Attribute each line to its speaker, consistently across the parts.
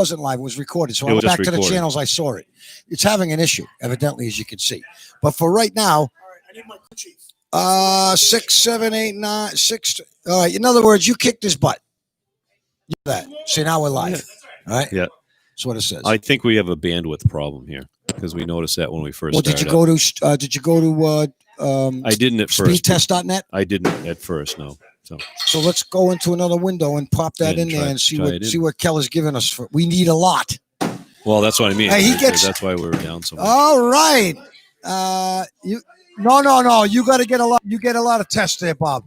Speaker 1: wasn't live. It was recorded. So
Speaker 2: It
Speaker 1: I
Speaker 2: was
Speaker 1: went back
Speaker 2: just
Speaker 1: to the
Speaker 2: recorded.
Speaker 1: channels. I saw it. It's having an issue, evidently, as you can see. But for right now, 6, 7, 8, 9, 6. All right. In other words, you kicked his butt. You know that. See, now we're live. All right.
Speaker 2: Yeah.
Speaker 1: That's what it says.
Speaker 2: I think we have a bandwidth problem here because we noticed that when we first
Speaker 1: Well,
Speaker 2: started.
Speaker 1: did you go to
Speaker 2: I didn't at first.
Speaker 1: speedtest.net?
Speaker 2: I didn't at first, no.
Speaker 1: So let's go into another window and pop that in there and see what Keller's giving us. We need a lot.
Speaker 2: Well, that's what I mean.
Speaker 1: Hey,
Speaker 2: That's why we were down so much.
Speaker 1: All right. No. You got to get a lot. You get a lot of tests there, Bob.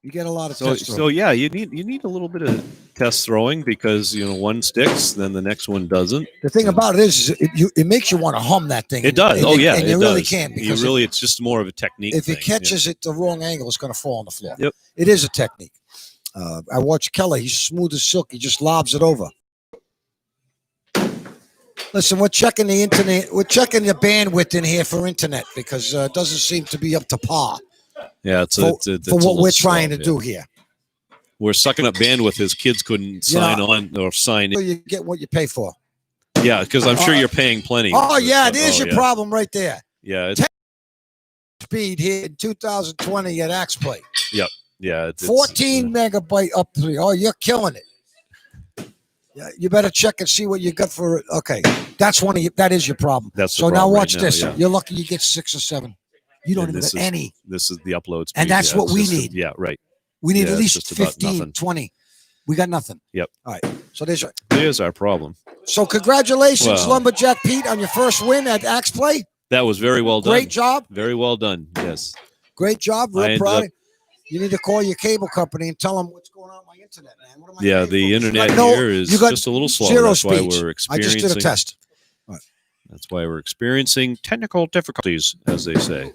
Speaker 1: You get a lot of tests.
Speaker 2: So yeah, you need a little bit of test throwing because one sticks, then the next one doesn't.
Speaker 1: The thing about it is it makes you want to hum that thing.
Speaker 2: It does.
Speaker 1: And you really can't because
Speaker 2: it's just more of a technique.
Speaker 1: If it catches it the wrong angle, it's going to fall on the floor.
Speaker 2: Yep.
Speaker 1: It is a technique. I watch Keller. He's smooth as silk. He just lobs it over. Listen, we're checking the internet. We're checking the bandwidth in here for internet because it doesn't seem to be up to par.
Speaker 2: Yeah, it's
Speaker 1: for what we're trying to do here.
Speaker 2: We're sucking up bandwidth as kids couldn't sign on or sign in.
Speaker 1: You get what you pay for.
Speaker 2: Yeah, because I'm sure you're paying plenty.
Speaker 1: Oh, yeah, there's your problem right there.
Speaker 2: Yeah.
Speaker 1: It's speed here in 2020 at Axe Play.
Speaker 2: Yep. Yeah.
Speaker 1: 14 megabyte up 3. Oh, you're killing it. Yeah, you better check and see what you got for it. Okay, that is your problem.
Speaker 2: That's
Speaker 1: so now watch this.
Speaker 2: Yeah.
Speaker 1: You're lucky you get 6 or 7. You don't even get any.
Speaker 2: This is the upload speed.
Speaker 1: And that's what we need.
Speaker 2: Yeah, right.
Speaker 1: We need at least 15, 20. We got nothing.
Speaker 2: Yep.
Speaker 1: All right. So
Speaker 2: there's our problem.
Speaker 1: So congratulations, Lumberjack Pete, on your first win at Axe Play.
Speaker 2: That was very well done.
Speaker 1: Great job.
Speaker 2: Very well done. Yes.
Speaker 1: Great job. Real proud. You need to call your cable company and tell them what's going on with my internet, man. What am I
Speaker 2: the internet here is just a little slow. That's why we're experiencing.
Speaker 1: I just did a test.
Speaker 2: Right. That's why we're experiencing technical difficulties, as they say.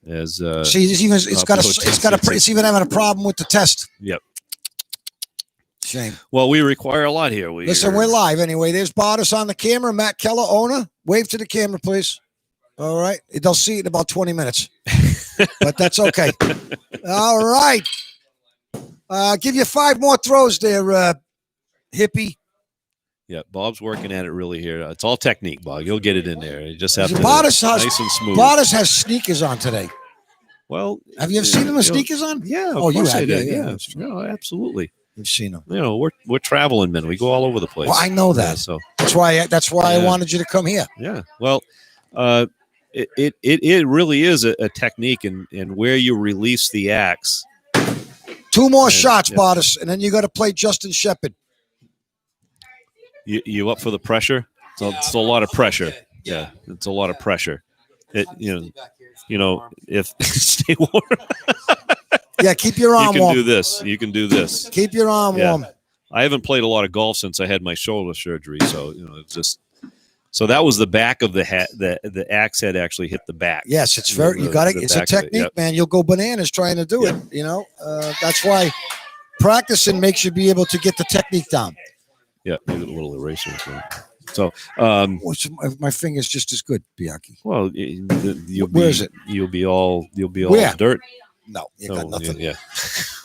Speaker 1: See, it's even having a problem with the test.
Speaker 2: Yep.
Speaker 1: Shame.
Speaker 2: Well, we require a lot here.
Speaker 1: Listen, we're live anyway. There's Bardas on the camera. Matt Keller, owner. Wave to the camera, please. All right. They'll see it in about 20 minutes. But that's okay. All right. Give you 5 more throws there, hippie.
Speaker 2: Yeah, Bob's working at it really here. It's all technique, Bob. You'll get it in there. You just have to
Speaker 1: nice
Speaker 2: and smooth.
Speaker 1: Bardas has sneakers on today.
Speaker 2: Well,
Speaker 1: have you ever seen him with sneakers on?
Speaker 2: Yeah.
Speaker 1: You have.
Speaker 2: Yeah. No, absolutely.
Speaker 1: You've seen them.
Speaker 2: We're traveling men. We go all over the place.
Speaker 1: Well, I know that.
Speaker 2: Yeah, so
Speaker 1: that's why I wanted you to come here.
Speaker 2: Yeah. Well, it really is a technique and where you release the axe.
Speaker 1: 2 more shots, Bardas, and then you got to play Justin Shepard.
Speaker 2: You up for the pressure? It's a lot of pressure. Yeah, it's a lot of pressure. If stay warm.
Speaker 1: Yeah, keep your arm warm.
Speaker 2: You can do this.
Speaker 1: Keep your arm warm.
Speaker 2: I haven't played a lot of golf since I had my shoulder surgery, so it's just. So that was the back of the hat. The axe head actually hit the back.
Speaker 1: Yes, it's very. You got it. It's a technique, man. You'll go bananas trying to do it. That's why practicing makes you be able to get the technique down.
Speaker 2: Yeah, maybe a little eraser. So,
Speaker 1: my finger's just as good, Bianchi.
Speaker 2: Well,
Speaker 1: where is it?
Speaker 2: You'll be all
Speaker 1: Where?
Speaker 2: dirt.
Speaker 1: No, you got nothing.
Speaker 2: Yeah.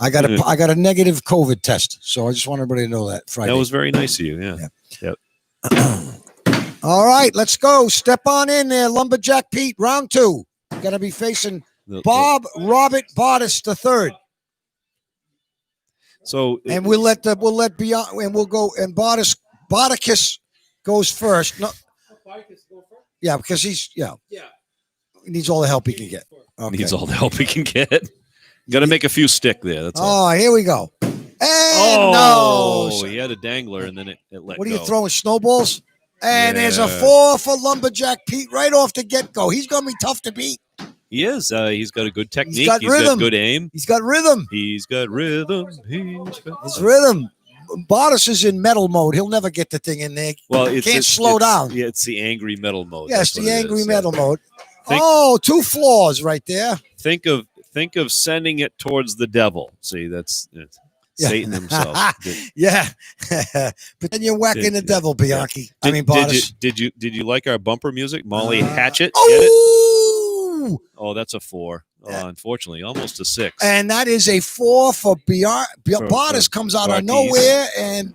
Speaker 1: I got a negative COVID test, so I just want everybody to know that Friday.
Speaker 2: That was very nice of you. Yeah. Yep.
Speaker 1: All right, let's go. Step on in there, Lumberjack Pete. Round 2. Going to be facing Bob Robert Bardas III.
Speaker 2: So
Speaker 1: we'll let Beyond and we'll go and Bodicus goes first. No, yeah, because he needs all the help he can get. Okay.
Speaker 2: Needs all the help he can get. Got to make a few stick there. That's all.
Speaker 1: Oh, here we go. And no,
Speaker 2: he had a dangler and then it let go.
Speaker 1: What are you throwing, snowballs? And there's a 4 for Lumberjack Pete right off the get-go. He's going to be tough to beat.
Speaker 2: He is. He's got a good technique.
Speaker 1: He's got
Speaker 2: good aim.
Speaker 1: He's got rhythm.
Speaker 2: His rhythm.
Speaker 1: Bardas is in metal mode. He'll never get the thing in there.
Speaker 2: Well,
Speaker 1: can't slow down.
Speaker 2: Yeah, it's the angry metal mode.
Speaker 1: Yes, the angry metal mode. 2 flaws right there.
Speaker 2: Think of sending it towards the devil. See, that's Satan himself.
Speaker 1: Yeah. But then you're whacking the devil, Bianchi. Bardas.
Speaker 2: Did you like our bumper music? Molly Hatchet.
Speaker 1: Oh,
Speaker 2: Oh, that's a 4. unfortunately, almost a 6.
Speaker 1: And that is a 4 for
Speaker 2: For
Speaker 1: Bartis comes out of
Speaker 2: Bartis.
Speaker 1: nowhere, and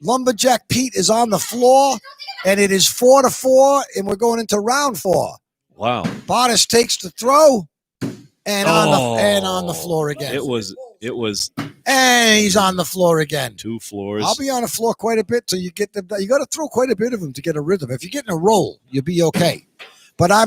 Speaker 1: Lumberjack Pete is on the floor, and it is 4-4, and we're going into round 4.
Speaker 2: Wow.
Speaker 1: Bartis takes the throw, and on the floor again.
Speaker 2: It was
Speaker 1: And he's on the floor again.
Speaker 2: 2 floors.
Speaker 1: I'll be on the floor quite a bit till you get them. You got to throw quite a bit of them to get a rhythm. If you're getting a roll, you'll be okay. But I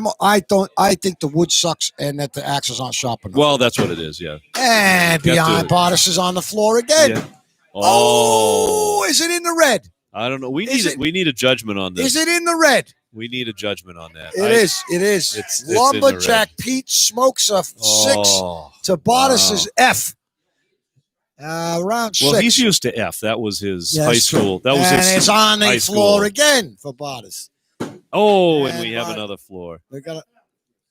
Speaker 1: think the wood sucks and that the axes aren't sharp enough.
Speaker 2: Well, that's what it is, yeah.
Speaker 1: And beyond Bartis is on the floor again.
Speaker 2: Yeah.
Speaker 1: Oh, is it in the red?
Speaker 2: I don't know. We need a judgment on this.
Speaker 1: Is it in the red?
Speaker 2: We need a judgment on that.
Speaker 1: It is.
Speaker 2: It's in the
Speaker 1: Lumberjack
Speaker 2: red.
Speaker 1: Pete smokes a 6
Speaker 2: Oh,
Speaker 1: to Bartis's F. Round 6.
Speaker 2: well, he's used to F. That was his
Speaker 1: Yeah,
Speaker 2: high
Speaker 1: that's true.
Speaker 2: school. That was
Speaker 1: and
Speaker 2: his
Speaker 1: it's on the
Speaker 2: high
Speaker 1: floor
Speaker 2: school.
Speaker 1: again for Bartis.
Speaker 2: Oh, and
Speaker 1: And
Speaker 2: we have
Speaker 1: Bartis.
Speaker 2: another floor.
Speaker 1: We got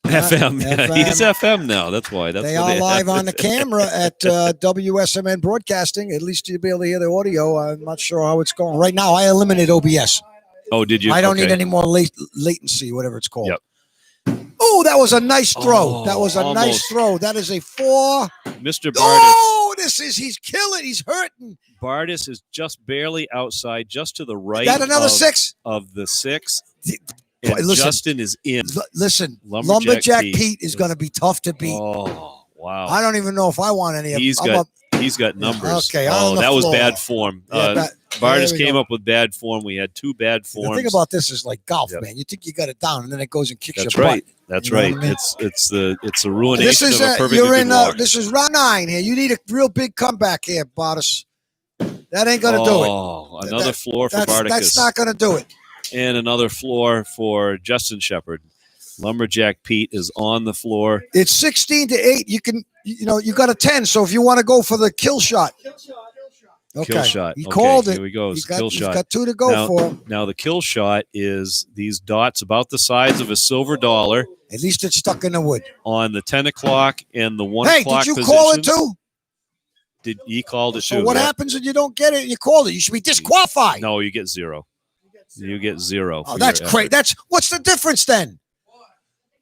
Speaker 2: FM. Yeah,
Speaker 1: FM.
Speaker 2: he's FM now. That's why. That's
Speaker 1: They
Speaker 2: what
Speaker 1: are live
Speaker 2: have.
Speaker 1: on the camera at WSMN Broadcasting. At least you'll be able to hear the audio. I'm not sure how it's going. Right now, I eliminated OBS.
Speaker 2: Oh, did you?
Speaker 1: I don't
Speaker 2: Okay.
Speaker 1: need any more latency, whatever it's called.
Speaker 2: Yep.
Speaker 1: Oh, that was a nice throw.
Speaker 2: Oh,
Speaker 1: That was a nice
Speaker 2: almost.
Speaker 1: throw. That is a 4.
Speaker 2: Mr. Bartis.
Speaker 1: Oh, he's killing. He's hurting.
Speaker 2: Bartis is just barely outside, just to the right.
Speaker 1: That another
Speaker 2: of,
Speaker 1: 6?
Speaker 2: of the 6.
Speaker 1: The-
Speaker 2: And
Speaker 1: listen.
Speaker 2: Justin is in.
Speaker 1: Listen,
Speaker 2: Lumberjack
Speaker 1: Lumberjack
Speaker 2: Pete
Speaker 1: Pete is going to be tough to beat.
Speaker 2: Oh, wow.
Speaker 1: I don't even know if I want any of
Speaker 2: He's
Speaker 1: them.
Speaker 2: got numbers.
Speaker 1: Okay, on
Speaker 2: oh,
Speaker 1: the
Speaker 2: that was
Speaker 1: floor.
Speaker 2: bad form.
Speaker 1: Yeah,
Speaker 2: Bartis
Speaker 1: there we
Speaker 2: came
Speaker 1: go.
Speaker 2: up with bad form. We had 2 bad forms.
Speaker 1: The thing about this is like golf,
Speaker 2: Yep.
Speaker 1: man. You think you got it down, and then it goes and kicks
Speaker 2: That's
Speaker 1: your
Speaker 2: right.
Speaker 1: butt.
Speaker 2: That's
Speaker 1: You know
Speaker 2: right.
Speaker 1: what I mean?
Speaker 2: It's the ruination
Speaker 1: This is
Speaker 2: of a perfectly
Speaker 1: you're
Speaker 2: good
Speaker 1: in.
Speaker 2: walk.
Speaker 1: This is round 9 here. You need a real big comeback here, Bartis. That ain't gonna do it.
Speaker 2: Oh, another
Speaker 1: That-
Speaker 2: floor for
Speaker 1: That's
Speaker 2: Barticus.
Speaker 1: not gonna do it.
Speaker 2: And another floor for Justin Shepard. Lumberjack Pete is on the floor.
Speaker 1: It's 16-8. You got a 10. So if you want to go for the kill shot, okay.
Speaker 2: Kill shot.
Speaker 1: He
Speaker 2: Okay,
Speaker 1: called it.
Speaker 2: Here we go.
Speaker 1: He's
Speaker 2: Kill
Speaker 1: got
Speaker 2: shot.
Speaker 1: 2 to go
Speaker 2: Now-
Speaker 1: for him.
Speaker 2: Now the kill shot is these dots about the size of a silver dollar
Speaker 1: At least it's stuck in the wood.
Speaker 2: on the 10 o'clock and the 1
Speaker 1: Hey,
Speaker 2: o'clock
Speaker 1: did you
Speaker 2: positions.
Speaker 1: call it too?
Speaker 2: Did he called it
Speaker 1: So
Speaker 2: too?
Speaker 1: what
Speaker 2: yeah.
Speaker 1: happens if you don't get it? You called it. You should be disqualified.
Speaker 2: No, you get 0. You get 0.
Speaker 1: Oh,
Speaker 2: for
Speaker 1: that's
Speaker 2: your
Speaker 1: great.
Speaker 2: effort.
Speaker 1: What's the difference then?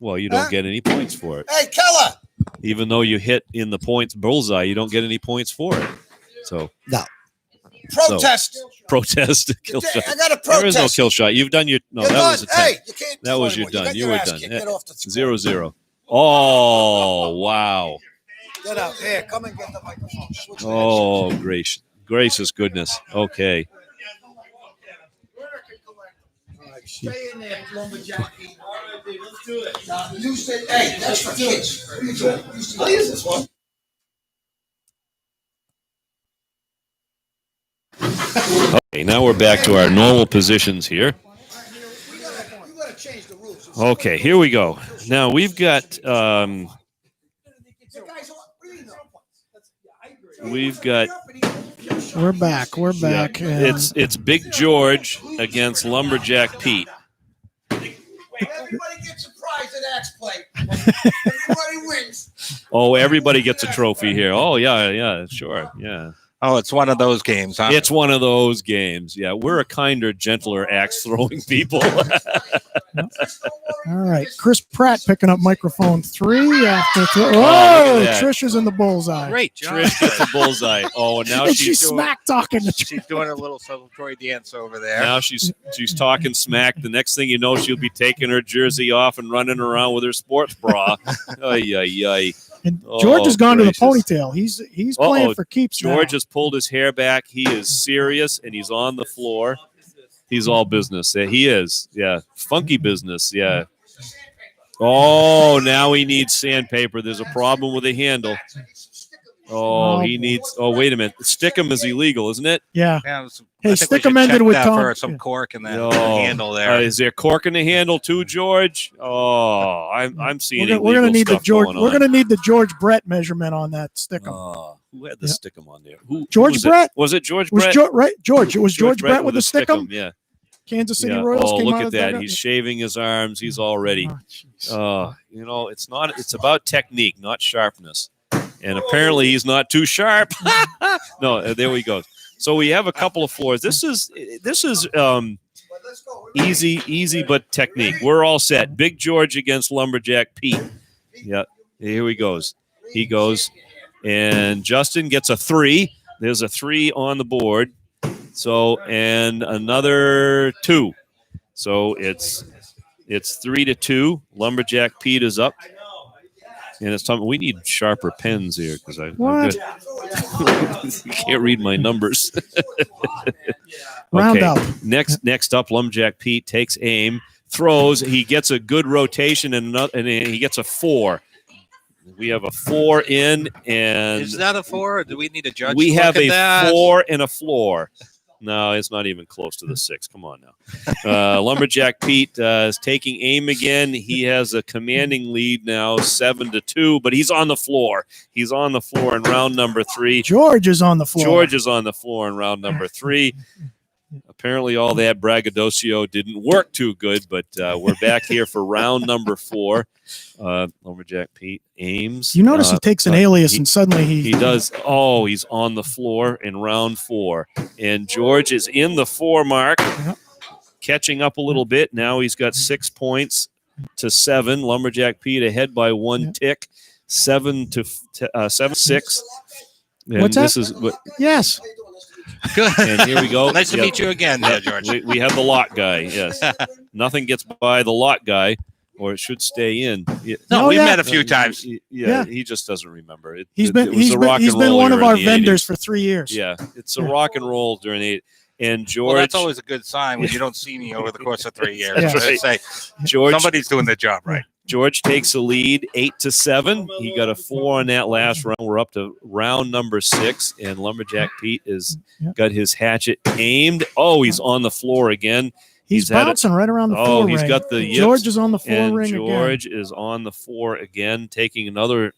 Speaker 2: Well, you don't
Speaker 1: Huh?
Speaker 2: get any points for it.
Speaker 1: Hey, Keller.
Speaker 2: Even though you hit in the points bullseye, you don't get any points for it. So
Speaker 1: Protest.
Speaker 2: protest, kill shot.
Speaker 1: I got a
Speaker 2: There is
Speaker 1: protest.
Speaker 2: no kill shot. You've done your no.
Speaker 1: You're
Speaker 2: That
Speaker 1: done.
Speaker 2: was a 10.
Speaker 1: Hey, you can't.
Speaker 2: That was
Speaker 1: score
Speaker 2: your
Speaker 1: anymore.
Speaker 2: done.
Speaker 1: got
Speaker 2: You
Speaker 1: your
Speaker 2: were
Speaker 1: ass
Speaker 2: done.
Speaker 1: kicked.
Speaker 2: Yeah.
Speaker 1: Get off the
Speaker 2: 0-0. Oh wow.
Speaker 1: Get out. Here, come and get the microphone. Switch
Speaker 2: Oh gracious goodness. Okay.
Speaker 1: Stay in there, Lumberjack. Let's do it. You said, hey, that's for kids. I'll use this one.
Speaker 2: Okay. Now we're back to our normal positions here.
Speaker 1: You gotta change the rules.
Speaker 2: Okay. Here we go. Now we've got we've got
Speaker 3: We're back. We're back.
Speaker 2: yeah,
Speaker 3: and
Speaker 2: it's Big George against Lumberjack Pete.
Speaker 1: Everybody gets a prize at Axe Play. Everybody wins.
Speaker 2: Oh, everybody gets a trophy here. Oh yeah, sure, yeah.
Speaker 4: Oh, it's one of those games, huh?
Speaker 2: It's one of those games. Yeah, we're a kinder, gentler axe throwing people.
Speaker 3: all right, Chris Pratt picking up microphone 3 after.
Speaker 2: look
Speaker 3: Oh,
Speaker 2: at that.
Speaker 3: Trish is in the bullseye.
Speaker 4: Great job.
Speaker 2: Trish gets a bullseye. Oh, and now
Speaker 3: And
Speaker 2: she's
Speaker 3: she's smack talking to Trish.
Speaker 4: She's doing a little celebratory dance over there.
Speaker 2: now she's talking smack. The next thing you know, she'll be taking her jersey off and running around with her sports bra. Ay ay ay.
Speaker 3: And
Speaker 2: Oh,
Speaker 3: George has gone
Speaker 2: gracious.
Speaker 3: to the ponytail. He's playing for keeps.
Speaker 2: George
Speaker 3: now.
Speaker 2: has pulled his hair back. He is serious, and he's on the floor. He's all business. Yeah, he is. Yeah, funky business. Yeah. Oh, now he needs sandpaper. There's a problem with the handle. Oh, he needs. Oh, wait a minute. Stickum is illegal, isn't it?
Speaker 3: Yeah.
Speaker 4: Yeah,
Speaker 3: Hey,
Speaker 4: I think we
Speaker 3: stick
Speaker 4: should
Speaker 3: 'em ended
Speaker 4: check
Speaker 3: with
Speaker 4: that
Speaker 3: Tom.
Speaker 4: for some
Speaker 3: Yeah.
Speaker 4: cork in that
Speaker 2: Oh,
Speaker 4: handle there.
Speaker 2: Is there cork in the handle too, George? Oh, I'm seeing.
Speaker 3: We're gonna
Speaker 2: illegal
Speaker 3: need the
Speaker 2: stuff
Speaker 3: George.
Speaker 2: going
Speaker 3: We're
Speaker 2: on.
Speaker 3: gonna need the George Brett measurement on that stick 'em.
Speaker 2: Who had the
Speaker 3: Yeah.
Speaker 2: stickum on there? Who?
Speaker 3: George
Speaker 2: was
Speaker 3: Brett?
Speaker 2: It? Was it George
Speaker 3: It was
Speaker 2: Brett?
Speaker 3: George. It was George Brett with the stick 'em.
Speaker 2: Yeah.
Speaker 3: Kansas City
Speaker 2: Yeah.
Speaker 3: Royals
Speaker 2: Oh,
Speaker 3: came
Speaker 2: look
Speaker 3: out
Speaker 2: at
Speaker 3: of the
Speaker 2: that.
Speaker 3: dugout.
Speaker 2: He's shaving his arms. He's all ready.
Speaker 3: Oh, jeez.
Speaker 2: It's not. It's about technique, not sharpness. And apparently, he's not too sharp. No, there we go. So we have a couple of floors. This is easy, but technique. We're all set. Big George against Lumberjack Pete. Yeah. Here he goes. He goes, and Justin gets a 3. There's a 3 on the board. So, and another 2. So it's 3-2. Lumberjack Pete is up. And it's time we need sharper pens here because I can't read my numbers.
Speaker 3: Round
Speaker 2: Okay.
Speaker 3: up.
Speaker 2: Next up, Lumberjack Pete takes aim, throws. He gets a good rotation and he gets a 4. We have a 4 in, and
Speaker 4: Is that a 4? Or do we need a judge?
Speaker 2: we
Speaker 4: to
Speaker 2: have
Speaker 4: look
Speaker 2: a
Speaker 4: at that?
Speaker 2: 4 and a floor. No, it's not even close to the 6. Come on now. Lumberjack Pete is taking aim again. He has a commanding lead now, 7-2, but he's on the floor. He's on the floor in round number 3.
Speaker 3: George is on the floor.
Speaker 2: George is on the floor in round number 3. Apparently, all that braggadocio didn't work too good, but we're back here for round number 4. Lumberjack Pete aims.
Speaker 3: You notice he takes an alias and suddenly
Speaker 2: He does. Oh, he's on the floor in round 4. And George is in the 4 mark, catching up a little bit. Now he's got 6 points to 7. Lumberjack Pete ahead by 1 tick, 7-6. And
Speaker 3: What's that?
Speaker 2: this is what.
Speaker 3: Yes.
Speaker 4: Good.
Speaker 2: And here we go.
Speaker 4: Nice to
Speaker 2: Yep.
Speaker 4: meet you again, there, George.
Speaker 2: We have the lot guy. Yes. Nothing gets by the lot guy, or it should stay in.
Speaker 4: No,
Speaker 3: Oh,
Speaker 4: we
Speaker 3: yeah.
Speaker 4: met a few times.
Speaker 2: Yeah, he just doesn't remember.
Speaker 3: He's
Speaker 2: it
Speaker 3: been
Speaker 2: was
Speaker 3: he's
Speaker 2: a
Speaker 3: been,
Speaker 2: rock
Speaker 3: he's
Speaker 2: and
Speaker 3: been
Speaker 2: roll
Speaker 3: one of
Speaker 2: era
Speaker 3: our
Speaker 2: in the
Speaker 3: vendors
Speaker 2: 80s.
Speaker 3: for 3 years.
Speaker 2: Yeah, it's a rock and roll during 8. And George,
Speaker 4: Well, that's always a good sign when you don't see me over the course of 3 years.
Speaker 3: Yeah.
Speaker 4: Let's say
Speaker 2: George,
Speaker 4: somebody's doing their job right.
Speaker 2: George takes a lead, 8-7. He got a 4 on that last round. We're up to round number 6, and Lumberjack Pete is got his hatchet aimed. Oh, he's on the floor again.
Speaker 3: He's
Speaker 2: had
Speaker 3: bouncing right around the
Speaker 2: Oh,
Speaker 3: floor
Speaker 2: he's
Speaker 3: ring.
Speaker 2: got the yips,
Speaker 3: George is on the floor
Speaker 2: and
Speaker 3: ring
Speaker 2: George is on the 4 again, taking another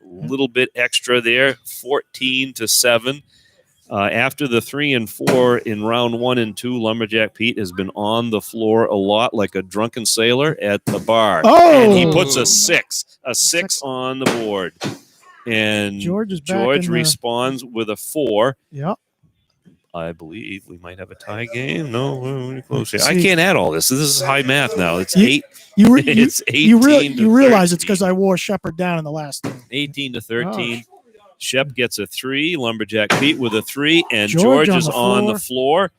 Speaker 2: little bit extra there, 14-7. After the 3 and 4 in round 1 and 2, Lumberjack Pete has been on the floor a lot like a drunken sailor at the bar.
Speaker 3: Oh!
Speaker 2: And he puts a 6 on the board. And
Speaker 3: George is back
Speaker 2: George
Speaker 3: in the-
Speaker 2: responds with a 4.
Speaker 3: Yep.
Speaker 2: I believe we might have a tie game. No, we're close here.
Speaker 3: Let's
Speaker 2: I
Speaker 3: see.
Speaker 2: can't add all this. This is high math now. It's
Speaker 3: You-
Speaker 2: 8.
Speaker 3: You, re- you,
Speaker 2: It's 18
Speaker 3: you,
Speaker 2: to
Speaker 3: realize it's because
Speaker 2: 13.
Speaker 3: I wore Shepard down in the last game.
Speaker 2: 18-13. Shep gets a 3. Lumberjack Pete with a 3, and
Speaker 3: George
Speaker 2: George
Speaker 3: on
Speaker 2: is
Speaker 3: the
Speaker 2: on the
Speaker 3: floor.
Speaker 2: floor.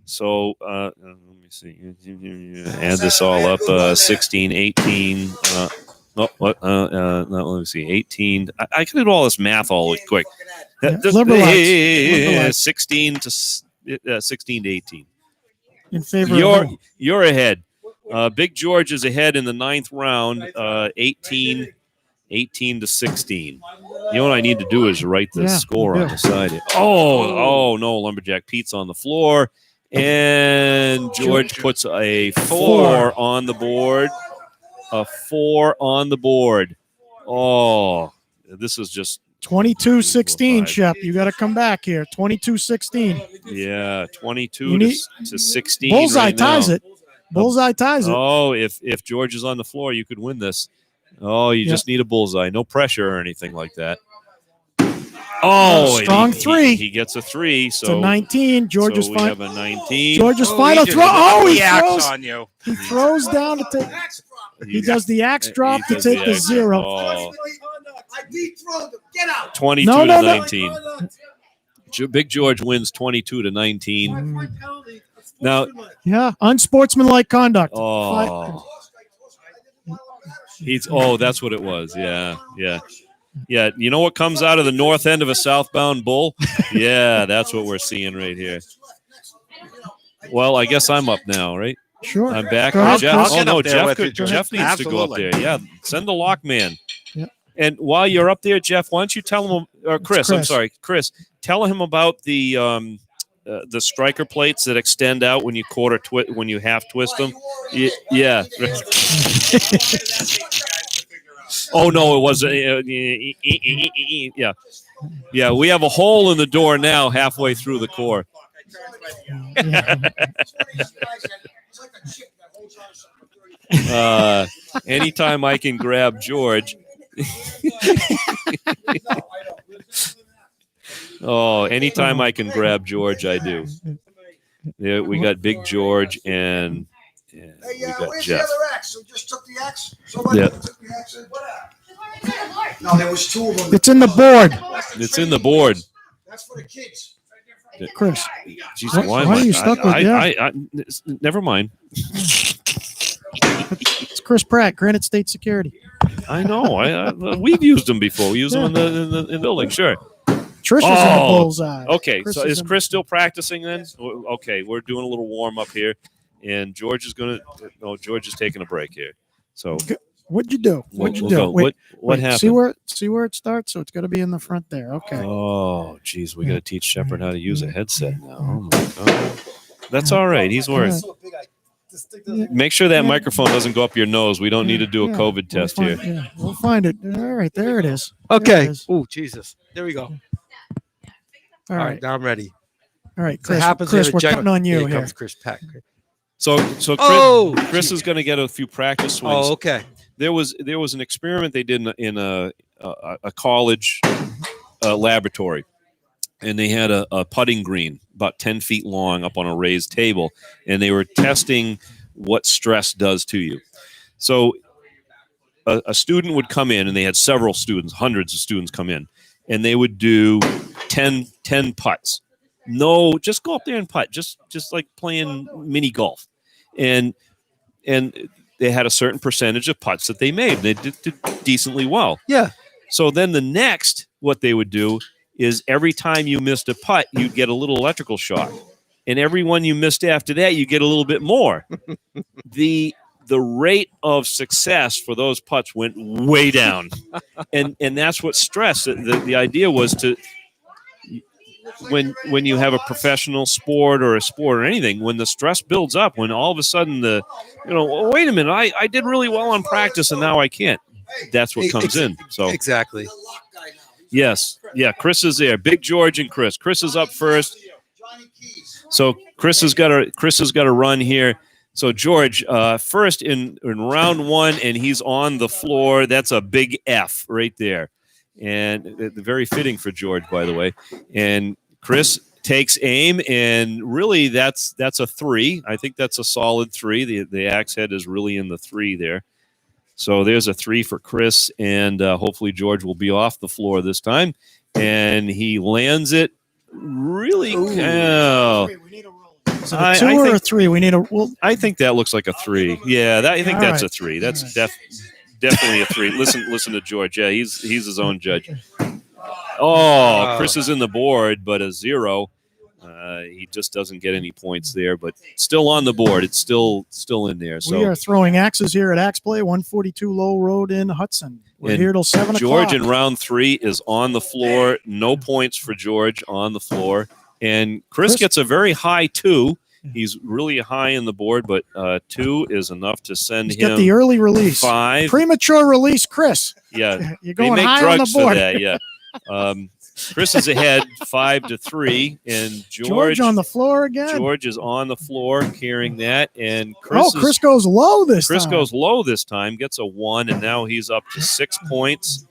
Speaker 2: So let me see. Add this all up. 16, 18. Let me see. 18. I can do all this math all quick.
Speaker 3: Yeah, liberalize.
Speaker 2: 16 to 18.
Speaker 3: In favor of who?
Speaker 2: You're ahead. Big George is ahead in the 9th round. 18-16. You know what I need to do is write the
Speaker 3: Yeah,
Speaker 2: score
Speaker 3: you
Speaker 2: on
Speaker 3: do.
Speaker 2: the side. Oh no, Lumberjack Pete's on the floor, and George puts a 4 on the board. A 4 on the board. Oh, this is just
Speaker 3: 22-16, Shep. You got to come back here. 22-16.
Speaker 2: 22
Speaker 3: You need-
Speaker 2: to 16.
Speaker 3: Bullseye
Speaker 2: right
Speaker 3: ties
Speaker 2: now.
Speaker 3: it. Bullseye ties it.
Speaker 2: Oh, if George is on the floor, you could win this. Oh, you just need a bullseye. No pressure or anything like that. Oh, and
Speaker 3: Strong 3.
Speaker 2: He gets a 3.
Speaker 3: It's
Speaker 2: So
Speaker 3: a 19. George's
Speaker 2: so we have a 19.
Speaker 3: George's
Speaker 4: Oh,
Speaker 3: final
Speaker 4: he just
Speaker 3: throw.
Speaker 4: did
Speaker 3: Oh, he
Speaker 4: the axe
Speaker 3: throws.
Speaker 4: on you.
Speaker 3: He throws down to take. He does the axe drop
Speaker 2: He
Speaker 3: to
Speaker 2: does
Speaker 3: take the
Speaker 2: axe-
Speaker 3: 0.
Speaker 2: Oh,
Speaker 1: I dethroned him. Get out.
Speaker 2: 22
Speaker 3: No,
Speaker 2: to
Speaker 3: no, no.
Speaker 2: 19. Big George wins 22 to 19. Now,
Speaker 3: Yeah, unsportsmanlike conduct.
Speaker 2: oh, that's what it was. Yeah. Yeah, you know what comes out of the north end of a southbound bull? Yeah, that's what we're seeing right here. Well, I guess I'm up now, right?
Speaker 3: Sure.
Speaker 2: I'm back.
Speaker 3: Go ahead,
Speaker 2: Jeff,
Speaker 3: Chris.
Speaker 2: oh
Speaker 4: I'll
Speaker 2: no,
Speaker 4: get up there
Speaker 2: Jeff,
Speaker 4: with you,
Speaker 2: Jeff
Speaker 4: George.
Speaker 2: needs to go up
Speaker 4: Absolutely.
Speaker 2: there. Yeah, send the lock man.
Speaker 3: Yep.
Speaker 2: And while you're up there, Jeff, why don't you tell him, or Chris, I'm
Speaker 3: Chris.
Speaker 2: sorry, Chris, tell him about the striker plates that extend out when you when you half twist them. Yeah. Oh no, it was yeah. We have a hole in the door now, halfway through the core. Anytime I can grab George. Oh, anytime I can grab George, I do. Yeah, we got Big George and we got
Speaker 1: Where's
Speaker 2: Jeff.
Speaker 1: the other axe? Who just took the axe? Somebody
Speaker 2: Yeah.
Speaker 1: took the axe in. No, there was two of them.
Speaker 3: It's in the board,
Speaker 2: It's in the board.
Speaker 1: That's for the kids.
Speaker 3: Chris.
Speaker 2: Jeez,
Speaker 3: Why
Speaker 2: am
Speaker 3: are you stuck with that?
Speaker 2: Never mind.
Speaker 3: It's Chris Pratt, Granite State Security.
Speaker 2: I know. We've used them before. We use them in the building. Sure.
Speaker 3: Trish is in the bullseye.
Speaker 2: Okay.
Speaker 3: Chris
Speaker 2: So is
Speaker 3: in-
Speaker 2: Chris still practicing then? Okay. We're doing a little warm up here, and George is going to. No, George is taking a break here. So
Speaker 3: What'd you do? What'd you
Speaker 2: we'll
Speaker 3: do?
Speaker 2: go.
Speaker 3: Wait,
Speaker 2: What
Speaker 3: wait,
Speaker 2: happened?
Speaker 3: See where it starts. So it's got to be in the front there. Okay.
Speaker 2: Oh, geez, we got to teach Shepard how to use a headset now. Oh my God. That's all right. He's working. Make sure that microphone doesn't go up your nose. We don't need to do a
Speaker 3: Yeah,
Speaker 2: COVID test here.
Speaker 3: Yeah, we'll find it. All right, there it is. There
Speaker 5: Okay.
Speaker 3: it is.
Speaker 5: Oh, Jesus. There we go.
Speaker 3: All right,
Speaker 5: Now I'm ready.
Speaker 3: all right,
Speaker 5: It
Speaker 3: Chris.
Speaker 5: happens
Speaker 3: Chris,
Speaker 5: in a
Speaker 3: we're
Speaker 5: gen-
Speaker 3: cutting on you
Speaker 5: Here
Speaker 3: here.
Speaker 5: comes Chris Pack.
Speaker 2: So Chris,
Speaker 5: Oh!
Speaker 2: Chris is going to get a few practice swings.
Speaker 5: Oh, okay.
Speaker 2: There was an experiment they did in a college laboratory, and they had a putting green about 10 feet long up on a raised table, and they were testing what stress does to you. So a student would come in, and they had several students, hundreds of students come in, and they would do 10 putts. No, just go up there and putt, just like playing mini golf. And they had a certain percentage of putts that they made. They did decently well.
Speaker 5: Yeah.
Speaker 2: So then the next, what they would do is every time you missed a putt, you'd get a little electrical shock. And every one you missed after that, you get a little bit more. The rate of success for those putts went way down. and that's what stress. The idea was to when you have a professional sport or a sport or anything, when the stress builds up, when all of a sudden wait a minute, I did really well on practice and now I can't. That's what comes in. So
Speaker 5: Exactly.
Speaker 2: yes, yeah, Chris is there. Big George and Chris. Chris is up first. So Chris has got to run here. So George, first in round one, and he's on the floor. That's a big F right there, and very fitting for George, by the way. And Chris takes aim, and really that's a 3. I think that's a solid 3. The axe head is really in the 3 there. So there's a 3 for Chris, and hopefully George will be off the floor this time, and he lands it really. Oh.
Speaker 3: Is it a 2 or a
Speaker 2: think-
Speaker 3: 3? We need a. Well,
Speaker 2: I think that looks like a 3. Yeah, I think
Speaker 3: All
Speaker 2: that's
Speaker 3: right.
Speaker 2: a 3. That's
Speaker 3: All
Speaker 2: definitely a 3. Listen to George. Yeah, he's his own judge. Oh, Chris is in the board, but a 0. He just doesn't get any points there, but still on the board. It's still in there. So
Speaker 3: we are throwing axes here at Axe Play, 142 Low Road in Hudson. We're
Speaker 2: And
Speaker 3: here till 7
Speaker 2: George
Speaker 3: o'clock.
Speaker 2: in round 3 is on the floor. No points for George on the floor. And Chris gets a very high 2. He's really high in the board, but 2 is enough to send
Speaker 3: He's got
Speaker 2: him
Speaker 3: the early release.
Speaker 2: 5.
Speaker 3: Premature release, Chris.
Speaker 2: Yeah,
Speaker 3: You're
Speaker 2: they
Speaker 3: going
Speaker 2: make
Speaker 3: high on the
Speaker 2: drugs for
Speaker 3: board.
Speaker 2: that. Yeah. Chris is ahead 5-3, and
Speaker 3: George on the floor again.
Speaker 2: George is on the floor carrying that, and Chris
Speaker 3: goes low this
Speaker 2: Chris
Speaker 3: time.
Speaker 2: goes low this time, gets a 1, and now he's up to 6 points.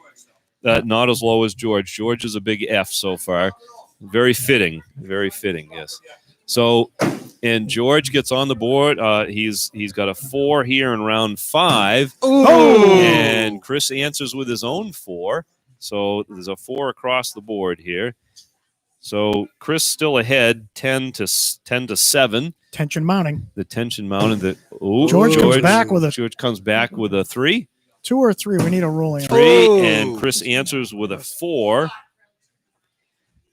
Speaker 2: Not as low as George. George is a big F so far. Very fitting. Very fitting, yes. So, and George gets on the board. He's got a 4 here in round 5.
Speaker 5: Ooh.
Speaker 2: And Chris answers with his own 4. So there's a 4 across the board here. So Chris still ahead, 10 to 7.
Speaker 3: Tension mounting.
Speaker 2: The tension mounted.
Speaker 3: George comes back with a-
Speaker 2: George comes back with a 3.
Speaker 3: 2 or 3. We need a ruling.
Speaker 2: 3,
Speaker 5: Oh.
Speaker 2: and Chris answers with a 4.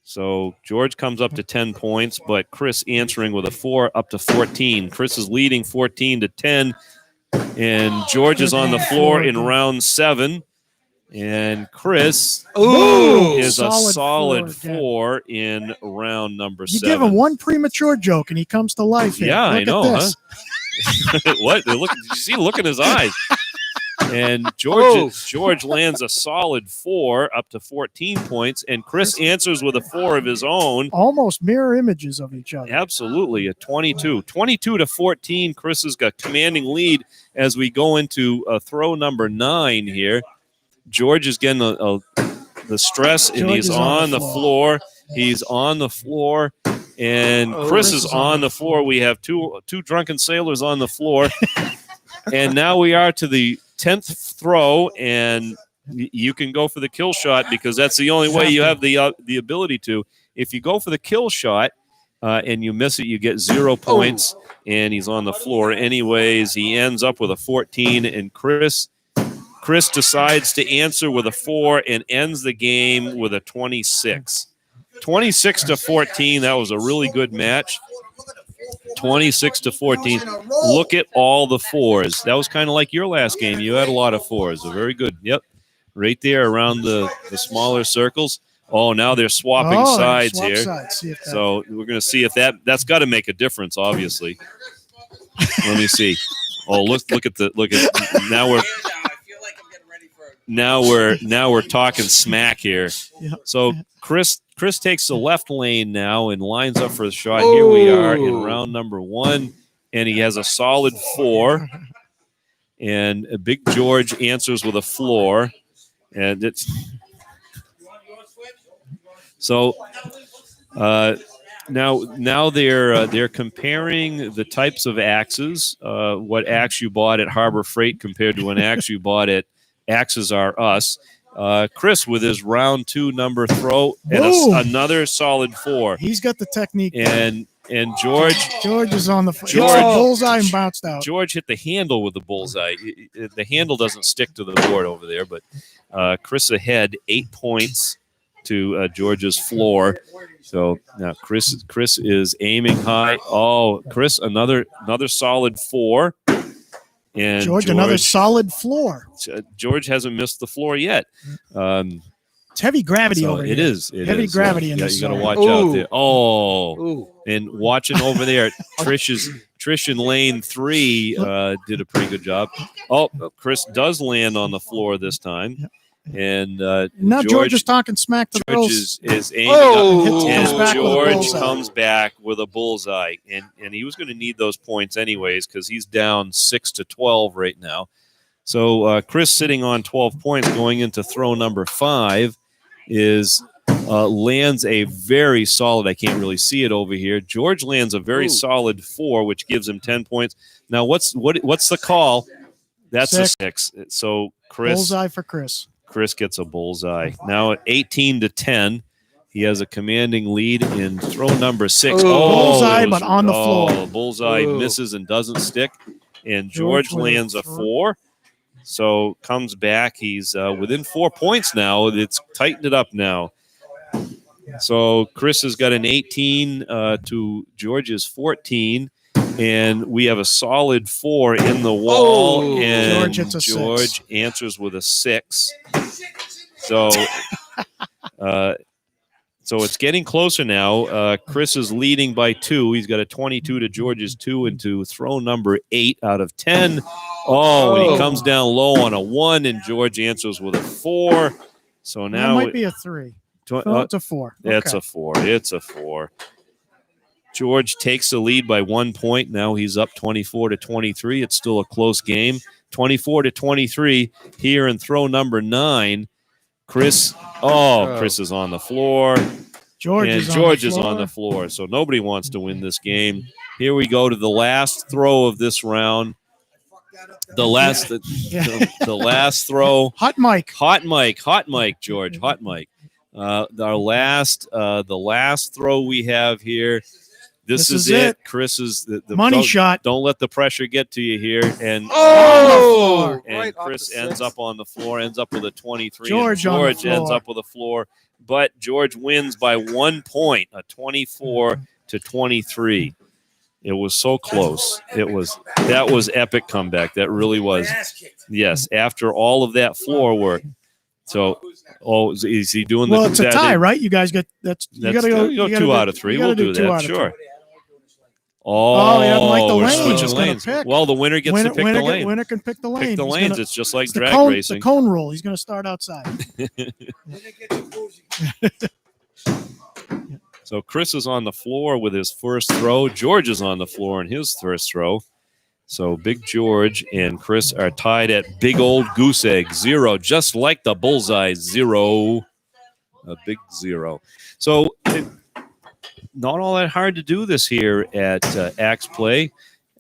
Speaker 2: So George comes up to 10 points, but Chris answering with a 4 up to 14. Chris is leading 14-10, and George is on the floor in round 7. And Chris
Speaker 5: Ooh.
Speaker 2: is a solid
Speaker 3: again.
Speaker 2: 4 in round number
Speaker 3: You
Speaker 2: 7.
Speaker 3: give him one premature joke and he comes to life here.
Speaker 2: Yeah, I
Speaker 3: Look
Speaker 2: know,
Speaker 3: at this.
Speaker 2: What? Look! Did you see the look in his eyes? And George lands a solid 4 up to 14 points, and Chris answers with a 4 of his own.
Speaker 3: Almost mirror images of each other.
Speaker 2: Absolutely, a 22-14. Chris has got commanding lead as we go into throw number 9 here. George is getting the stress, and
Speaker 3: George
Speaker 2: he's
Speaker 3: is
Speaker 2: on the floor. He's on the floor, and Chris is on the floor. We have two drunken sailors on the floor, and now we are to the 10th throw, and You can go for the kill shot because that's the only way you have the ability to. If you go for the kill shot and you miss it, you get 0 points, and he's on the floor. Anyways, he ends up with a 14, and Chris decides to answer with a 4 and ends the game with a 26. 26-14. That was a really good match. 26-14. Look at all the 4s. That was kind of like your last game. You had a lot of 4s. So very good. Yep. Right there around the smaller circles. Oh, now they're swapping sides here. So we're going to see if that's got to make a difference, obviously. Let me see. Oh, look at now we're talking smack here. So Chris takes the left lane now and lines up for the shot. Here we are in round number 1, and he has a solid 4. And Big George answers with a floor, and it's so. Now they're comparing the types of axes. What axe you bought at Harbor Freight compared to an axe you bought at Axes Are Us. Chris with his round 2 number throw and another solid 4.
Speaker 3: He's got the technique.
Speaker 2: And George
Speaker 3: is on the
Speaker 2: George
Speaker 3: bullseye and bounced out.
Speaker 2: George hit the handle with the bullseye. The handle doesn't stick to the board over there, but Chris ahead 8 points to George's floor. So now Chris is aiming high. Oh, Chris another solid 4. And
Speaker 3: George another solid floor.
Speaker 2: George hasn't missed the floor yet.
Speaker 3: It's heavy gravity over here.
Speaker 2: It is.
Speaker 3: Heavy gravity in this.
Speaker 2: You got to watch out there. Oh, and watching over there, Trish in lane 3 did a pretty good job. Oh, Chris does land on the floor this time. And
Speaker 3: now George is talking smack to the
Speaker 2: George
Speaker 3: girls.
Speaker 2: is aiming up, and George comes back with a bullseye, and he was going to need those points anyways because he's down 6-12 right now. So Chris sitting on 12 points going into throw number 5 is lands a very solid. I can't really see it over here. George lands a very solid 4, which gives him 10 points. Now what's the call? That's 6. A 6. So Chris
Speaker 3: bullseye for Chris.
Speaker 2: Chris gets a bullseye. Now at 18-10, he has a commanding lead in throw number 6.
Speaker 3: Bullseye, but on the floor.
Speaker 2: Bullseye misses and doesn't stick. And George lands a 4. So comes back. He's within 4 points now. It's tightened it up now. So Chris has got an 18 to George's 14. And we have a solid 4 in the wall, and George answers with a 6. So, so it's getting closer now. Chris is leading by 2. He's got a 22 to George's 2 into throw number 8 out of 10. And he comes down low on a 1, and George answers with a 4. So now
Speaker 3: it might be a 3. It's a 4.
Speaker 2: It's a 4. It's a 4. George takes the lead by 1 point. Now he's up 24-23. It's still a close game. 24-23 here in throw number 9. Chris is on the floor. George is on the floor. So nobody wants to win this game. Here we go to the last throw of this round. The last throw.
Speaker 3: Hot mic,
Speaker 2: George. Hot mic. The last throw we have here. This is it. Chris is the
Speaker 3: money shot.
Speaker 2: Don't let the pressure get to you here. And
Speaker 4: right
Speaker 2: Chris ends up on the floor, ends up with a 23.
Speaker 3: George
Speaker 2: ends up with a floor. But George wins by 1 point, a 24-23. It was so close. That was epic comeback. That really was. Yes, after all of that floor work. So, is he doing
Speaker 3: it's a tie, right? You guys get that's. You got to go
Speaker 2: 2 out of 3. We'll do that. Sure.
Speaker 3: He doesn't like the lanes.
Speaker 2: Switching lanes. Well, the winner gets to pick the lane.
Speaker 3: Winner can pick the lane.
Speaker 2: Pick the lanes. It's just like drag racing.
Speaker 3: The cone rule. He's going to start outside.
Speaker 2: So Chris is on the floor with his first throw. George is on the floor in his first throw. So Big George and Chris are tied at big old goose egg 0, just like the bullseye 0. A big 0. So not all that hard to do this here at Axe Play.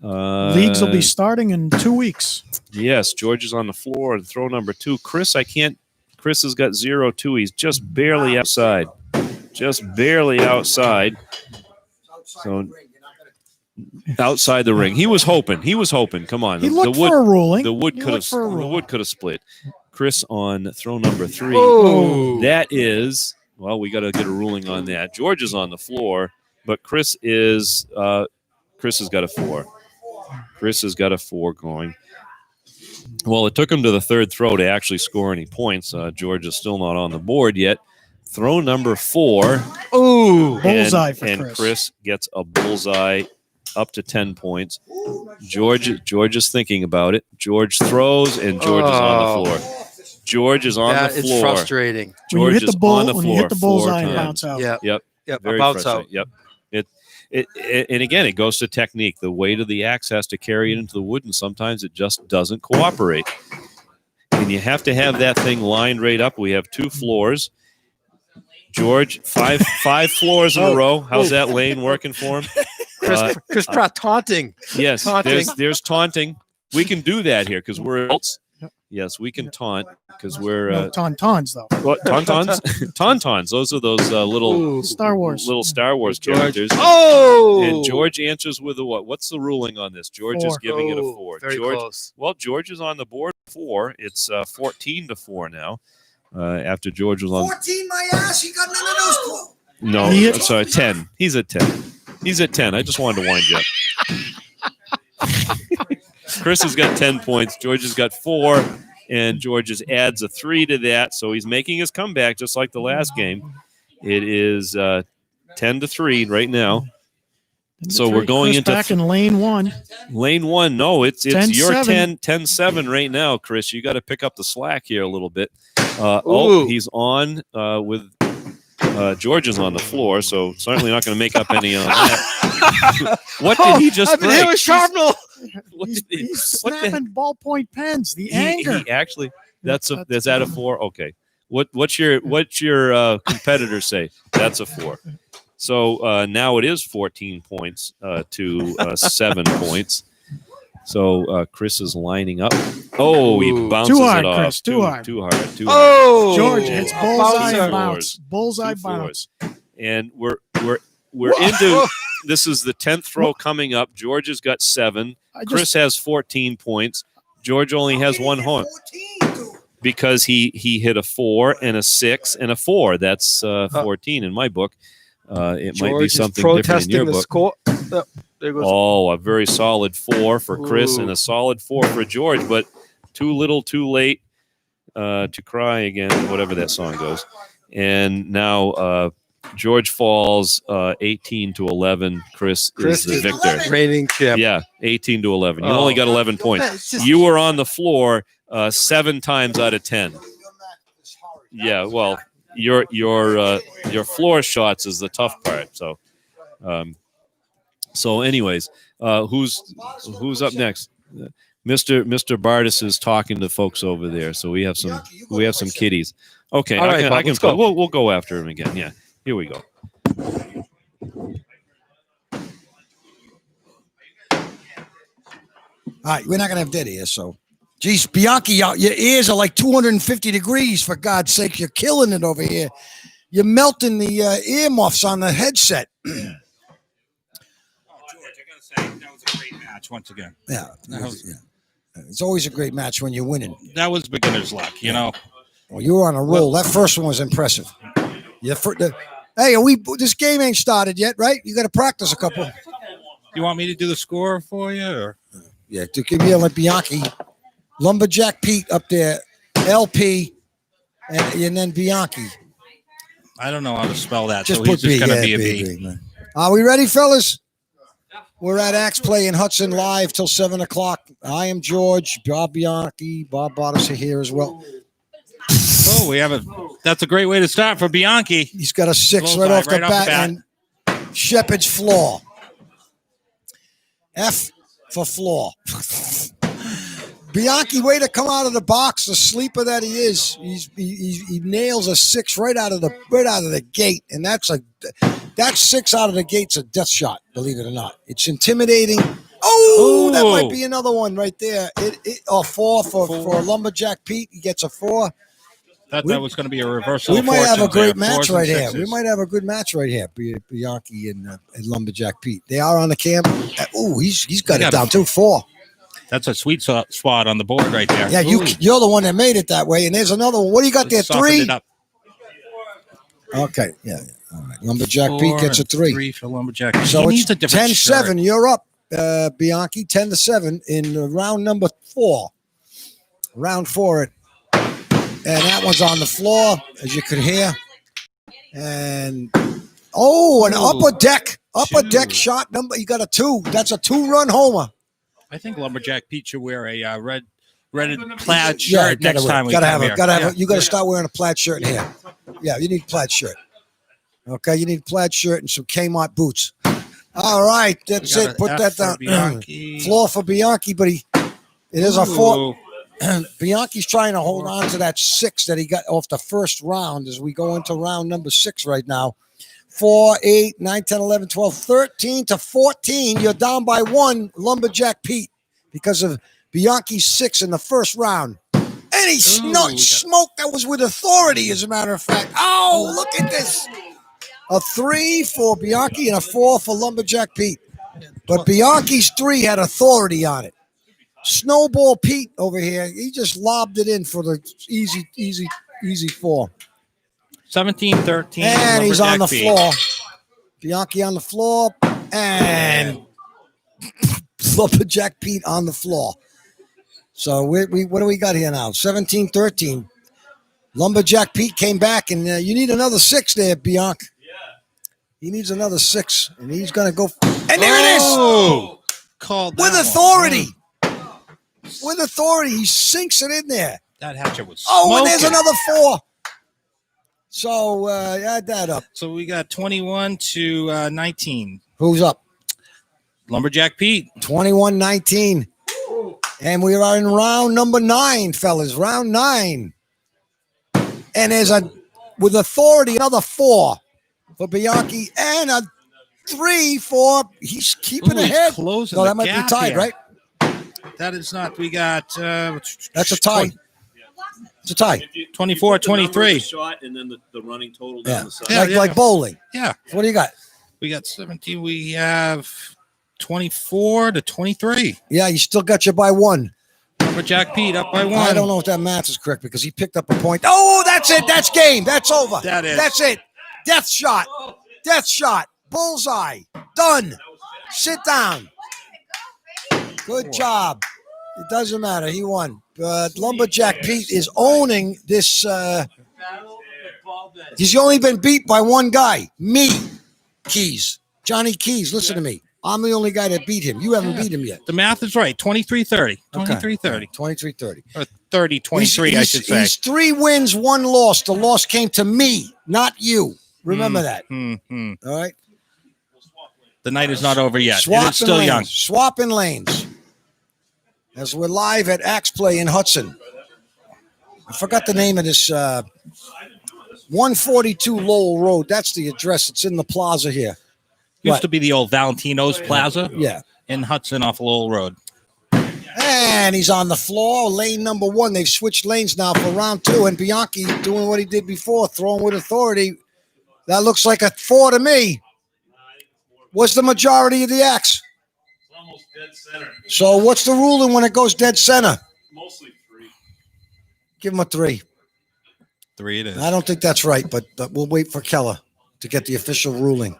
Speaker 3: Leagues will be starting in 2 weeks.
Speaker 2: Yes, George is on the floor and throw number 2. Chris, I can't Chris has got 0-2. He's just barely outside. Just barely outside. So outside the ring. He was hoping. Come on.
Speaker 3: He looked for a ruling.
Speaker 2: The wood
Speaker 3: He
Speaker 2: could
Speaker 3: looked for a ruling.
Speaker 2: have split. Chris on throw number 3.
Speaker 5: Oh.
Speaker 2: That is, well, we got to get a ruling on that. George is on the floor, but Chris has got a 4. Chris has got a 4 going. Well, it took him to the third throw to actually score any points. George is still not on the board yet. Throw number 4.
Speaker 5: Ooh.
Speaker 3: Bullseye for
Speaker 2: and
Speaker 3: Chris.
Speaker 2: Chris gets a bullseye up to 10 points. George is thinking about it. George throws, and George is on the floor. George is on
Speaker 5: That
Speaker 2: the
Speaker 5: is
Speaker 2: floor.
Speaker 5: frustrating.
Speaker 3: When you
Speaker 2: George
Speaker 3: hit the
Speaker 2: is
Speaker 3: bull,
Speaker 2: on the
Speaker 3: when
Speaker 2: floor
Speaker 3: you hit the
Speaker 2: 4
Speaker 3: bullseye and
Speaker 2: times.
Speaker 3: bounce out.
Speaker 5: Yeah.
Speaker 2: Yep.
Speaker 5: Yep.
Speaker 2: Very
Speaker 5: Bounce
Speaker 2: frustrating.
Speaker 5: out.
Speaker 2: Yep. And again, it goes to technique. The weight of the axe has to carry it into the wood, and sometimes it just doesn't cooperate. And you have to have that thing lined right up. We have 2 floors. George, five floors in a row. How's that lane working for him?
Speaker 5: Chris Pratt taunting.
Speaker 2: Yes,
Speaker 5: Taunting.
Speaker 2: there's taunting. We can do that here because we're adults. Yes, we can taunt because we're
Speaker 3: No, tauntauns, though.
Speaker 2: what, tauntauns. Tauntauns. Those are those little
Speaker 5: Ooh.
Speaker 3: Star Wars.
Speaker 2: little Star Wars characters.
Speaker 5: Oh.
Speaker 2: And George answers with a what? What's the ruling on this? George is
Speaker 3: 4.
Speaker 2: giving it a
Speaker 5: Oh,
Speaker 2: 4.
Speaker 5: Very
Speaker 2: George.
Speaker 5: close.
Speaker 2: Well, George is on the board 4. It's 14-4 now. After George was on.
Speaker 1: 14, my ass. You got none of those calls.
Speaker 2: No,
Speaker 3: He-
Speaker 2: I'm sorry, 10. He's at 10. He's at 10. I just wanted to wind you up. Chris has got 10 points. George has got 4, and George just adds a 3 to that. So he's making his comeback just like the last game. It is 10-3 right now. So we're going
Speaker 3: Chris
Speaker 2: into
Speaker 3: back in lane 1.
Speaker 2: lane 1. No, it's your
Speaker 3: 10-7.
Speaker 2: 10-7 right now, Chris. You got to pick up the slack here a little bit.
Speaker 5: Ooh.
Speaker 2: He's on with George is on the floor, so certainly not going to make up any on that. What did he just
Speaker 5: I've been
Speaker 2: break?
Speaker 5: hit with sharpnel.
Speaker 2: What
Speaker 3: He's,
Speaker 2: did he-
Speaker 3: he's
Speaker 2: what the-
Speaker 3: snapping ballpoint pens. The
Speaker 2: he
Speaker 3: anger.
Speaker 2: actually is that a 4? Okay. What's your competitor say? That's a 4. So now it is 14 points to 7 points. So Chris is lining up. Oh, he
Speaker 5: Ooh.
Speaker 2: bounces
Speaker 3: Too hard,
Speaker 2: it off.
Speaker 3: Chris, too hard.
Speaker 2: Too hard. Too hard.
Speaker 5: Oh.
Speaker 3: George hits
Speaker 5: A
Speaker 3: bullseye
Speaker 5: bouncer.
Speaker 3: and bounce. Bullseye
Speaker 2: 2
Speaker 3: bounce.
Speaker 2: floors. And we're into this is the 10th throw coming up. George has got 7. Chris has 14 points. George only has 1 home because he hit a 4 and a 6 and a 4. That's 14 in my book. It
Speaker 5: George
Speaker 2: might be
Speaker 5: is
Speaker 2: something different in
Speaker 5: protesting
Speaker 2: your
Speaker 5: the
Speaker 2: book.
Speaker 5: score. There goes.
Speaker 2: Oh, a very solid 4 for Chris
Speaker 5: Ooh.
Speaker 2: and a solid 4 for George, but too little, too late to cry again, whatever that song goes. And now George falls 18-11. Chris is the victor.
Speaker 5: Reigning champ.
Speaker 2: Yeah, 18-11. You
Speaker 5: Oh.
Speaker 2: only got 11 points.
Speaker 5: That's just-
Speaker 2: You were on the floor 7 times out of 10. Yeah, well, your floor shots is the tough part. So anyways, who's up next? Mr. Bardis is talking to folks over there, so we have some kiddies. Okay,
Speaker 5: All right,
Speaker 2: I
Speaker 5: Bob,
Speaker 2: can
Speaker 5: let's go.
Speaker 2: We'll go after him again. Yeah, here we go.
Speaker 1: All right, we're not gonna have dead ears, so. Geez, Bianchi, your ears are like 250 degrees. For God's sake, you're killing it over here. You're melting the earmuffs on the headset.
Speaker 4: George, I gotta say that was a great match once again.
Speaker 1: Yeah,
Speaker 4: That was-
Speaker 1: yeah. It's always a great match when you're winning.
Speaker 4: That was beginner's luck, you know.
Speaker 1: Well, you were on a roll. That first one was impressive. Hey, this game ain't started yet, right? You got to practice a couple.
Speaker 4: You want me to do the score for you, or
Speaker 1: Yeah, to give me like Bianchi, Lumberjack Pete up there, LP, and then Bianchi.
Speaker 4: I don't know how to spell that,
Speaker 1: Just
Speaker 4: so
Speaker 1: put
Speaker 4: he's just
Speaker 1: B.
Speaker 4: gonna
Speaker 1: Yeah,
Speaker 4: be a
Speaker 1: B,
Speaker 4: B.
Speaker 1: B, man. Are we ready, fellas? We're at Axe Play in Hudson live till 7 o'clock. I am George, Bob Bianchi, Bob Bottas are here as well.
Speaker 4: Oh, we have that's a great way to start for Bianchi.
Speaker 1: He's got a 6
Speaker 4: Bullseye
Speaker 1: right off the
Speaker 4: right off the
Speaker 1: bat,
Speaker 4: bat.
Speaker 1: and Shepard's floor. F for floor. Bianchi, way to come out of the box, the sleeper that he is. He nails a 6 right out of the gate, and that 6 out of the gate's a death shot. Believe it or not, it's intimidating. Oh, that might be another one right there. 4 for Lumberjack Pete. He gets a 4.
Speaker 6: Thought
Speaker 1: We-
Speaker 6: that was going to be a reversal.
Speaker 1: We
Speaker 6: of
Speaker 1: might have a
Speaker 6: fortunes
Speaker 1: great
Speaker 6: there.
Speaker 1: match
Speaker 6: Fours and
Speaker 1: right here. We
Speaker 6: sixes.
Speaker 1: might have a good match right here. Bianchi and Lumberjack Pete. They are on the camp. He's got
Speaker 6: They
Speaker 1: it
Speaker 6: got
Speaker 1: down
Speaker 6: it.
Speaker 1: too. 4.
Speaker 6: That's a sweet spot on the board right there.
Speaker 1: Yeah, you're the one that made it that way. And there's another one. What do you got there?
Speaker 6: Softened
Speaker 1: 3.
Speaker 6: it up.
Speaker 1: Okay. Yeah. All right. Lumberjack Pete
Speaker 6: Four
Speaker 1: gets a
Speaker 6: and
Speaker 1: 3.
Speaker 6: 3 for Lumberjack.
Speaker 1: So
Speaker 6: He
Speaker 1: it's
Speaker 6: needs a different
Speaker 1: 10-7.
Speaker 6: shirt.
Speaker 1: You're up, Bianchi. 10-7 in round number 4. Round 4. And that one's on the floor, as you could hear. And an upper deck shot number. You got a 2. That's a 2-run homer.
Speaker 6: I think Lumberjack Pete should wear a red plaid
Speaker 1: Yeah,
Speaker 6: shirt next time we
Speaker 1: gotta
Speaker 6: come
Speaker 1: have
Speaker 6: here.
Speaker 1: it. Gotta have
Speaker 6: Yeah.
Speaker 1: it. You gotta start wearing a plaid shirt in here. Yeah, you need a plaid shirt. Okay, you need a plaid shirt and some Kmart boots. All right, that's
Speaker 6: We got
Speaker 1: it. Put
Speaker 6: an
Speaker 1: that
Speaker 6: F for
Speaker 1: down.
Speaker 6: Bianchi.
Speaker 1: Floor for Bianchi, but it is a 4.
Speaker 6: Ooh.
Speaker 1: Bianchi's trying to hold on to that 6 that he got off the first round as we go into round number 6 right now. 4, 8, 9, 10, 11, 12, 13-14. You're down by 1, Lumberjack Pete, because of Bianchi's 6 in the first round. And he smoked that was with authority, as a matter of fact. Oh, look at this. A 3 for Bianchi and a 4 for Lumberjack Pete. But Bianchi's 3 had authority on it. Snowball Pete over here, he just lobbed it in for the easy 4.
Speaker 6: 17-13.
Speaker 1: And he's on the
Speaker 6: Lumberjack Pete.
Speaker 1: floor. Bianchi on the floor. And Lumberjack Pete on the floor. So we what do we got here now? 17-13. Lumberjack Pete came back, and you need another 6 there, Bianchi. He needs another 6, and he's going to go. And there it is!
Speaker 6: Oh, called
Speaker 1: With
Speaker 6: that
Speaker 1: authority.
Speaker 6: one.
Speaker 1: With authority. He sinks it in there.
Speaker 6: That hatchet was
Speaker 1: Oh, and there's
Speaker 6: smoking.
Speaker 1: another 4. So add that up.
Speaker 6: So we got 21-19.
Speaker 1: Who's up?
Speaker 6: Lumberjack Pete.
Speaker 1: 21-19. And we are in round number 9, fellas. Round 9. And there's with authority, another 4 for Bianchi and a 3 for, he's keeping
Speaker 6: Ooh, he's
Speaker 1: ahead.
Speaker 6: closing
Speaker 1: No,
Speaker 6: the
Speaker 1: that might be
Speaker 6: gap
Speaker 1: tied,
Speaker 6: here.
Speaker 1: right?
Speaker 6: That is not. We got.
Speaker 1: That's a tie. It's a tie.
Speaker 6: 24-23.
Speaker 2: Shot and then the running total
Speaker 1: Yeah.
Speaker 2: down the side.
Speaker 6: Yeah,
Speaker 1: like bowling.
Speaker 6: Yeah,
Speaker 1: What do you got?
Speaker 6: we got 17. We have 24-23.
Speaker 1: Yeah, you still got you by 1.
Speaker 6: Lumberjack Pete up by 1.
Speaker 1: I don't know if that math is correct because he picked up a point. Oh, that's it. That's game. That's over.
Speaker 6: That is.
Speaker 1: That's it. Death shot. Death shot. Bullseye. Done. Sit down. Good job. It doesn't matter. He won. But Lumberjack Pete is owning this. He's only been beat by one guy. Me. Keys. Johnny Keys. Listen to me. I'm the only guy that beat him. You haven't beat him yet.
Speaker 6: The math is right. 23-30.
Speaker 1: Okay.
Speaker 6: 23-30.
Speaker 1: 23-30.
Speaker 6: Or 30-23, I should say.
Speaker 1: He's 3 wins, 1 loss. The loss came to me, not you. Remember that.
Speaker 6: Mm-hmm.
Speaker 1: All right?
Speaker 6: The night is not over yet.
Speaker 1: Swapping
Speaker 6: It's still
Speaker 1: lanes.
Speaker 6: young.
Speaker 1: Swapping lanes. As we're live at Axe Play in Hudson. I forgot the name of this. 142 Lowell Road. That's the address. It's in the plaza here.
Speaker 6: Used
Speaker 1: What?
Speaker 6: to be the old Valentino's Plaza
Speaker 1: Yeah.
Speaker 6: in Hudson off Lowell Road.
Speaker 1: And he's on the floor. Lane number 1. They've switched lanes now for round 2. And Bianchi doing what he did before, throwing with authority. That looks like a 4 to me. What's the majority of the axe?
Speaker 2: It's almost dead center.
Speaker 1: So what's the ruling when it goes dead center?
Speaker 2: Mostly 3.
Speaker 1: Give him a 3.
Speaker 6: 3 it is.
Speaker 1: I don't think that's right, but we'll wait for Keller to get the official ruling.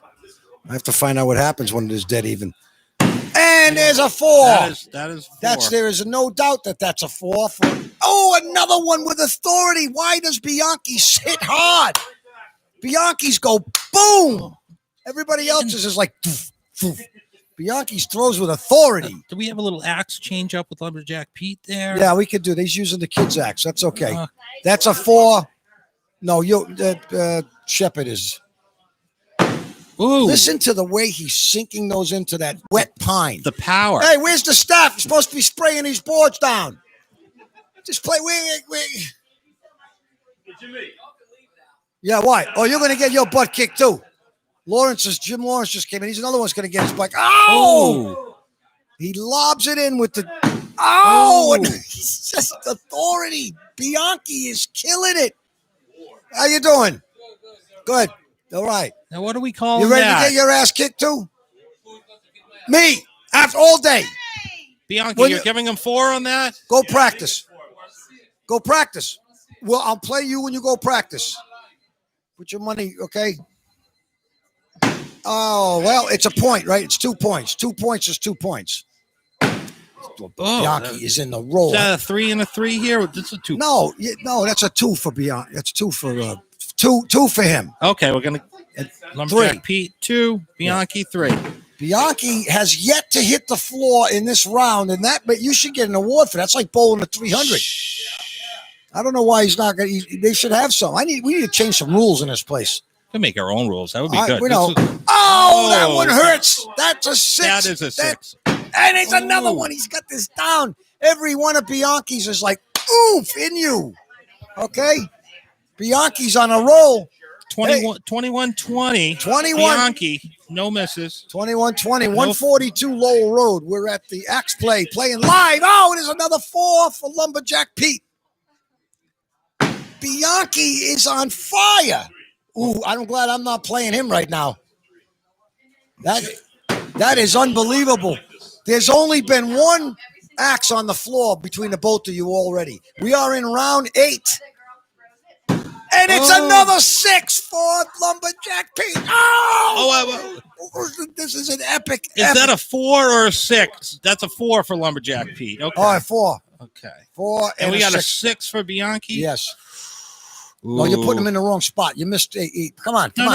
Speaker 1: I have to find out what happens when it is dead even. And there's a 4.
Speaker 6: That is 4.
Speaker 1: There is no doubt that that's a 4. Another one with authority. Why does Bianchi's hit hard? Bianchi's go boom. Everybody else's is like doof, doof. Bianchi's throws with authority.
Speaker 6: Do we have a little axe change up with Lumberjack Pete there?
Speaker 1: Yeah, we could do. He's using the kids' axe. That's okay. That's a 4. No, Shepard is.
Speaker 6: Ooh.
Speaker 1: Listen to the way he's sinking those into that wet pine.
Speaker 6: The power.
Speaker 1: Hey, where's the staff? You're supposed to be spraying these boards down. Just play. Wait. Yeah, why? Oh, you're going to get your butt kicked too. Jim Lawrence just came in. He's another one's going to get his bike. Oh! He lobs it in with the. Oh! And he's just authority. Bianchi is killing it. How you doing? Good. All right.
Speaker 6: Now, what do we call
Speaker 1: You ready
Speaker 6: that?
Speaker 1: to get your ass kicked too? Me. After all day.
Speaker 6: Bianchi,
Speaker 1: When
Speaker 6: you're
Speaker 1: you-
Speaker 6: giving him 4 on that?
Speaker 1: Go practice. Go practice. Well, I'll play you when you go practice. Put your money, okay? Oh, well, it's a point, right? It's 2 points. 2 points is 2 points. Bianchi is in the roll.
Speaker 6: Is that a 3 and a 3 here? This is a 2.
Speaker 1: No, that's a 2 for Bianchi. That's 2 for two for him.
Speaker 6: Okay, we're gonna Lumberjack Pete 2, Bianchi 3.
Speaker 1: Bianchi has yet to hit the floor in this round, but you should get an award for that. That's like bowling a 300. I don't know why he's not going to. They should have some. We need to change some rules in this place.
Speaker 6: We can make our own rules. That would be good.
Speaker 1: We know.
Speaker 6: This is-
Speaker 1: That one hurts. That's a 6.
Speaker 6: That is a 6.
Speaker 1: And it's another one. He's got this down. Every one of Bianchi's is like, oof, in you. Okay? Bianchi's on a roll.
Speaker 6: 21-20.
Speaker 1: 21.
Speaker 6: Bianchi, no misses.
Speaker 1: 21-20, 142 Lowell Road. We're at the Axe Play, playing live. Oh, there's another 4 for Lumberjack Pete. Bianchi is on fire. Ooh, I'm glad I'm not playing him right now. That is unbelievable. There's only been one axe on the floor between the both of you already. We are in round 8. And it's another 6 for Lumberjack Pete. Oh! This is an epic.
Speaker 6: Is that a 4 or a 6? That's a 4 for Lumberjack Pete. Okay.
Speaker 1: All right, 4.
Speaker 6: Okay.
Speaker 1: 4
Speaker 6: And we got a
Speaker 1: 6.
Speaker 6: 6 for Bianchi?
Speaker 1: Yes. No, you put him in the wrong spot. You missed 8. Come on.
Speaker 6: No.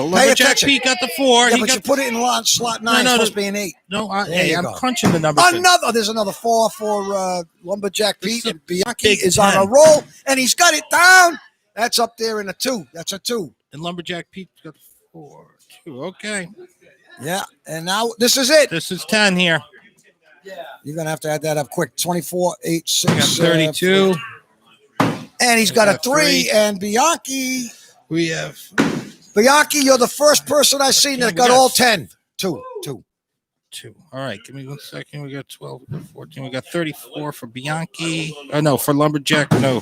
Speaker 6: Lumberjack
Speaker 1: attention.
Speaker 6: Pete got the 4.
Speaker 1: Yeah,
Speaker 6: He
Speaker 1: but
Speaker 6: got
Speaker 1: you put it in slot 9. It's supposed to be an 8.
Speaker 6: No,
Speaker 1: There you
Speaker 6: I'm
Speaker 1: go.
Speaker 6: crunching the numbers.
Speaker 1: There's another 4 for Lumberjack
Speaker 6: This
Speaker 1: Pete.
Speaker 6: is a
Speaker 1: And Bianchi
Speaker 6: big
Speaker 1: is on
Speaker 6: 10.
Speaker 1: a roll, and he's got it down. That's up there in a 2. That's a 2.
Speaker 6: And Lumberjack Pete got 4. 2. Okay.
Speaker 1: Yeah, and now this is it.
Speaker 6: This is 10 here.
Speaker 1: You're going to have to add that up quick. 24, 8, 6.
Speaker 6: We got 32.
Speaker 1: And he's got a 3.
Speaker 6: 3.
Speaker 1: And Bianchi,
Speaker 6: We have
Speaker 1: you're the first person I've seen that got all 10. 2.
Speaker 6: 2. All right. Give me 1 second. We got 12. We got 14. We got 34 for Bianchi. Oh, no. For Lumberjack. No.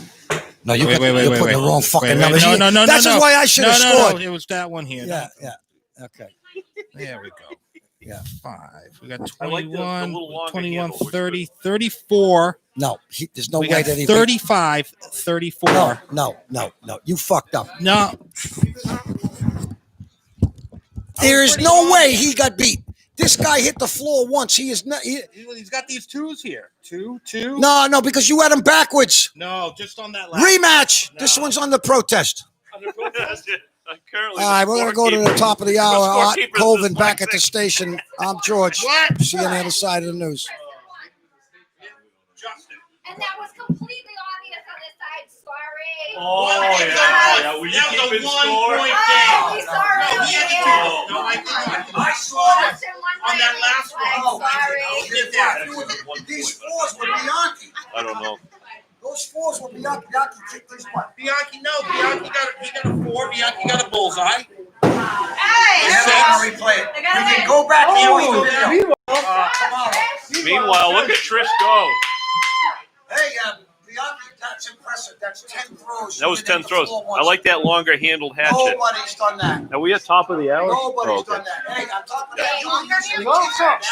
Speaker 1: No, you're
Speaker 6: Wait,
Speaker 1: putting the wrong fucking numbers.
Speaker 6: No.
Speaker 1: That's just why I should have scored.
Speaker 6: No. It was that one here.
Speaker 1: Yeah. Okay.
Speaker 6: There we go.
Speaker 1: Yeah.
Speaker 6: 5. We got
Speaker 2: I like the
Speaker 6: 21,
Speaker 2: little longer
Speaker 6: 21,
Speaker 2: handle, which
Speaker 6: 30, 34.
Speaker 1: No, there's no
Speaker 6: We
Speaker 1: way
Speaker 6: got
Speaker 1: that he
Speaker 6: 35, 34.
Speaker 1: No. You fucked up.
Speaker 6: No.
Speaker 1: There is no way he got beat. This guy hit the floor once. He is not.
Speaker 6: He's got these 2s here. 2.
Speaker 1: No, because you had him backwards.
Speaker 6: No, just on that last.
Speaker 1: Rematch.
Speaker 6: No.
Speaker 1: This one's on the protest.
Speaker 2: Currently,
Speaker 1: All right, we're gonna go to the top of the hour. Art Colvin back at the station. I'm George. See you on the other side of the news.
Speaker 7: And that was completely obvious on this side. Sorry.
Speaker 2: yeah. Will you
Speaker 6: That
Speaker 2: keep
Speaker 6: was a
Speaker 2: it
Speaker 6: 1
Speaker 2: score?
Speaker 6: point
Speaker 7: Oh,
Speaker 6: game.
Speaker 7: sorry.
Speaker 6: No, he had to do it. No, I did not.
Speaker 1: I saw
Speaker 7: Just in one
Speaker 6: On that
Speaker 7: way,
Speaker 6: last
Speaker 7: flag.
Speaker 6: one.
Speaker 7: Sorry.
Speaker 6: Did that.
Speaker 1: These 4s were Bianchi.
Speaker 2: I don't know.
Speaker 1: Those 4s were Bianchi. Bianchi kicked his butt.
Speaker 6: Bianchi got a 4. Bianchi got a bullseye.
Speaker 7: Hey.
Speaker 1: Replay it. We can go back
Speaker 6: Oh,
Speaker 1: and
Speaker 6: we go
Speaker 1: watch
Speaker 6: down.
Speaker 1: the video. Come on.
Speaker 2: Meanwhile, look at Trish go.
Speaker 1: Hey, Bianchi, that's impressive. That's 10 throws.
Speaker 2: That was
Speaker 1: You did
Speaker 2: 10
Speaker 1: the
Speaker 2: throws.
Speaker 1: floor
Speaker 2: I
Speaker 1: once.
Speaker 2: like that longer handled hatchet.
Speaker 1: Nobody's done that.
Speaker 2: Are we at top of the hour?
Speaker 1: Nobody's
Speaker 2: Oh, okay.
Speaker 1: done that. Hey, on top of that,
Speaker 7: Hey, longer
Speaker 1: you
Speaker 7: handle?
Speaker 1: kick out.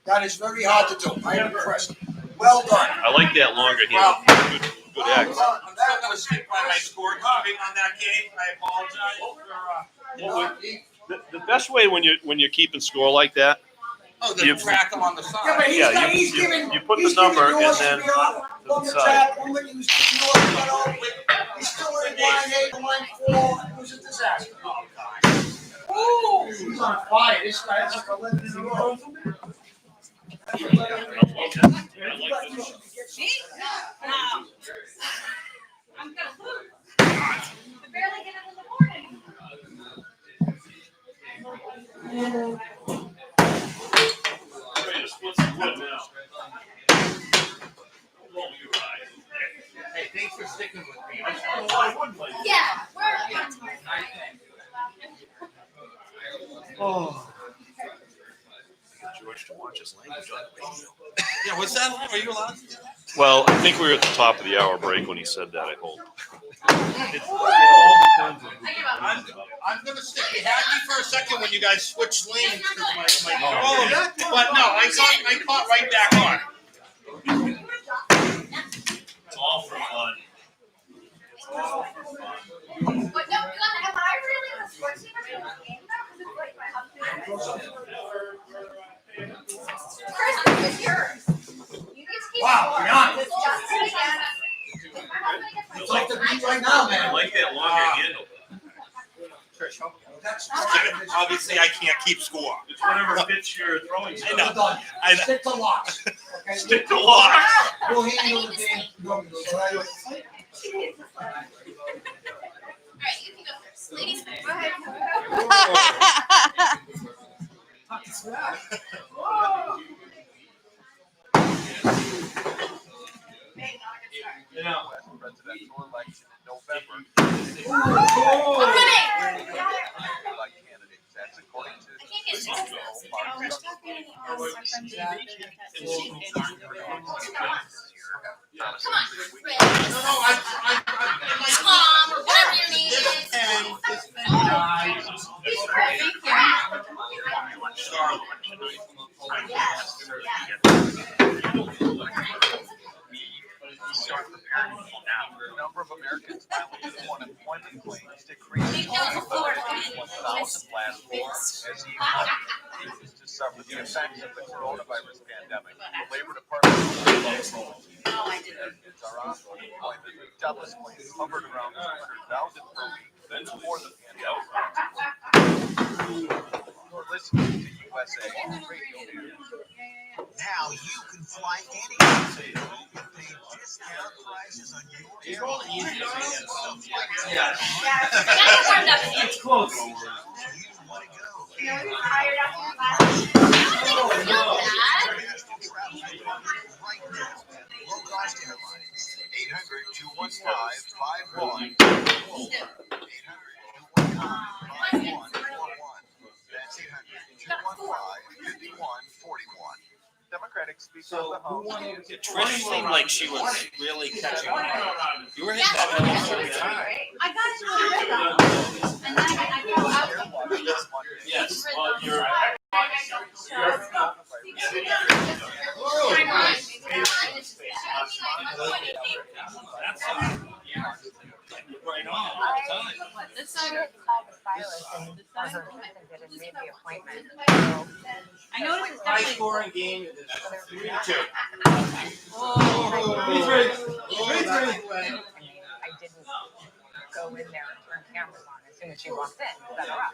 Speaker 1: That is very hard to do. I am impressed. Well done.
Speaker 2: I like that longer handle. Good X.
Speaker 6: I'm still going to stick by my scorekeeping on that game. I apologize for.
Speaker 2: The best way when you're keeping score like that,
Speaker 6: You track them on the side.
Speaker 1: Yeah, but he's
Speaker 2: you
Speaker 1: giving,
Speaker 2: put the
Speaker 1: he's
Speaker 2: number
Speaker 1: giving yours
Speaker 2: and then
Speaker 1: to be off.
Speaker 2: to the
Speaker 1: Lumberjack,
Speaker 2: side.
Speaker 1: Lumberjack, he's giving yours to be off. He's still in line 8, line 4. It was a disaster. Ooh, he's on fire. This guy is like 11 in a row.
Speaker 7: I'm gonna lose. I barely get it in the morning.
Speaker 2: Ready to split some wood now.
Speaker 6: Hey, thanks for sticking with me.
Speaker 7: Yeah.
Speaker 2: Oh. George
Speaker 6: Yeah, what's that? Are you allowed to do that?
Speaker 2: Well, I think we were at the top of the hour break when he said that. I hope.
Speaker 6: I'm gonna stick. You had me for a second when you guys switched lanes because my phone. But no, I caught right back on.
Speaker 2: It's all for fun.
Speaker 7: But no, am I really the sports team or the game though? Because it's like my husband. Chris, it's yours. You need to keep
Speaker 1: Wow,
Speaker 7: score.
Speaker 1: Beyond.
Speaker 7: It's just against. My husband gets
Speaker 1: It's like the beat right now, man.
Speaker 2: I like that longer handle.
Speaker 6: Obviously, I can't keep score.
Speaker 2: It's whatever fits your throwing
Speaker 6: I
Speaker 2: style.
Speaker 6: know.
Speaker 1: Done.
Speaker 6: I know.
Speaker 1: Stick to locks. Okay?
Speaker 2: Stick to locks.
Speaker 1: We'll handle the game.
Speaker 7: All right, you can go first. Ladies, go ahead.
Speaker 8: Presidential election in November.
Speaker 7: I'm winning.
Speaker 8: By candidates. That's according to
Speaker 7: I can't get Come on, Red. Tom, or whatever your name is. He's great.
Speaker 8: start preparing people now. The number of Americans filing new unemployment claims decreased
Speaker 7: They know it's Florida.
Speaker 8: 1,000 last year as the economy continues to suffer the effects of the coronavirus pandemic. The Labor Department
Speaker 7: No, I didn't.
Speaker 8: are on unemployment. Jobless claims hovered around 200,000 per week. That's more than the pandemic. You're listening to USA Radio News.
Speaker 9: Now you can fly anywhere. You can pay discount prices on your airline.
Speaker 7: It's close.
Speaker 9: You want to go.
Speaker 7: You're tired after your last. I don't think it's so bad.
Speaker 9: International travel right now at low-cost airlines. 800-215-5141. 800-215-5141. That's 800-215-5141. Democratic Speaker of the House.
Speaker 6: Trish seemed like she was really catching on. You were hitting that almost every time.
Speaker 7: I got it on rhythm. And then I go out.
Speaker 2: Yes. Well, you're
Speaker 6: Right on, all the time.
Speaker 7: This side. I noticed it's
Speaker 6: High
Speaker 7: definitely.
Speaker 6: scoring game. 3-2.
Speaker 10: I didn't go in there and turn cameras on as soon as she walked in. Set her up.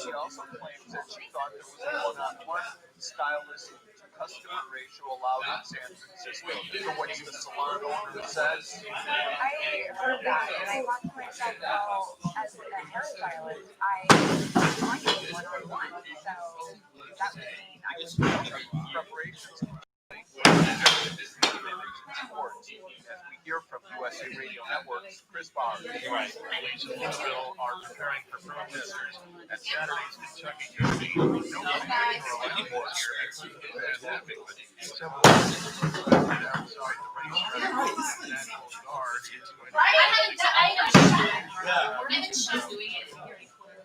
Speaker 8: She also claims that she thought there was a one-on-one stylist to customer ratio allowed in San Francisco. For what the salon owner says.
Speaker 10: I heard that, and I thought to myself, well, as a hairstylist, I want you one-on-one. So that would mean I was
Speaker 8: Preparations. Sports. As we hear from USA Radio Network's Chris Barr, police in Louisville are preparing for protesters at Saturday's Kentucky Derby. No pandemic, but several outside the racetrack. National Guard is going to
Speaker 7: I haven't shot doing it.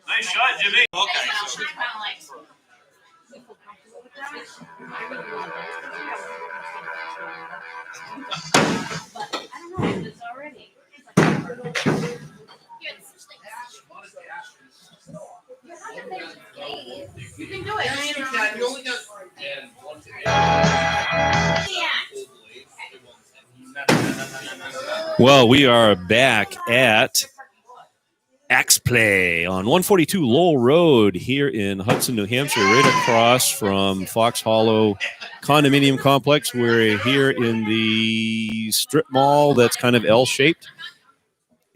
Speaker 2: nice shot, Jimmy.
Speaker 6: Okay.
Speaker 7: So I'm kind of like. But I don't know if it's already. You can do it.
Speaker 2: Well, we are back at Axe Play on 142 Lowell Road here in Hudson, New Hampshire, right across from Fox Hollow Condominium Complex. We're here in the strip mall that's kind of L-shaped.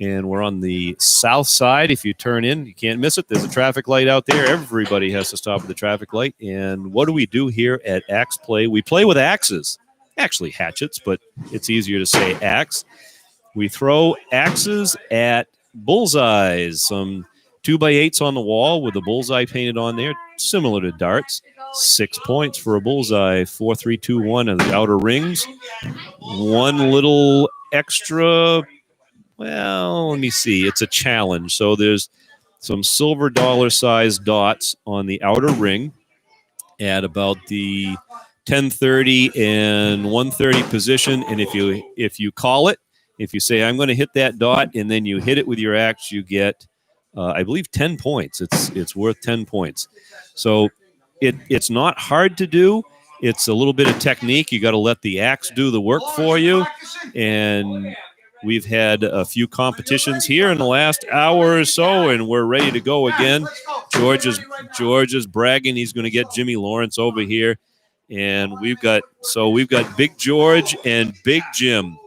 Speaker 2: And we're on the south side. If you turn in, you can't miss it. There's a traffic light out there. Everybody has to stop at the traffic light. And what do we do here at Axe Play? We play with axes. Actually hatchets, but it's easier to say axe. We throw axes at bullseyes, some 2x8s on the wall with a bullseye painted on there, similar to darts. 6 points for a bullseye. 4, 3, 2, 1 of the outer rings. One little extra. Well, let me see. It's a challenge. So there's some silver dollar-sized dots on the outer ring at about the 10:30 and 1:30 position. And if you call it, if you say I'm going to hit that dot, and then you hit it with your axe, you get, I believe, 10 points. It's worth 10 points. So it's not hard to do. It's a little bit of technique. You got to let the axe do the work for you. And we've had a few competitions here in the last hour or so, and we're ready to go again. George is bragging he's going to get Jimmy Lawrence over here. And we've got Big George and Big Jim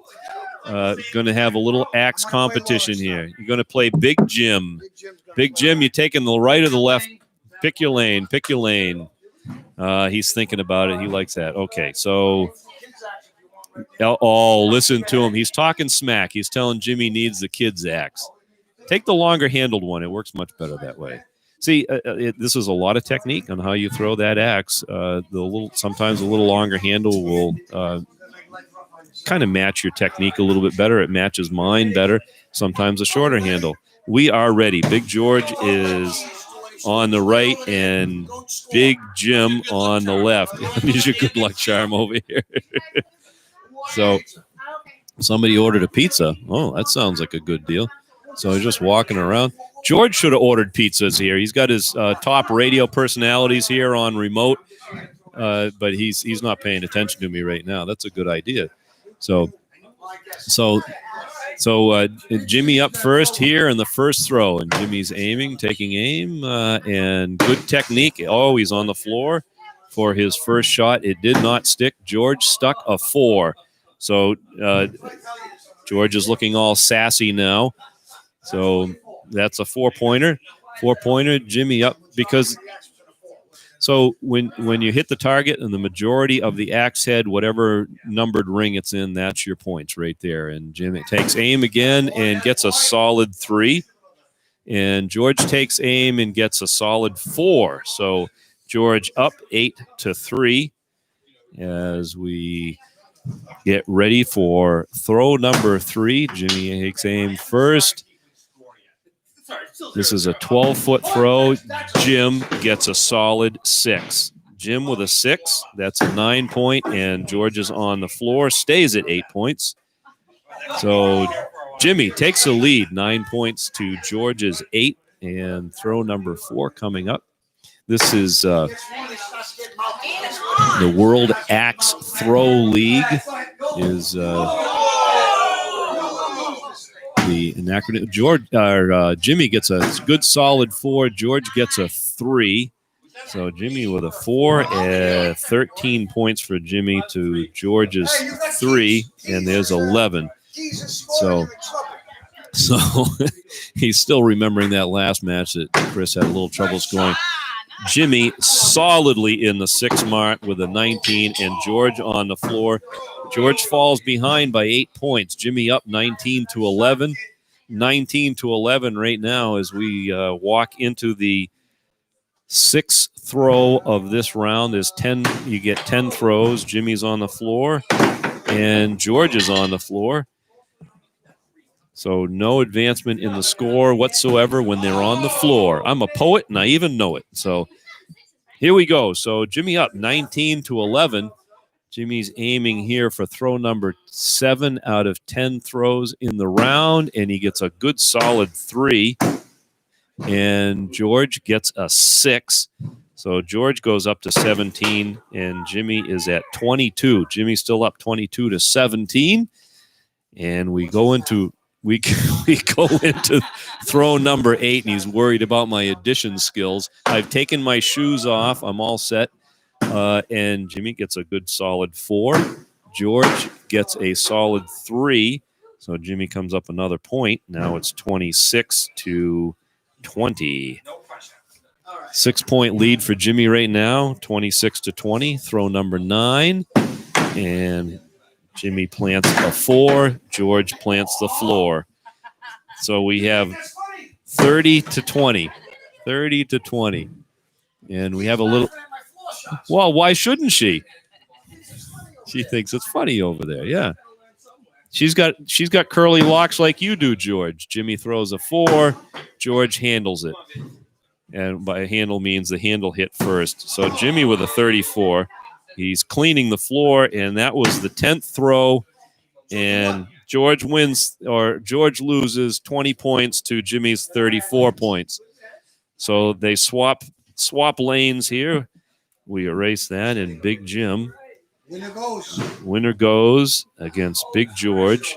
Speaker 2: going to have a little axe competition here. You're going to play Big Jim. Big Jim, you're taking the right or the left. Pick your lane. Pick your lane. He's thinking about it. He likes that. Okay, so listen to him. He's talking smack. He's telling Jimmy needs the kid's axe. Take the longer handled one. It works much better that way. See, this is a lot of technique on how you throw that axe. Sometimes a little longer handle will kind of match your technique a little bit better. It matches mine better. Sometimes a shorter handle. We are ready. Big George is on the right and Big Jim on the left. Here's your good luck charm over here. So somebody ordered a pizza. Oh, that sounds like a good deal. So he's just walking around. George should have ordered pizzas here. He's got his top radio personalities here on remote, but he's not paying attention to me right now. That's a good idea. So Jimmy up first here in the first throw, and Jimmy's taking aim, and good technique. Oh, he's on the floor for his first shot. It did not stick. George stuck a 4. So George is looking all sassy now. So that's a 4-pointer. 4-pointer, Jimmy up because. So when you hit the target and the majority of the axe head, whatever numbered ring it's in, that's your points right there. And Jimmy takes aim again and gets a solid 3. And George takes aim and gets a solid 4. So George up 8-3 as we get ready for throw number 3. Jimmy takes aim first. This is a 12-foot throw. Jim gets a solid 6. Jim with a 6. That's a 9-point, and George is on the floor, stays at 8 points. So Jimmy takes the lead, 9 points to George's 8, and throw number 4 coming up. This is the World Axe Throw League. Is the acronym. Jimmy gets a good solid 4. George gets a 3. So Jimmy with a 4, 13 points for Jimmy to George's 3, and there's 11. So he's still remembering that last match that Chris had a little trouble scoring. Jimmy solidly in the 6 mark with a 19, and George on the floor. George falls behind by 8 points. Jimmy up 19-11. 19-11 right now as we walk into the 6th throw of this round. There's 10. You get 10 throws. Jimmy's on the floor, and George is on the floor. So no advancement in the score whatsoever when they're on the floor. I'm a poet, and I even know it. So here we go. So Jimmy up 19-11. Jimmy's aiming here for throw number 7 out of 10 throws in the round, and he gets a good solid 3. And George gets a 6. So George goes up to 17, and Jimmy is at 22. Jimmy's still up 22-17. And we go into throw number 8, and he's worried about my addition skills. I've taken my shoes off. I'm all set. And Jimmy gets a good solid 4. George gets a solid 3. So Jimmy comes up another point. Now it's 26-20. 6-point lead for Jimmy right now, 26-20. Throw number 9. And Jimmy plants a 4. George plants the floor. So we have 30-20. 30-20. And we have a little. Well, why shouldn't she? She thinks it's funny over there. Yeah. She's got curly locks like you do, George. Jimmy throws a 4. George handles it. And by handle means the handle hit first. So Jimmy with a 34. He's cleaning the floor, and that was the 10th throw. And George wins, or George loses 20 points to Jimmy's 34 points. So they swap lanes here. We erase that, and Big Jim. Winner goes against Big George.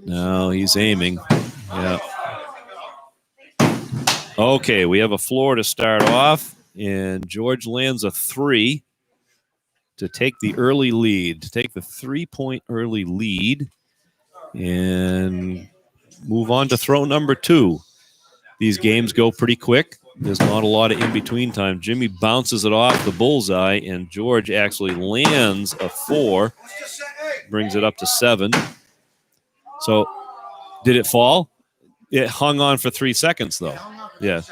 Speaker 2: Now he's aiming. Yeah. Okay, we have a floor to start off, and George lands a 3 to take the early lead, to take the 3-point early lead, and move on to throw number 2. These games go pretty quick. There's not a lot of in-between time. Jimmy bounces it off the bullseye, and George actually lands a 4, brings it up to 7. So, did it fall? It hung on for 3 seconds, though. Yeah,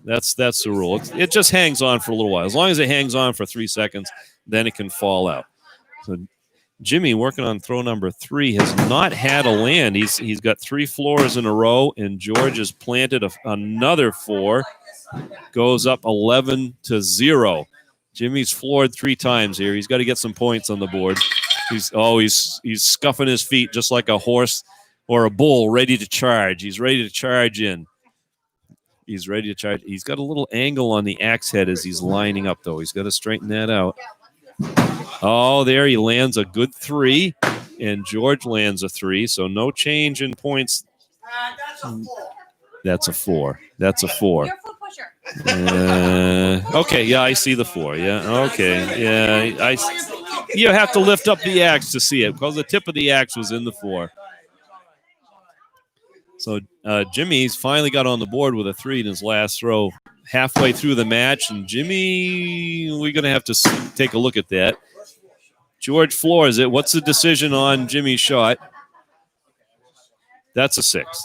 Speaker 2: that's the rule. It just hangs on for a little while. As long as it hangs on for 3 seconds, then it can fall out. So, Jimmy, working on throw number 3, has not had a land. He's got 3 floors in a row, and George has planted another 4. Goes up 11-0. Jimmy's floored 3 times here. He's got to get some points on the board. He's scuffing his feet just like a horse or a bull ready to charge. He's ready to charge in. He's ready to charge. He's got a little angle on the axe head as he's lining up, though. He's got to straighten that out. Oh, there he lands a good 3, and George lands a 3, so no change in points. That's a 4. That's a 4. Okay, yeah, I see the 4. Yeah, okay, yeah, you have to lift up the axe to see it because the tip of the axe was in the 4. So Jimmy's finally got on the board with a 3 in his last throw halfway through the match, and Jimmy, we're going to have to take a look at that. George floors it. What's the decision on Jimmy's shot? That's a 6.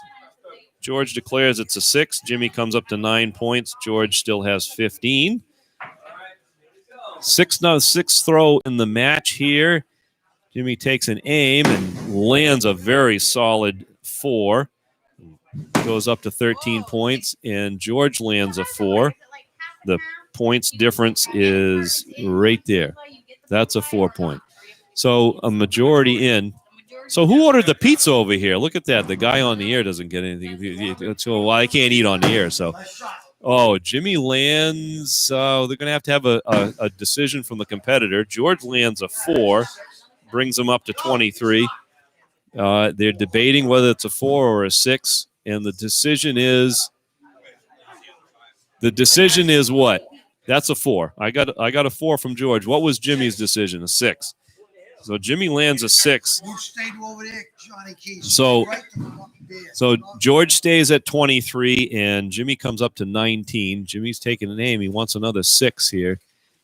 Speaker 2: George declares it's a 6. Jimmy comes up to 9 points. George still has 15. 6th throw in the match here. Jimmy takes an aim and lands a very solid 4. Goes up to 13 points, and George lands a 4. The points difference is right there. That's a 4-point. So a majority in. So who ordered the pizza over here? Look at that. The guy on the air doesn't get anything. So, well, I can't eat on the air. So, Jimmy lands. They're going to have a decision from the competitor. George lands a 4, brings him up to 23. They're debating whether it's a 4 or a 6, and the decision is what? That's a 4. I got a 4 from George. What was Jimmy's decision? A 6. So Jimmy lands a 6. So George stays at 23, and Jimmy comes up to 19. Jimmy's taking an aim. He wants another 6 here.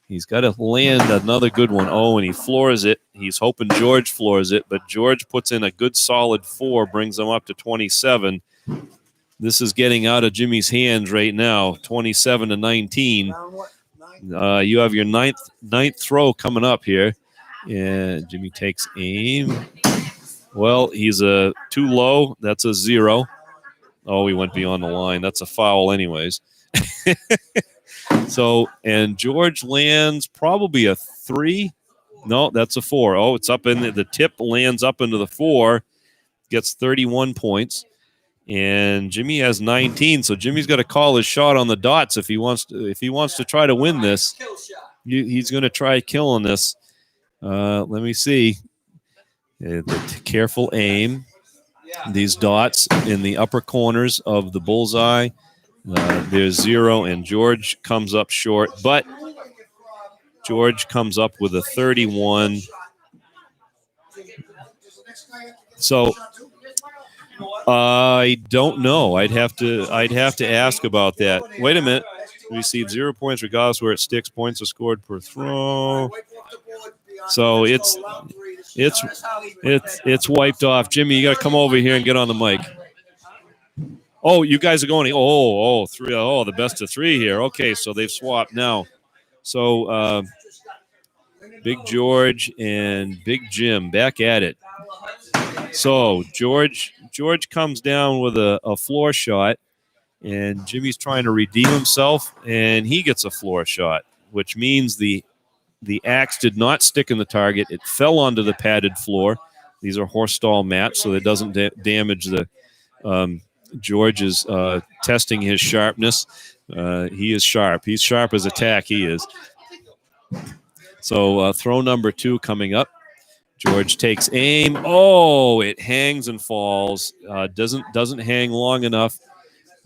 Speaker 2: He's got to land another good one. Oh, and he floors it. He's hoping George floors it, but George puts in a good solid 4, brings him up to 27. This is getting out of Jimmy's hands right now, 27-19. You have your ninth throw coming up here. And Jimmy takes aim. Well, he's too low. That's a 0. Oh, he went beyond the line. That's a foul anyways. So, and George lands probably a 3. No, that's a 4. Oh, it's up in the tip, lands up into the 4, gets 31 points. And Jimmy has 19, so Jimmy's got to call his shot on the dots if he wants to try to win this. He's going to try killing this. Let me see. Careful aim. These dots in the upper corners of the bullseye. There's 0, and George comes up short. But George comes up with a 31. So I don't know. I'd have to ask about that. Wait a minute. Received 0 points regardless where it sticks. Points are scored per throw. So it's wiped off. Jimmy, you got to come over here and get on the mic. Oh, you guys are going. Oh, three. Oh, the best of three here. Okay, so they've swapped now. So Big George and Big Jim back at it. So George comes down with a floor shot, and Jimmy's trying to redeem himself, and he gets a floor shot, which means the axe did not stick in the target. It fell onto the padded floor. These are horse stall mats, so it doesn't damage the. George is testing his sharpness. He is sharp. He's sharp as a tack. He is. So throw number 2 coming up. George takes aim. Oh, it hangs and falls. Doesn't hang long enough.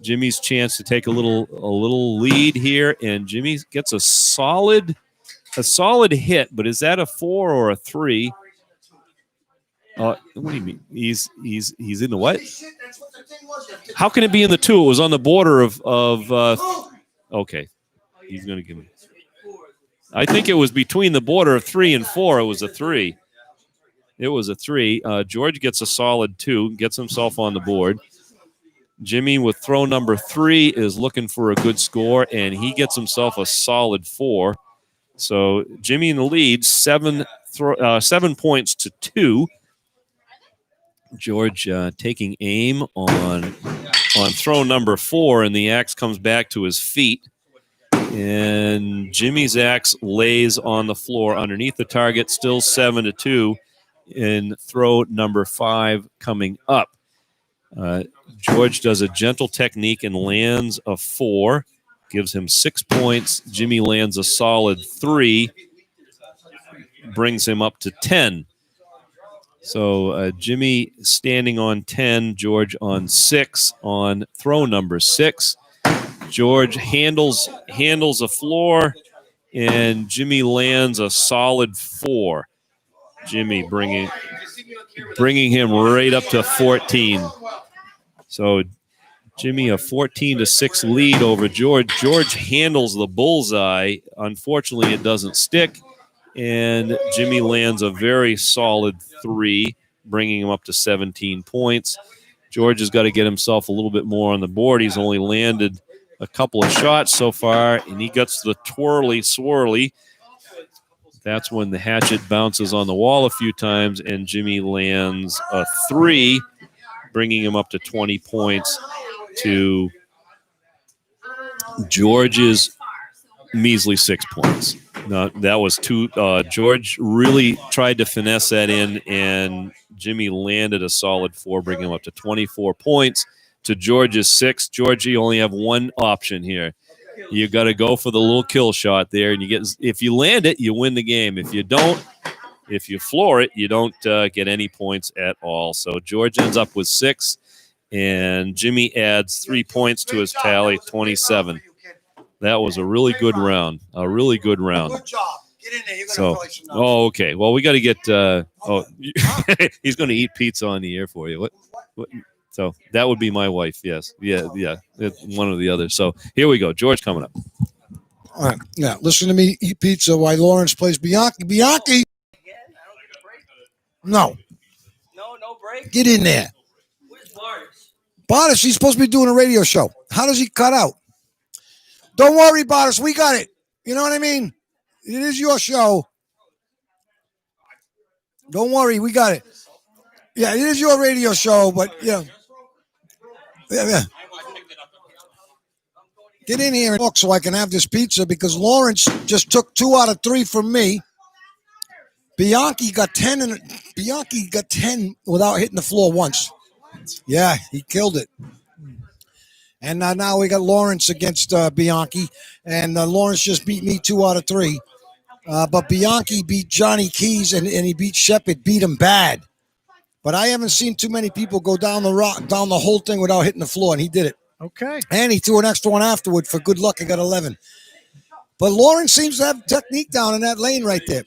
Speaker 2: Jimmy's chance to take a little lead here, and Jimmy gets a solid hit. But is that a 4 or a 3? What do you mean? He's in the what? How can it be in the 2? It was on the border of okay. He's going to give me. I think it was between the border of 3 and 4. It was a 3. It was a 3. George gets a solid 2, gets himself on the board. Jimmy with throw number 3 is looking for a good score, and he gets himself a solid 4. So Jimmy in the lead, 7 points to 2. George taking aim on throw number 4, and the axe comes back to his feet. And Jimmy's axe lays on the floor underneath the target, still 7-2 in throw number 5 coming up. George does a gentle technique and lands a 4, gives him 6 points. Jimmy lands a solid 3, brings him up to 10. So Jimmy standing on 10, George on 6 on throw number 6. George handles a floor, and Jimmy lands a solid 4. Jimmy bringing him right up to 14. So Jimmy a 14-6 lead over George. George handles the bullseye. Unfortunately, it doesn't stick. And Jimmy lands a very solid 3, bringing him up to 17 points. George has got to get himself a little bit more on the board. He's only landed a couple of shots so far, and he gets the twirly swirly. That's when the hatchet bounces on the wall a few times, and Jimmy lands a 3, bringing him up to 20 points to George's measly 6 points. No, that was 2. George really tried to finesse that in, and Jimmy landed a solid 4, bringing him up to 24 points to George's 6. George, you only have one option here. You got to go for the little kill shot there, and if you land it, you win the game. If you don't, if you floor it, you don't get any points at all. So George ends up with 6, and Jimmy adds 3 points to his tally, 27. That was a really good round. A really good round.
Speaker 1: Good job. Get in there. You're gonna play some numbers.
Speaker 2: Okay. Well, we got to get. He's going to eat pizza on the air for you. What? So that would be my wife. Yes. Yeah. It's one or the other. So here we go. George coming up.
Speaker 1: All right. Yeah. Listen to me eat pizza while Lawrence plays Bianchi. Bianchi. No.
Speaker 11: No break.
Speaker 1: Get in there.
Speaker 11: Where's Boris?
Speaker 1: Boris, he's supposed to be doing a radio show. How does he cut out? Don't worry, Boris. We got it. You know what I mean? It is your show. Don't worry. We got it. Yeah, it is your radio show, but yeah. Get in here and talk so I can have this pizza because Lawrence just took 2 out of 3 from me. Bianchi got 10 without hitting the floor once. Yeah, he killed it. And now we got Lawrence against Bianchi, and Lawrence just beat me 2 out of 3. But Bianchi beat Johnny Keys, and he beat Shepard, beat him bad. But I haven't seen too many people go down the whole thing without hitting the floor, and he did it.
Speaker 3: Okay.
Speaker 1: And he threw an extra one afterward for good luck and got 11. But Lawrence seems to have technique down in that lane right there.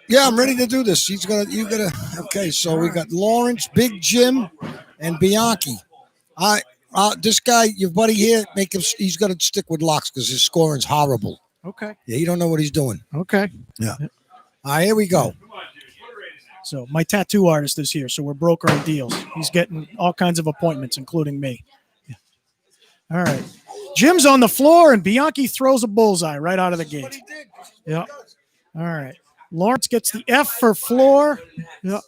Speaker 1: Yeah, I'm ready to do this. Okay, so we got Lawrence, Big Jim, and Bianchi. This guy, your buddy here, he's got to stick with locks because his scoring's horrible.
Speaker 3: Okay.
Speaker 1: Yeah, you don't know what he's doing.
Speaker 3: Okay.
Speaker 1: Yeah. All right, here we go.
Speaker 3: So my tattoo artist is here, so we're brokering deals. He's getting all kinds of appointments, including me. All right. Jim's on the floor, and Bianchi throws a bullseye right out of the gate. Yep. All right. Lawrence gets the F for floor. Yep.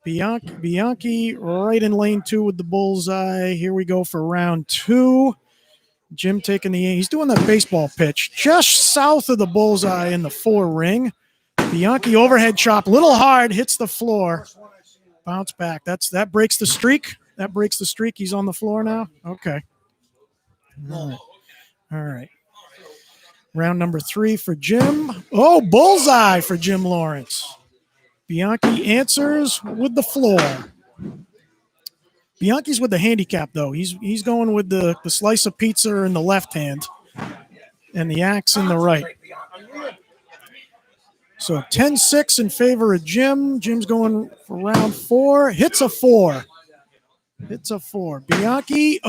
Speaker 3: Bianchi right in lane 2 with the bullseye. Here we go for round 2. Jim taking the aim. He's doing that baseball pitch just south of the bullseye in the 4 ring. Bianchi overhead chop, little hard, hits the floor. Bounce back. That breaks the streak. That breaks the streak. He's on the floor now. Okay. All right. Round number 3 for Jim. Oh, bullseye for Jim Lawrence. Bianchi answers with the floor. Bianchi's with the handicap, though. He's going with the slice of pizza in the left hand and the axe in the right. So 10-6 in favor of Jim. Jim's going for round 4. Hits a 4. Hits a 4. Bianchi,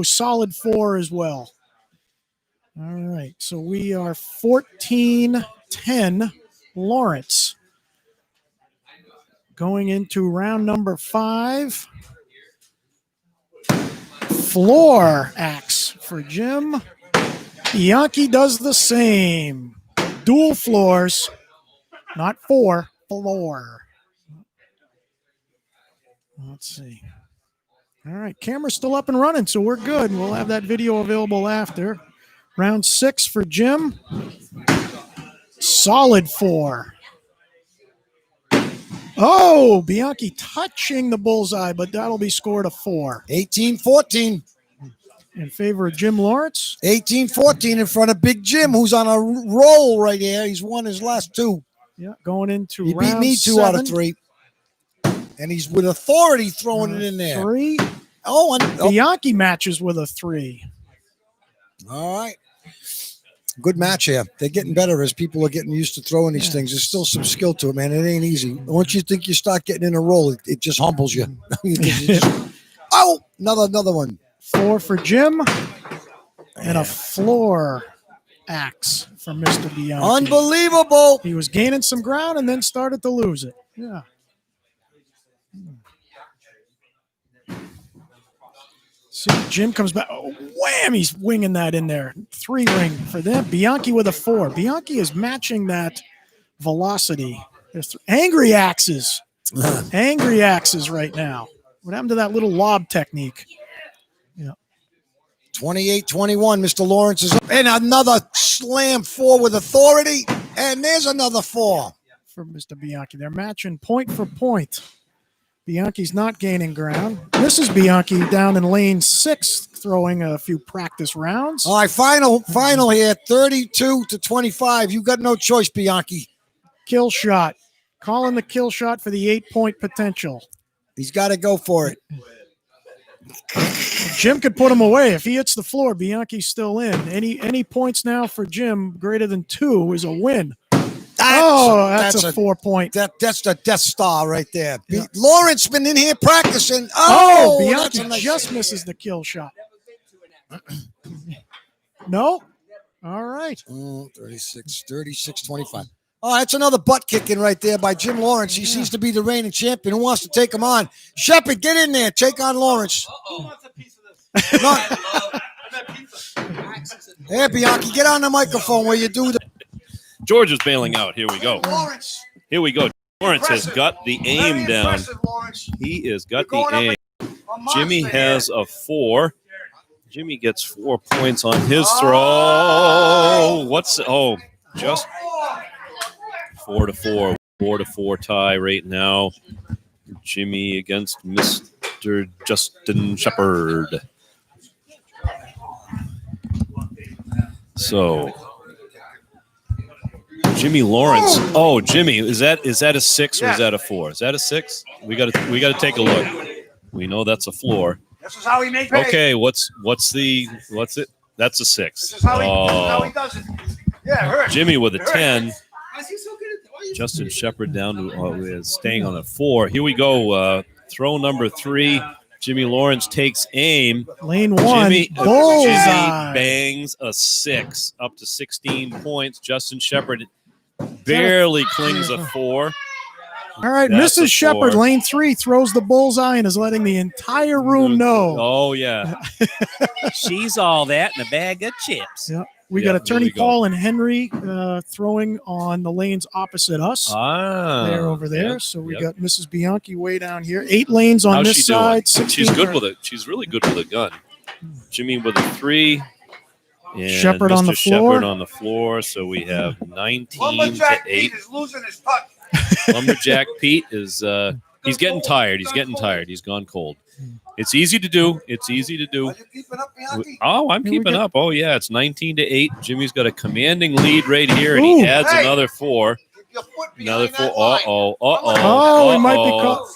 Speaker 3: solid 4 as well. All right, so we are 14-10 Lawrence. Going into round number 5. Floor axe for Jim. Bianchi does the same. Dual floors, not 4, floor. Let's see. All right, camera's still up and running, so we're good. We'll have that video available after. Round 6 for Jim. Solid 4. Oh, Bianchi touching the bullseye, but that'll be scored a 4.
Speaker 1: 18-14.
Speaker 3: In favor of Jim Lawrence.
Speaker 1: 18-14 in front of Big Jim, who's on a roll right here. He's won his last 2.
Speaker 3: Yeah, going into
Speaker 1: he
Speaker 3: round
Speaker 1: beat me 2
Speaker 3: 7.
Speaker 1: out of 3. And he's with authority throwing it in there.
Speaker 3: 3.
Speaker 1: And
Speaker 3: Bianchi matches with a 3.
Speaker 1: All right. Good match here. They're getting better as people are getting used to throwing these things. There's still some skill to it, man. It ain't easy. Once you think you start getting in a roll, it just humbles you. Another one.
Speaker 3: 4 for Jim. And a floor axe for Mr. Bianchi.
Speaker 1: Unbelievable.
Speaker 3: He was gaining some ground and then started to lose it. Yeah. See, Jim comes back. Oh, wham! He's winging that in there. 3 ring for them. Bianchi with a 4. Bianchi is matching that velocity. There's angry axes. Angry axes right now. What happened to that little lob technique? Yeah.
Speaker 1: 28-21. Mr. Lawrence is up. And another slam 4 with authority. And there's another 4.
Speaker 3: For Mr. Bianchi. They're matching point for point. Bianchi's not gaining ground. This is Bianchi down in lane 6, throwing a few practice rounds.
Speaker 1: All right, final here, 32-25. You got no choice, Bianchi.
Speaker 3: Kill shot. Calling the kill shot for the 8-point potential.
Speaker 1: He's got to go for it.
Speaker 3: Jim could put him away. If he hits the floor, Bianchi's still in. Any points now for Jim greater than 2 is a win. That's a 4-point.
Speaker 1: That's the Death Star right there. Yeah. Lawrence been in here practicing.
Speaker 3: Bianchi just misses the kill shot. No? All right.
Speaker 1: 36-25. Oh, that's another butt kicking right there by Jim Lawrence. He seems to be the reigning champion. Who wants to take him on? Shepard, get in there. Take on Lawrence.
Speaker 6: Who wants a piece of this?
Speaker 1: Hey, Bianchi, get on the microphone where you do the...
Speaker 2: George is bailing out. Here we go.
Speaker 1: Lawrence.
Speaker 2: Here we go. Lawrence has got the aim down.
Speaker 1: Lawrence.
Speaker 2: He has got the aim. Jimmy has a 4. Jimmy gets 4 points on his throw. Just 4-4. 4-4 tie right now. Jimmy against Mr. Justin Shepard. So Jimmy Lawrence. Oh, Jimmy, is that a 6 or is that a 4? Is that a 6? We got to take a look. We know that's a floor.
Speaker 6: This is how he makes
Speaker 2: Okay, what's it? That's a 6.
Speaker 6: This is how he does it. Yeah, it hurts.
Speaker 2: Jimmy with a
Speaker 6: It hurts.
Speaker 2: 10.
Speaker 6: Why is he so good at
Speaker 2: Justin Shepard down to staying on a 4. Here we go. Throw number 3. Jimmy Lawrence takes aim.
Speaker 3: Lane 1.
Speaker 2: Jimmy
Speaker 3: Bullseye.
Speaker 2: bangs a 6 up to 16 points. Justin Shepard barely clings a 4.
Speaker 3: All right,
Speaker 2: That's a
Speaker 3: Mrs. Shepard,
Speaker 2: 4.
Speaker 3: lane 3, throws the bullseye and is letting the entire room know.
Speaker 2: Oh, yeah. She's all that in a bag of chips.
Speaker 3: Yeah. We
Speaker 2: Yeah,
Speaker 3: got Attorney
Speaker 2: there we go.
Speaker 3: Paul and Henry throwing on the lanes opposite us. They're over there.
Speaker 2: Yep,
Speaker 3: So we
Speaker 2: yep.
Speaker 3: got Mrs. Bianchi way down here. 8 lanes on
Speaker 2: How's
Speaker 3: this
Speaker 2: she doing?
Speaker 3: side.
Speaker 2: She's
Speaker 3: 16
Speaker 2: good with it. She's really good with a gun. Jimmy with a 3. And
Speaker 3: Shepard
Speaker 2: Mr.
Speaker 3: on the floor.
Speaker 2: Shepard on the floor. So we have 19 to
Speaker 6: Lumberjack
Speaker 2: 8.
Speaker 6: Pete is losing his touch.
Speaker 2: Lumberjack Pete is he's getting tired. He's getting tired. He's gone cold. It's easy to do. It's easy to do.
Speaker 1: Are you keeping up, Bianchi?
Speaker 2: Oh, I'm
Speaker 3: Here we
Speaker 2: keeping
Speaker 3: go.
Speaker 2: up. Oh yeah, it's 19 to 8. Jimmy's got a commanding lead right here, and
Speaker 3: Ooh.
Speaker 2: he adds
Speaker 6: Hey.
Speaker 2: another 4.
Speaker 6: Keep your foot
Speaker 2: Another
Speaker 6: behind
Speaker 2: 4.
Speaker 6: that line.
Speaker 3: Oh, we might be
Speaker 2: Uh-oh.
Speaker 3: caught.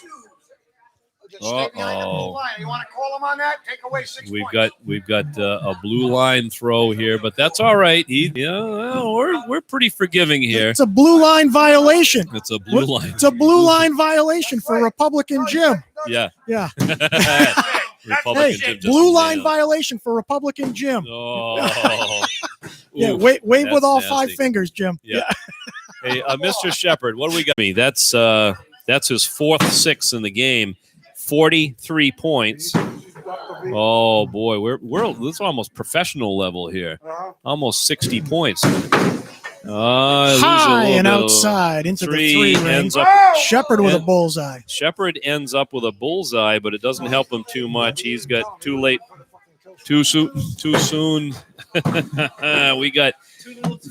Speaker 1: Just stay behind that blue
Speaker 2: Uh-oh.
Speaker 1: line. You want to call him on that? Take away 6
Speaker 2: We've
Speaker 1: points.
Speaker 2: got a blue line throw here, but that's all right. Well, we're pretty forgiving here.
Speaker 3: It's a blue line violation.
Speaker 2: It's a blue line.
Speaker 3: It's a blue line violation for Republican Jim.
Speaker 2: Yeah.
Speaker 3: Yeah.
Speaker 2: Republican
Speaker 3: Hey,
Speaker 2: Jim just
Speaker 3: blue line
Speaker 2: nailed.
Speaker 3: violation for Republican Jim.
Speaker 2: Oh.
Speaker 3: Yeah,
Speaker 2: Oof,
Speaker 3: wave with
Speaker 2: that's
Speaker 3: all
Speaker 2: nasty.
Speaker 3: 5 fingers, Jim.
Speaker 2: Yeah. Hey, Mr. Shepard, what do we got? That's his 4th 6 in the game. 43 points. Oh boy, we're this is almost professional level here. Almost 60 points.
Speaker 3: High and outside into the 3 ring.
Speaker 2: ends up.
Speaker 3: Shepard with a
Speaker 2: and-
Speaker 3: bullseye.
Speaker 2: Shepard ends up with a bullseye, but it doesn't help him too much. He's got too late, too soon. We got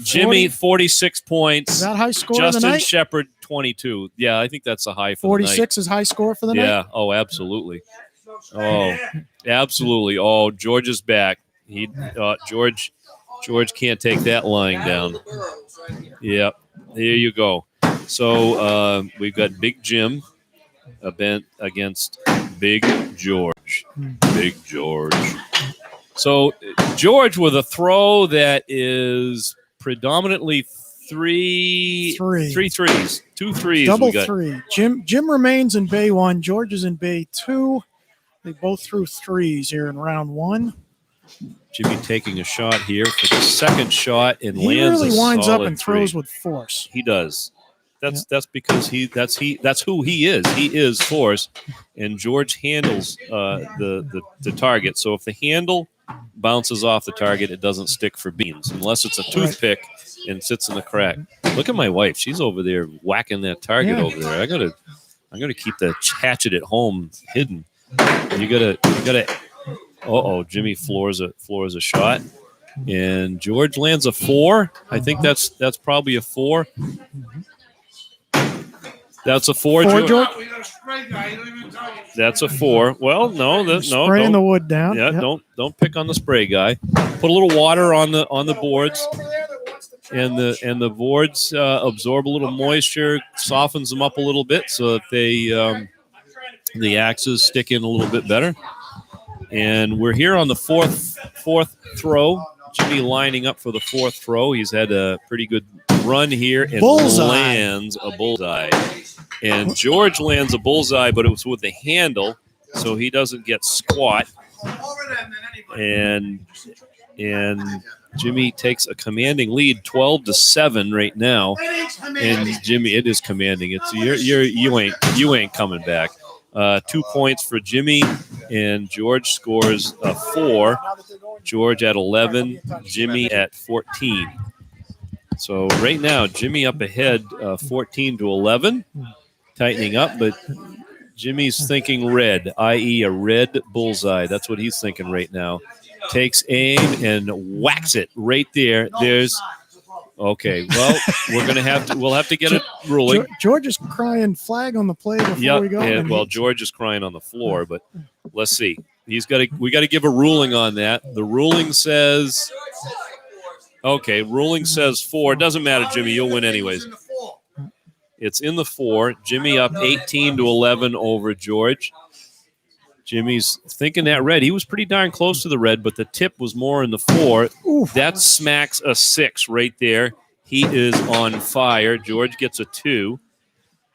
Speaker 2: Jimmy 46
Speaker 3: Is
Speaker 2: points.
Speaker 3: that high score of the
Speaker 2: Justin
Speaker 3: night?
Speaker 2: Shepard 22. Yeah, I think that's a high for the night.
Speaker 3: 46 is high score for the night.
Speaker 2: Yeah. Oh, absolutely. Oh, absolutely. Oh, George is back. George can't take that lying down. Yep. There you go. So we've got Big Jim event against Big George. Big George. So George with a throw that is predominantly three threes. 2 threes.
Speaker 3: Double
Speaker 2: we got.
Speaker 3: 3. Jim remains in bay 1. George is in bay 2. They both threw 3s here in round 1.
Speaker 2: Jimmy taking a shot here for the second shot and
Speaker 3: He
Speaker 2: lands
Speaker 3: really
Speaker 2: a
Speaker 3: winds up
Speaker 2: solid
Speaker 3: and throws
Speaker 2: 3.
Speaker 3: with force.
Speaker 2: He does. That's because that's who he is. He is force, and George handles the target. So if the handle bounces off the target, it doesn't stick for beans unless it's a toothpick and sits in the crack. Look at my wife; she's over there whacking that target
Speaker 3: Yeah.
Speaker 2: over there. I gotta keep the hatchet at home hidden. You gotta. Jimmy floors a shot, and George lands a 4. I think that's probably a 4. That's a 4, George. That's a 4. Well, no,
Speaker 3: Spraying the wood down.
Speaker 2: Yeah,
Speaker 3: Yep.
Speaker 2: don't pick on the spray guy. Put a little water on the boards, and the boards absorb a little moisture, softens them up a little bit, so that the axes stick in a little bit better. And we're here on the fourth throw. Jimmy lining up for the 4th throw. He's had a pretty good run here and
Speaker 3: Bullseye.
Speaker 2: lands a bullseye. And George lands a bullseye, but it was with the handle, so he doesn't get squat. And Jimmy takes a commanding lead, 12-7 right now. And Jimmy, it is commanding. It's you ain't coming back. 2 points for Jimmy, and George scores a 4. George at 11, Jimmy at 14. So right now, Jimmy up ahead, 14-11, tightening up, but Jimmy's thinking red, i.e. a red bullseye. That's what he's thinking right now. Takes aim and whacks it right there. There's okay. Well, we'll have to get a ruling.
Speaker 3: George is crying flag on the play before we go.
Speaker 2: And well, George is crying on the floor, but let's see. We got to give a ruling on that. The ruling says okay. Ruling says 4. Doesn't matter, Jimmy. You'll win anyways. It's in the 4. Jimmy up 18-11 over George. Jimmy's thinking that red. He was pretty darn close to the red, but the tip was more in the 4.
Speaker 3: Oof.
Speaker 2: That smacks a 6 right there. He is on fire. George gets a 2.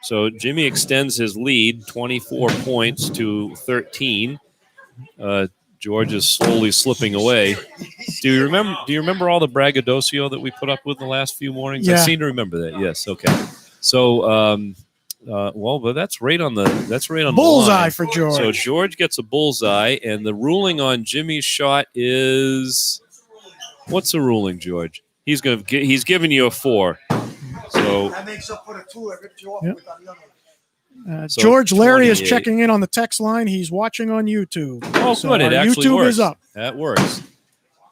Speaker 2: So Jimmy extends his lead, 24 points to 13. George is slowly slipping away. Do you remember all the braggadocio that we put up with the last few mornings?
Speaker 3: Yeah.
Speaker 2: I seem to remember that. Yes. Okay. So Well, but that's right on the
Speaker 3: Bullseye
Speaker 2: line.
Speaker 3: for George.
Speaker 2: So George gets a bullseye, and the ruling on Jimmy's shot is what's the ruling, George? He's giving you a 4. So
Speaker 1: That makes up for the 2 I ripped you off
Speaker 3: Yep.
Speaker 1: with on the other one.
Speaker 2: So
Speaker 3: George Larry is
Speaker 2: 28.
Speaker 3: checking in on the text line. He's watching on YouTube.
Speaker 2: Oh,
Speaker 3: So
Speaker 2: good. It
Speaker 3: our
Speaker 2: actually
Speaker 3: YouTube
Speaker 2: works.
Speaker 3: is up.
Speaker 2: That works.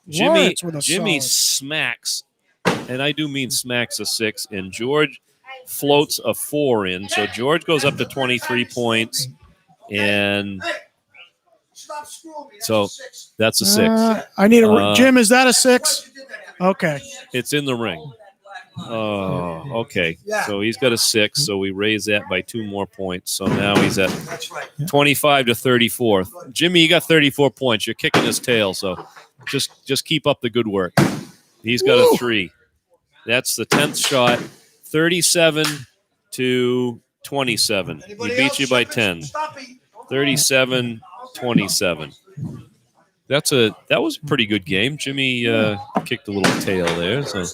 Speaker 3: Lawrence with a
Speaker 2: Jimmy
Speaker 3: solid.
Speaker 2: smacks, and I do mean smacks a 6, and George floats a 4 in. So George goes up to 23 points, and
Speaker 1: Stop screwing me.
Speaker 2: so that's a 6.
Speaker 3: I need a Jim. Is that a 6? Okay.
Speaker 2: It's in the ring. Oh, okay.
Speaker 1: Yeah.
Speaker 2: So he's got a 6, so we raise that by 2 more points. So now he's at
Speaker 1: That's right.
Speaker 2: 25 to 34. Jimmy, you got 34 points. You're kicking his tail, so just keep up the good work. He's got a 3. That's the 10th shot. 37 to 27. He
Speaker 1: Anybody
Speaker 2: beat
Speaker 1: else
Speaker 2: you by
Speaker 1: shipping?
Speaker 2: 10.
Speaker 1: Stop it.
Speaker 2: 37-27. That was a pretty good game. Jimmy kicked a little tail there. So,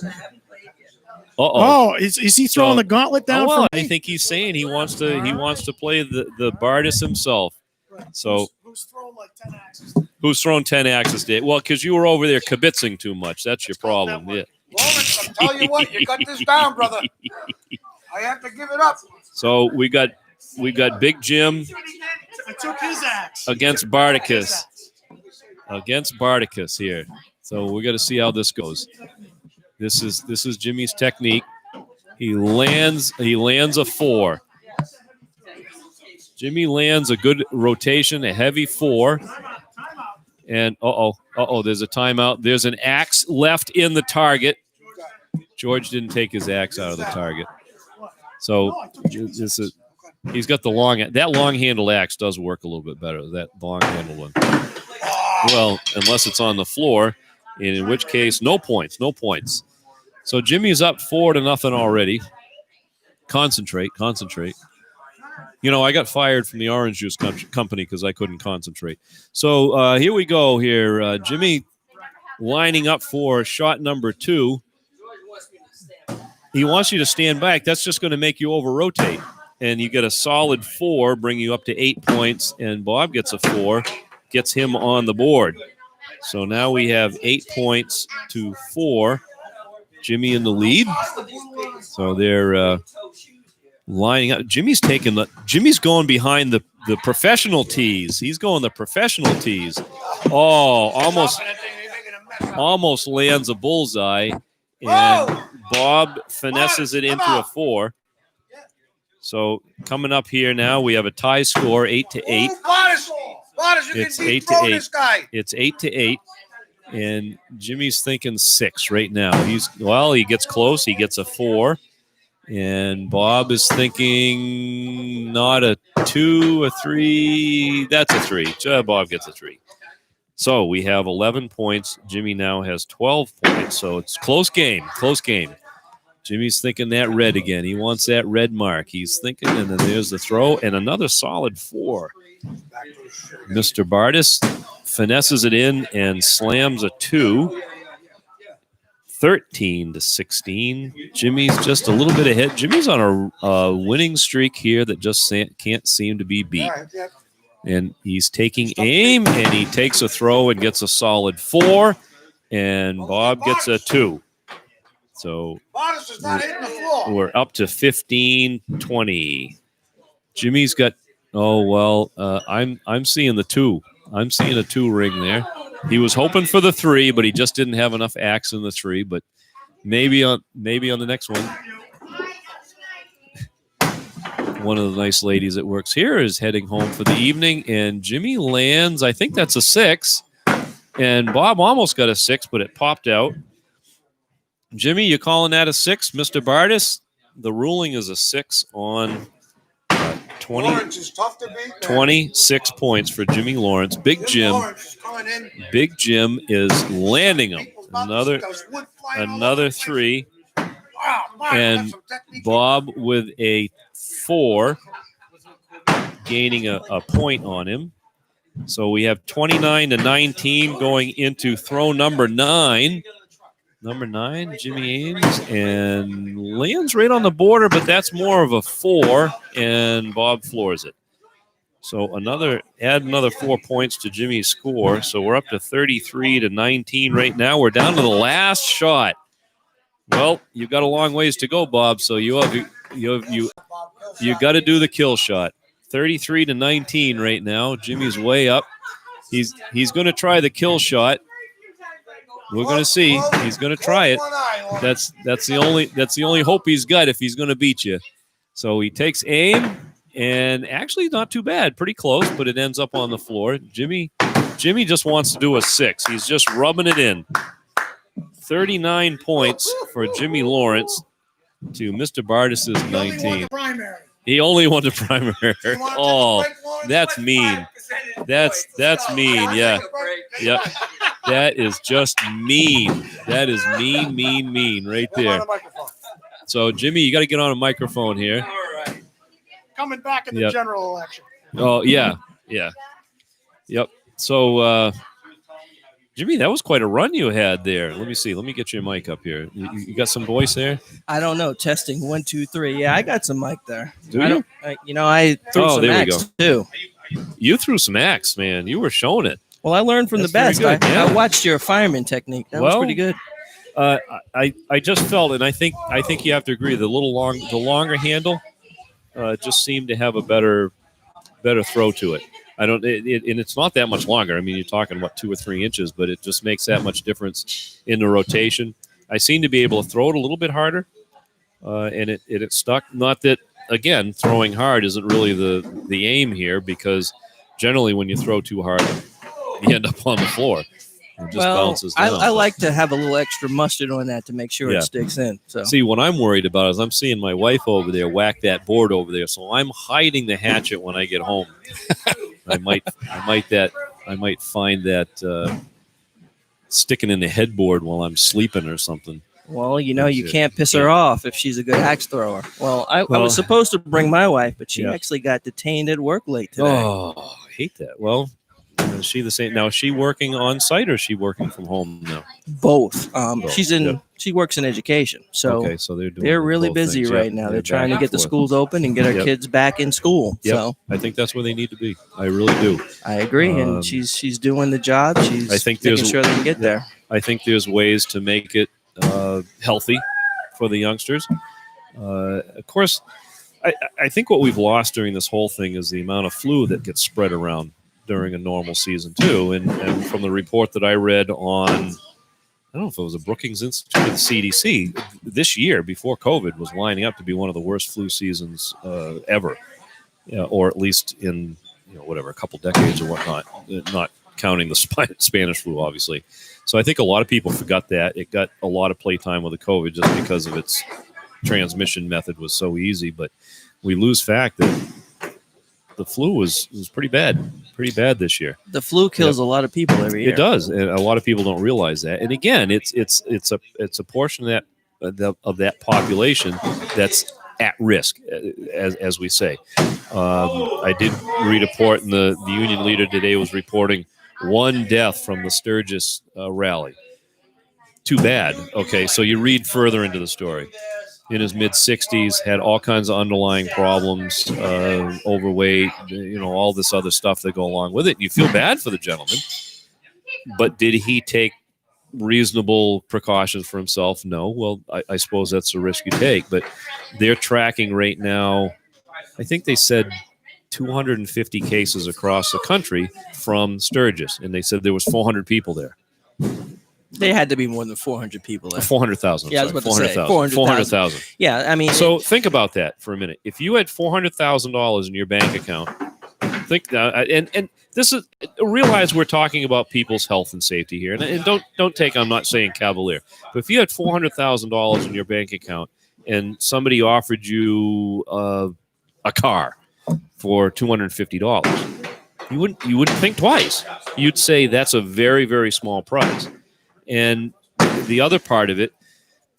Speaker 3: Oh, is he throwing
Speaker 2: So-
Speaker 3: the gauntlet down?
Speaker 2: well,
Speaker 3: for me?
Speaker 2: I think he's saying he wants to play the Bardis himself. So
Speaker 3: Who's throwing like 10 axes?
Speaker 2: who's thrown 10 axes, Dave? Well, because you were over there kibitzing too much. That's your problem. Yeah.
Speaker 1: Lawrence, I'm telling you what, you got this down, brother. I have to give it up.
Speaker 2: So we got Big Jim
Speaker 3: I took his axe.
Speaker 2: against Bardicus. Against Bardicus here. So we got to see how this goes. This is Jimmy's technique. He lands a 4. Jimmy lands a good rotation, a heavy 4. And there's a timeout. There's an axe left in the target. George didn't take his axe out of the target. So he's got the long-handled axe does work a little bit better. That long-handled one. Well, unless it's on the floor, in which case, no points. So Jimmy's up 4-0 already. Concentrate. You know, I got fired from the orange juice company because I couldn't concentrate. So here we go here. Jimmy lining up for shot number 2. He wants you to stand back. That's just going to make you over-rotate. And you get a solid 4, bring you up to 8 points. And Bob gets a 4, gets him on the board. So now we have 8 points to 4. Jimmy in the lead. So they're lining up. Jimmy's going behind the professional tees. He's going the professional tees. Oh, almost lands a bullseye. And Bob finesses it into a 4. So coming up here now, we have a tie score, 8-8. It's 8-8. It's 8-8. And Jimmy's thinking 6 right now. He gets close. He gets a 4. And Bob is thinking not a 2, a 3. That's a 3. Bob gets a 3. So we have 11 points. Jimmy now has 12 points. So it's close game. Jimmy's thinking that red again. He wants that red mark. He's thinking, and then there's the throw and another solid 4. Mr. Bardis finesses it in and slams a 2. 13-16. Jimmy's just a little bit ahead. Jimmy's on a winning streak here that just can't seem to be beat. And he's taking aim, and he takes a throw and gets a solid 4. And Bob gets a 2. So we're up to 15-20. Jimmy's got. I'm seeing the 2. I'm seeing a 2 ring there. He was hoping for the 3, but he just didn't have enough axe in the 3. But maybe on the next one. One of the nice ladies that works here is heading home for the evening, and Jimmy lands. I think that's a 6, and Bob almost got a 6, but it popped out. Jimmy, you calling that a 6, Mr. Bardis? The ruling is a 6 on 26 points for Jimmy Lawrence. Big Jim is landing him. Another 3. And Bob with a 4, gaining a point on him. So we have 29-19 going into throw number 9. Number 9, Jimmy Ames, and lands right on the border, but that's more of a 4, and Bob floors it. So add another 4 points to Jimmy's score. So we're up to 33-19 right now. We're down to the last shot. Well, you've got a long ways to go, Bob. So you got to do the kill shot. 33-19 right now. Jimmy's way up. He's going to try the kill shot. We're going to see. He's going to try it. That's the only hope he's got if he's going to beat you. So he takes aim, and actually not too bad, pretty close, but it ends up on the floor. Jimmy just wants to do a 6. He's just rubbing it in. 39 points for Jimmy Lawrence to Mr. Bardis's 19. He only won the primary. Oh, that's mean. That's mean. Yeah. Yep. That is just mean. That is mean right there. So, Jimmy, you got to get on a microphone here.
Speaker 3: Coming back in the general election.
Speaker 2: Oh, yeah. Yep. So, Jimmy, that was quite a run you had there. Let me see. Let me get your mic up here. You got some voice there?
Speaker 11: I don't know. Testing 1, 2, 3. Yeah, I got some mic there.
Speaker 2: Do you?
Speaker 11: I threw some
Speaker 2: there we
Speaker 11: axe
Speaker 2: go.
Speaker 11: too.
Speaker 2: You threw some axe, man. You were showing it.
Speaker 11: Well, I learned from
Speaker 2: That's
Speaker 11: the best.
Speaker 2: very good, yeah.
Speaker 11: I watched your fireman technique. That was pretty good.
Speaker 2: I just felt, and I think you have to agree, the longer handle just seemed to have a better throw to it. And it's not that much longer. I mean, you're talking 2 or 3 inches, but it just makes that much difference in the rotation. I seem to be able to throw it a little bit harder, and it stuck. Not that, again, throwing hard isn't really the aim here, because generally when you throw too hard, you end up on the floor. It just bounces down.
Speaker 11: I like to have a little extra mustard on that to make sure it sticks in. So
Speaker 2: see, what I'm worried about is I'm seeing my wife over there whack that board over there, so I'm hiding the hatchet when I get home. I might find that sticking in the headboard while I'm sleeping or something.
Speaker 11: Well, you can't piss her off if she's a good axe thrower. Well, I was supposed to bring my wife, but she actually got detained at work late today.
Speaker 2: Oh, I hate that. Well, is she the same now? Is she working on site or is she working from home now?
Speaker 11: Both. She works in education, so
Speaker 2: okay, so
Speaker 11: they're really busy right now. They're trying to get the schools open and get our kids back in school.
Speaker 2: Yep.
Speaker 11: So
Speaker 2: I think that's where they need to be. I really do.
Speaker 11: I agree, and she's doing the job. She's making sure they can get there.
Speaker 2: I think there's ways to make it healthy for the youngsters. Of course, I think what we've lost during this whole thing is the amount of flu that gets spread around during a normal season too. And from the report that I read on, I don't know if it was a Brookings Institute or the CDC, this year before COVID was lining up to be one of the worst flu seasons ever, or at least in a couple decades or whatnot, not counting the Spanish flu, obviously. So I think a lot of people forgot that. It got a lot of playtime with the COVID just because of its transmission method was so easy. But we lose fact that the flu was pretty bad this year.
Speaker 11: The flu kills a lot of people every year.
Speaker 2: It does, and a lot of people don't realize that. And again, it's a portion of that population that's at risk, as we say. I did read a report, and the union leader today was reporting 1 death from the Sturgis rally. Too bad. Okay, so you read further into the story. In his mid-60s, had all kinds of underlying problems, overweight, all this other stuff that go along with it. You feel bad for the gentleman, but did he take reasonable precautions for himself? No. Well, I suppose that's the risk you take, but they're tracking right now, I think they said 250 cases across the country from Sturgis, and they said there was 400 people there.
Speaker 11: There had to be more than 400 people there.
Speaker 2: 400,000.
Speaker 11: Yeah, I was about to say
Speaker 2: 400,000.
Speaker 11: Yeah, I mean.
Speaker 2: So think about that for a minute. If you had $400,000 in your bank account, and this is, realize we're talking about people's health and safety here, and don't take. I'm not saying cavalier, but if you had $400,000 in your bank account and somebody offered you a car for $250, you wouldn't think twice. You'd say that's a very, very small price. And the other part of it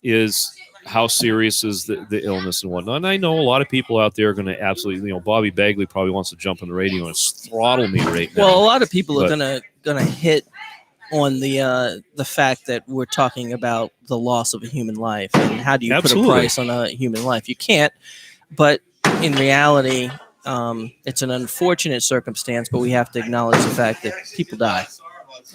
Speaker 2: is how serious is the illness and whatnot. And I know a lot of people out there are going to absolutely, Bobby Bagley probably wants to jump on the radio and throttle me right now.
Speaker 11: Well, a lot of people are gonna hit on the fact that we're talking about the loss of a human life and how do you
Speaker 2: Absolutely.
Speaker 11: put a price on a human life? You can't. But in reality, it's an unfortunate circumstance, but we have to acknowledge the fact that people die.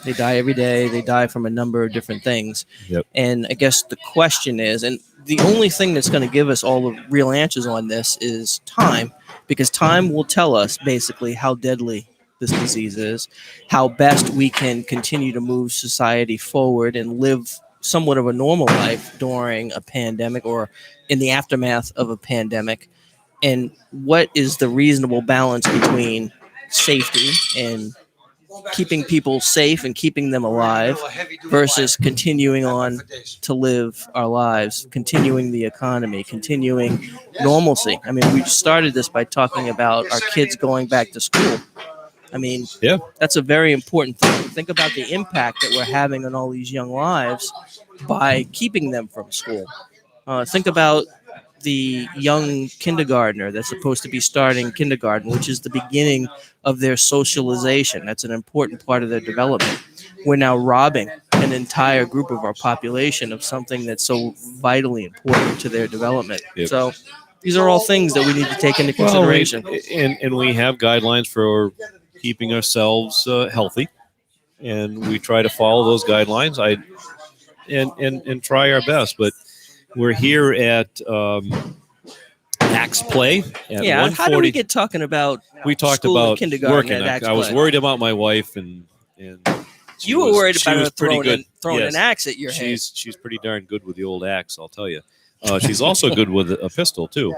Speaker 11: They die every day. They die from a number of different things.
Speaker 2: Yep.
Speaker 11: And I guess the question is, and the only thing that's going to give us all the real answers on this is time, because time will tell us basically how deadly this disease is, how best we can continue to move society forward and live somewhat of a normal life during a pandemic or in the aftermath of a pandemic, and what is the reasonable balance between safety and keeping people safe and keeping them alive versus continuing on to live our lives, continuing the economy, continuing normalcy. I mean, we started this by talking about our kids going back to school. I mean,
Speaker 2: Yeah.
Speaker 11: that's a very important thing. Think about the impact that we're having on all these young lives by keeping them from school. Think about the young kindergartner that's supposed to be starting kindergarten, which is the beginning of their socialization. That's an important part of their development. We're now robbing an entire group of our population of something that's so vitally important to their development.
Speaker 2: Yep.
Speaker 11: So these are all things that we need to take into consideration.
Speaker 2: And we have guidelines for keeping ourselves healthy, and we try to follow those guidelines. And try our best, but we're here at Axe Play at
Speaker 11: Yeah, how do
Speaker 2: 140.
Speaker 11: we get talking about
Speaker 2: We talked
Speaker 11: school and
Speaker 2: about
Speaker 11: kindergarten
Speaker 2: working.
Speaker 11: at Axe
Speaker 2: I was
Speaker 11: Play?
Speaker 2: worried about my wife, and she
Speaker 11: You were
Speaker 2: was-
Speaker 11: worried
Speaker 2: she
Speaker 11: about
Speaker 2: was
Speaker 11: her
Speaker 2: pretty
Speaker 11: throwing,
Speaker 2: good.
Speaker 11: throwing
Speaker 2: Yes.
Speaker 11: an axe at your head.
Speaker 2: She's pretty darn good with the old axe, I'll tell you. She's also good with a pistol too.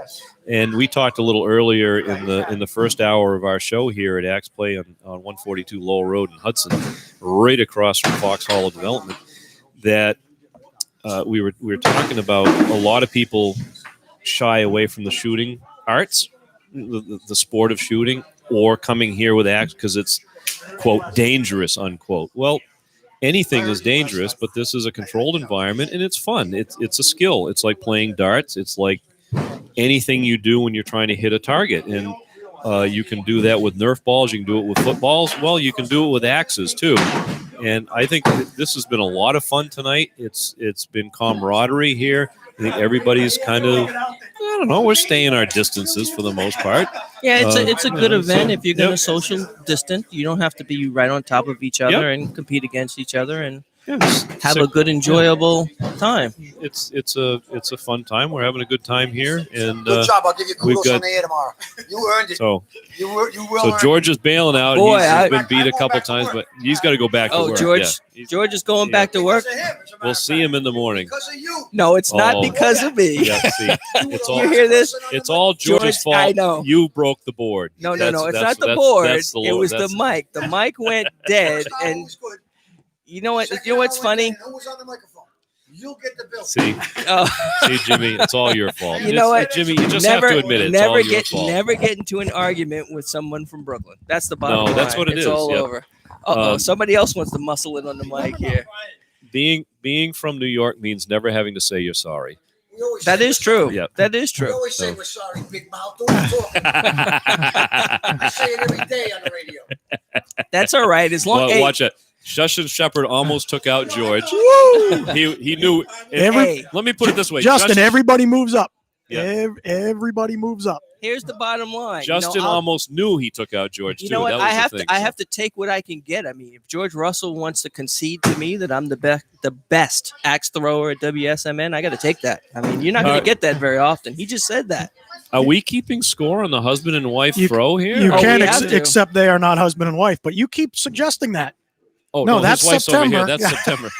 Speaker 2: And we talked a little earlier in the first hour of our show here at Axe Play on 142 Lowell Road in Hudson, right across from Fox Hollow Development, that we were talking about a lot of people shy away from the shooting arts, the sport of shooting, or coming here with axe because it's, quote, dangerous, unquote. Well, anything is dangerous, but this is a controlled environment and it's fun. It's a skill. It's like playing darts. It's like anything you do when you're trying to hit a target. And you can do that with Nerf balls. You can do it with footballs. Well, you can do it with axes too. And I think this has been a lot of fun tonight. It's been camaraderie here. I think everybody's kind of, I don't know, we're staying our distances for the most part.
Speaker 11: Yeah, it's a good event.
Speaker 2: so-
Speaker 11: If you're going to
Speaker 2: Yep.
Speaker 11: social distance, you don't have to be right on top of each other and compete against each other and have
Speaker 2: So-
Speaker 11: a good, enjoyable time.
Speaker 2: It's a fun time. We're having a good time here, and
Speaker 1: Good job. I'll give you
Speaker 2: we've
Speaker 1: kudos on
Speaker 2: got
Speaker 1: the air tomorrow. You earned it.
Speaker 2: so
Speaker 1: You will
Speaker 2: so
Speaker 1: earn
Speaker 2: George is bailing out.
Speaker 11: Boy,
Speaker 2: He's been beat a couple times, but he's got to go back to
Speaker 11: Oh,
Speaker 2: work.
Speaker 11: George,
Speaker 2: Yeah. He's-
Speaker 11: George is going back to work.
Speaker 2: We'll see him in the morning.
Speaker 1: because of you.
Speaker 11: No, it's not
Speaker 2: Oh.
Speaker 11: because of me.
Speaker 2: Yeah, see, it's all
Speaker 11: You hear this?
Speaker 2: it's all George's
Speaker 11: George,
Speaker 2: fault.
Speaker 11: I know.
Speaker 2: You broke the board.
Speaker 11: No,
Speaker 2: That's-
Speaker 11: it's
Speaker 2: that's-
Speaker 11: not the
Speaker 2: that's-
Speaker 11: board.
Speaker 2: that's the
Speaker 11: It
Speaker 2: Lord.
Speaker 11: was
Speaker 2: That's-
Speaker 11: the mic. The mic went dead, and you know what? You know what's funny?
Speaker 1: Who was on the microphone? You'll get the bill.
Speaker 2: See,
Speaker 11: Oh.
Speaker 2: see, Jimmy, it's all your fault.
Speaker 11: You know what,
Speaker 2: Jimmy? You just
Speaker 11: never,
Speaker 2: have to admit it. It's
Speaker 11: never
Speaker 2: all your
Speaker 11: get,
Speaker 2: fault.
Speaker 11: never get into an argument with someone from Brooklyn. That's the bottom
Speaker 2: No,
Speaker 11: line.
Speaker 2: that's what it
Speaker 11: it's
Speaker 2: is,
Speaker 11: all
Speaker 2: yep.
Speaker 11: over. Uh-oh,
Speaker 2: Um,
Speaker 11: somebody else wants to muscle in on the mic here.
Speaker 2: Being from New York means never having to say you're sorry.
Speaker 1: We always
Speaker 11: That
Speaker 1: say
Speaker 11: is
Speaker 1: we're
Speaker 11: true.
Speaker 1: sorry.
Speaker 2: Yep.
Speaker 11: That is
Speaker 1: We
Speaker 11: true.
Speaker 1: always say
Speaker 2: So-
Speaker 1: we're sorry, big mouth. Don't talk. I say it every day on the radio.
Speaker 11: That's all right. As long
Speaker 2: Well,
Speaker 11: hey,
Speaker 2: watch it. Shushan Shepard almost took out George. He knew.
Speaker 11: Hey.
Speaker 2: Let me put it this way,
Speaker 3: Justin, everybody moves up.
Speaker 2: Yeah.
Speaker 3: Everybody moves up.
Speaker 11: here's the bottom line.
Speaker 2: Justin
Speaker 11: I'll-
Speaker 2: almost knew he took out George
Speaker 11: You
Speaker 2: too.
Speaker 11: know what?
Speaker 2: That was
Speaker 11: I
Speaker 2: the
Speaker 11: have
Speaker 2: thing,
Speaker 11: to. I
Speaker 2: so.
Speaker 11: have to take what I can get. I mean, if George Russell wants to concede to me that I'm the best axe thrower at WSMN, I got to take that. I mean, you're not going to get that very often. He just said that.
Speaker 2: Are we keeping score on the husband and wife throw here?
Speaker 3: You
Speaker 11: Oh,
Speaker 3: can
Speaker 11: we have to.
Speaker 3: except they are not husband and wife, but you keep suggesting that.
Speaker 2: Oh
Speaker 3: No,
Speaker 2: no,
Speaker 3: that's
Speaker 2: his wife's over here.
Speaker 3: September.
Speaker 2: That's September.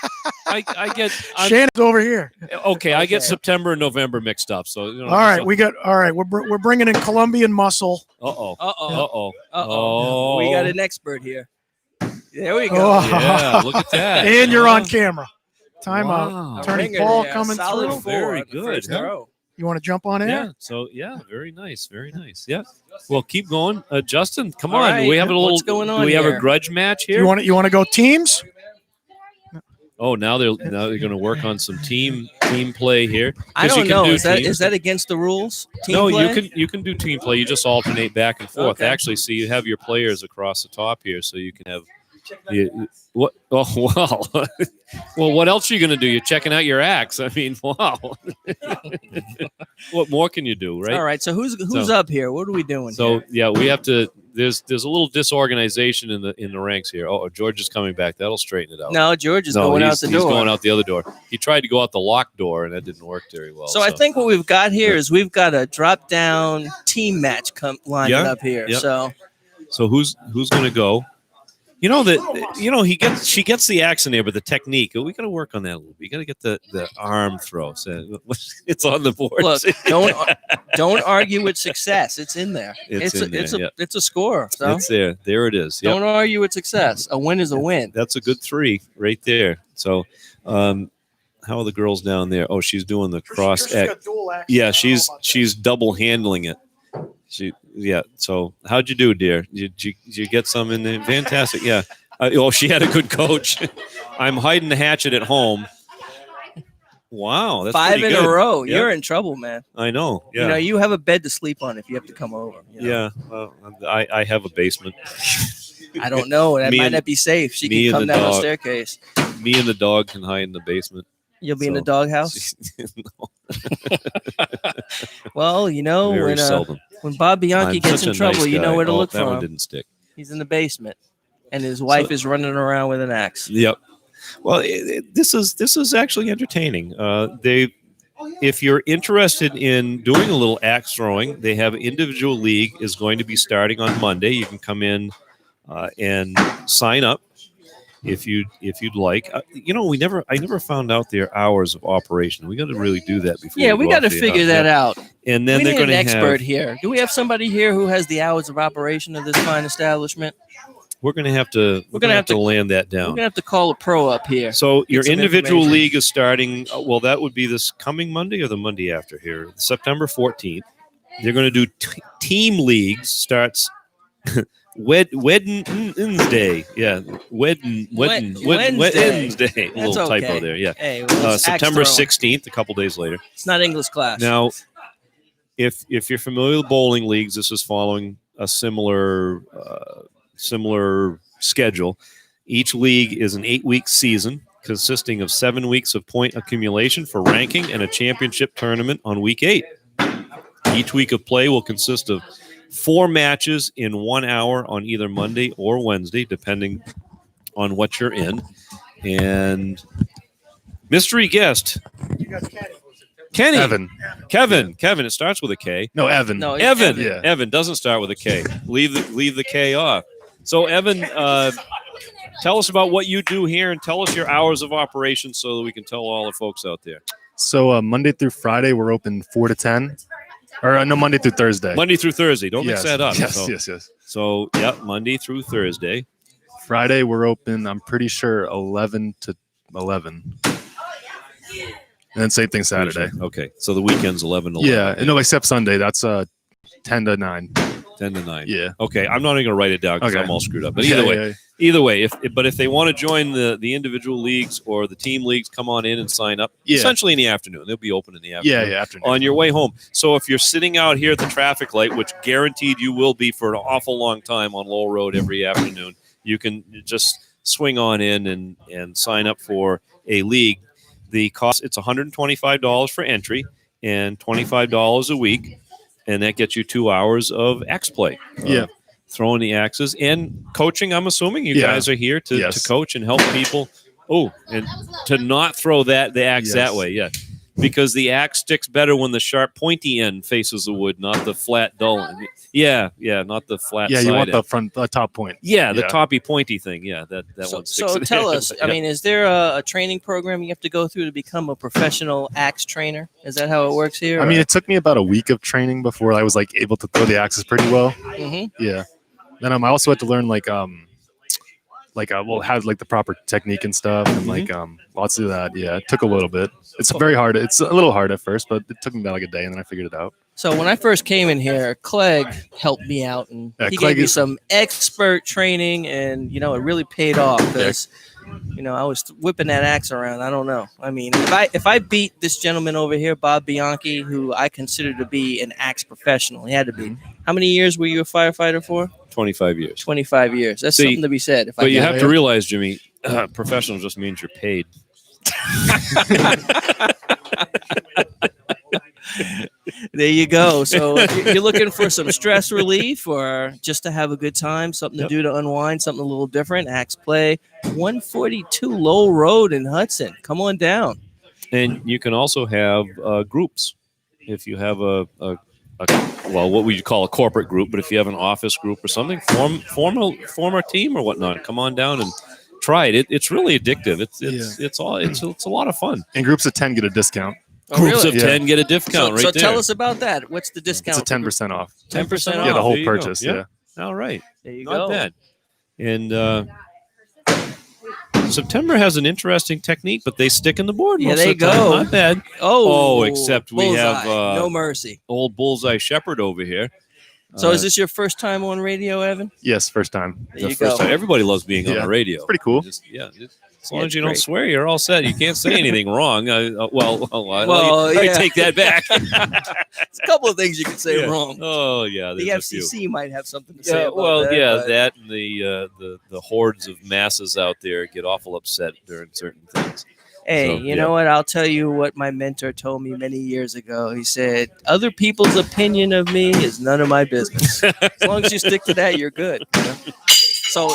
Speaker 2: I get.
Speaker 3: Shannon's over here.
Speaker 2: Okay, I get September and November mixed up. So you know,
Speaker 3: All right, we're bringing in Colombian muscle.
Speaker 2: Uh-oh.
Speaker 11: Uh-oh.
Speaker 2: Oh.
Speaker 11: We got an expert here. There we go.
Speaker 3: Oh.
Speaker 2: Yeah, look at that.
Speaker 3: And you're on camera. Time
Speaker 2: Wow.
Speaker 3: out. Attorney
Speaker 11: Ringer
Speaker 3: Paul
Speaker 11: there,
Speaker 3: coming
Speaker 11: solid
Speaker 3: through.
Speaker 11: four
Speaker 2: Very
Speaker 11: on the
Speaker 2: good,
Speaker 11: first
Speaker 2: huh?
Speaker 11: row.
Speaker 3: You want to jump on air?
Speaker 2: Yeah. So yeah, very nice, very nice. Yeah. Well, keep going, Justin. Come
Speaker 11: All
Speaker 2: on.
Speaker 11: right,
Speaker 2: Do we have a little.
Speaker 11: what's going on
Speaker 2: Do we have
Speaker 11: here?
Speaker 2: a grudge match here?
Speaker 3: You want to go teams?
Speaker 2: Oh, now they're going to work on some team play here.
Speaker 11: I
Speaker 2: 'Cause you
Speaker 11: don't
Speaker 2: can
Speaker 11: know.
Speaker 2: do
Speaker 11: Is that
Speaker 2: teams.
Speaker 11: is that against the rules? Team
Speaker 2: No,
Speaker 11: play?
Speaker 2: you can do team play. You just alternate back and forth.
Speaker 11: Okay.
Speaker 2: Actually, see, you have your players across the top here, so you can have What? Oh, wow. Well, what else are you going to do? You're checking out your axe. I mean, wow. What more can you do, right?
Speaker 11: All right. So who's
Speaker 2: So-
Speaker 11: up here? What are we doing?
Speaker 2: So
Speaker 11: here?
Speaker 2: yeah, we have to. There's a little disorganization in the ranks here. Oh, George is coming back. That'll straighten it out.
Speaker 11: No, George is going out the
Speaker 2: He's
Speaker 11: door.
Speaker 2: going out the other door. He tried to go out the locked door, and that didn't work very well.
Speaker 11: So I think what we've got here is we've got a drop down team match lining
Speaker 2: Yeah,
Speaker 11: up here.
Speaker 2: yeah.
Speaker 11: So
Speaker 2: who's going to go? You know that she gets the axe in there, but the technique we got to work on that a little bit. You got to get the arm throw. So it's on the board.
Speaker 11: look, don't argue with success. It's in there. It's a score. So
Speaker 2: It's there. There it is. Yep.
Speaker 11: don't argue with success. A win is a win.
Speaker 2: That's a good 3 right there. So, how are the girls down there? Oh, she's doing the cross. Yeah, she's double handling it. So how'd you do, dear? Did you get some in there? Fantastic. Yeah. She had a good coach. I'm hiding the hatchet at home. Wow, that's
Speaker 11: 5
Speaker 2: pretty
Speaker 11: in
Speaker 2: good.
Speaker 11: a row.
Speaker 2: Yeah.
Speaker 11: You're in trouble, man.
Speaker 2: I know. Yeah.
Speaker 11: You know, you have a bed to sleep on if you have to come over. you know?
Speaker 2: Yeah. Well, I have a basement.
Speaker 11: I don't know. That
Speaker 2: Me
Speaker 11: might
Speaker 2: and-
Speaker 11: not be safe. She
Speaker 2: me
Speaker 11: can
Speaker 2: and
Speaker 11: come
Speaker 2: the
Speaker 11: down the
Speaker 2: dog.
Speaker 11: staircase.
Speaker 2: Me and the dog can hide in the basement.
Speaker 11: You'll be in the
Speaker 2: So-
Speaker 11: doghouse.
Speaker 2: No,
Speaker 11: Well, you know,
Speaker 2: very seldom.
Speaker 11: when Bob Bianchi
Speaker 2: I'm
Speaker 11: gets
Speaker 2: such
Speaker 11: in
Speaker 2: a
Speaker 11: trouble,
Speaker 2: nice
Speaker 11: you know
Speaker 2: guy.
Speaker 11: where to
Speaker 2: Oh,
Speaker 11: look
Speaker 2: that
Speaker 11: for
Speaker 2: one
Speaker 11: him.
Speaker 2: didn't stick.
Speaker 11: He's in the basement, and his wife is running around with an axe.
Speaker 2: Yep. Well, this is actually entertaining. If you're interested in doing a little axe throwing, they have individual league is going to be starting on Monday. You can come in and sign up if you'd like. I never found out their hours of operation. We got to really do that before.
Speaker 11: Yeah, we got to figure that out.
Speaker 2: And then
Speaker 11: we
Speaker 2: they're
Speaker 11: need
Speaker 2: going
Speaker 11: an
Speaker 2: to
Speaker 11: expert
Speaker 2: have.
Speaker 11: here. Do we have somebody here who has the hours of operation of this fine establishment?
Speaker 2: We're going to have to. We're going to have to land that
Speaker 11: We're
Speaker 2: down.
Speaker 11: gonna have to call a pro up here.
Speaker 2: So your
Speaker 11: some
Speaker 2: individual
Speaker 11: information.
Speaker 2: league is starting. Well, that would be this coming Monday or the Monday after here, September 14th. They're going to do team leagues. Starts Wednesday. Yeah, Wednesday. A
Speaker 11: That's
Speaker 2: little typo
Speaker 11: okay.
Speaker 2: there. Yeah,
Speaker 11: Hey, well, it's axe
Speaker 2: September
Speaker 11: throwing.
Speaker 2: 16th. A couple days later.
Speaker 11: It's not English class.
Speaker 2: Now, if you're familiar with bowling leagues, this is following a similar schedule. Each league is an 8-week season consisting of 7 weeks of point accumulation for ranking and a championship tournament on week 8. Each week of play will consist of 4 matches in 1 hour on either Monday or Wednesday, depending on what you're in. And mystery guest, Kenny. Kevin. It starts with a K.
Speaker 5: No, Evan.
Speaker 11: No, it's
Speaker 2: Evan.
Speaker 5: Yeah.
Speaker 2: Evan doesn't start with a K. Leave the K off. So Evan, tell us about what you do here and tell us your hours of operation so that we can tell all the folks out there.
Speaker 5: So Monday through Friday, we're open 4 to 10. Or no, Monday through Thursday.
Speaker 2: Monday through Thursday. Don't mix that up.
Speaker 5: Yes, yes.
Speaker 2: So yeah, Monday through Thursday.
Speaker 5: Friday, we're open, I'm pretty sure, 11 to 11. And then same thing Saturday.
Speaker 2: Okay. So the weekend's 11 to 11.
Speaker 5: Yeah, no, except Sunday. That's 10 to 9.
Speaker 2: 10 to 9.
Speaker 5: Yeah.
Speaker 2: Okay. I'm not even going to write it down because
Speaker 5: Okay.
Speaker 2: I'm all screwed up. But
Speaker 5: Yeah,
Speaker 2: either way,
Speaker 5: yeah.
Speaker 2: Either way, if they want to join the individual leagues or the team leagues, come on in and sign up.
Speaker 5: Yeah.
Speaker 2: Essentially in the afternoon. They'll be open in the afternoon.
Speaker 5: Yeah, afternoon.
Speaker 2: On your way home. So if you're sitting out here at the traffic light, which guaranteed you will be for an awful long time on Lowell Road every afternoon, you can just swing on in and sign up for a league. The cost, it's $125 for entry and $25 a week, and that gets you 2 hours of axe play.
Speaker 5: Yeah.
Speaker 2: Throwing the axes and coaching. I'm assuming you
Speaker 5: Yeah.
Speaker 2: guys are here to
Speaker 5: Yes.
Speaker 2: coach and help people. Oh, and to not throw the axe
Speaker 5: Yes.
Speaker 2: that way. Yeah. Because the axe sticks better when the sharp pointy end faces the wood, not the flat dull end. Yeah, not the flat
Speaker 5: Yeah,
Speaker 2: side
Speaker 5: you want the
Speaker 2: end.
Speaker 5: front, the top point.
Speaker 2: Yeah, the
Speaker 5: Yeah.
Speaker 2: toppy pointy thing. Yeah, that one sticks.
Speaker 11: So
Speaker 2: in
Speaker 11: tell
Speaker 2: there.
Speaker 11: us,
Speaker 2: Yeah.
Speaker 11: I mean, is there a training program you have to go through to become a professional axe trainer? Is that how it works here?
Speaker 5: I mean, it took me about a week of training before I was like able to throw the axes pretty well.
Speaker 11: Mm-hmm.
Speaker 5: Yeah. Then I also had to learn had like the proper technique and stuff and lots of that. Yeah, it took a little bit. It's very hard. It's a little hard at first, but it took me about like a day and then I figured it out.
Speaker 11: So when I first came in here, Clegg helped me out and
Speaker 5: Yeah,
Speaker 11: he
Speaker 5: Clegg
Speaker 11: gave me
Speaker 5: is-
Speaker 11: some expert training, and it really paid off because I was whipping that axe around. I don't know. I mean, if I beat this gentleman over here, Bob Bianchi, who I consider to be an axe professional, he had to be. How many years were you a firefighter for?
Speaker 2: 25 years.
Speaker 11: 25 years. That's something to be said.
Speaker 2: But you have to realize, Jimmy, professional just means you're paid.
Speaker 11: There you go. So if you're looking for some stress relief or just to have a good time, something to do to unwind, something a little different, Axe Play, 142 Lowell Road in Hudson. Come on down.
Speaker 2: And you can also have groups. If you have a what we call a corporate group, but if you have an office group or something, form a team or whatnot. Come on down and try it. It's really addictive. It's a lot of fun.
Speaker 5: And groups of 10 get a discount.
Speaker 11: Oh,
Speaker 2: Groups
Speaker 11: really?
Speaker 2: of 10 get a discount
Speaker 11: So
Speaker 2: there.
Speaker 11: tell us about that. What's the discount?
Speaker 5: It's a 10% off.
Speaker 11: 10% off.
Speaker 5: Yeah, the whole
Speaker 2: There you go.
Speaker 5: purchase. Yeah.
Speaker 2: All right.
Speaker 11: There you
Speaker 2: Not
Speaker 11: go.
Speaker 2: bad. And September has an interesting technique, but they stick in the board.
Speaker 11: Yeah,
Speaker 2: most
Speaker 11: they
Speaker 2: of the time.
Speaker 11: go.
Speaker 2: Not bad.
Speaker 11: Oh,
Speaker 2: except we
Speaker 11: Bullseye.
Speaker 2: have
Speaker 11: No mercy.
Speaker 2: old Bullseye Shepherd over here.
Speaker 11: So is this your first time on radio, Evan?
Speaker 5: Yes, first time.
Speaker 11: There you
Speaker 2: first
Speaker 11: go.
Speaker 2: time. Everybody loves being on
Speaker 5: Yeah.
Speaker 2: the radio.
Speaker 5: It's pretty cool.
Speaker 2: As
Speaker 11: Yeah,
Speaker 2: long as
Speaker 11: it's
Speaker 2: you don't
Speaker 11: great.
Speaker 2: swear, you're all set. You can't say anything wrong. I
Speaker 11: yeah.
Speaker 2: take that back.
Speaker 11: There's a couple of things you could say
Speaker 2: Yeah.
Speaker 11: wrong.
Speaker 2: Oh yeah,
Speaker 11: The
Speaker 2: there's a few.
Speaker 11: FCC might have something to say
Speaker 2: Yeah,
Speaker 11: about
Speaker 2: well,
Speaker 11: that.
Speaker 2: yeah,
Speaker 11: but-
Speaker 2: that and the hordes of masses out there get awful upset during certain things.
Speaker 11: Hey,
Speaker 2: So,
Speaker 11: you
Speaker 2: yeah.
Speaker 11: know what? I'll tell you what my mentor told me many years ago. He said, other people's opinion of me is none of my business. As long as you stick to that, you're good. you know? So,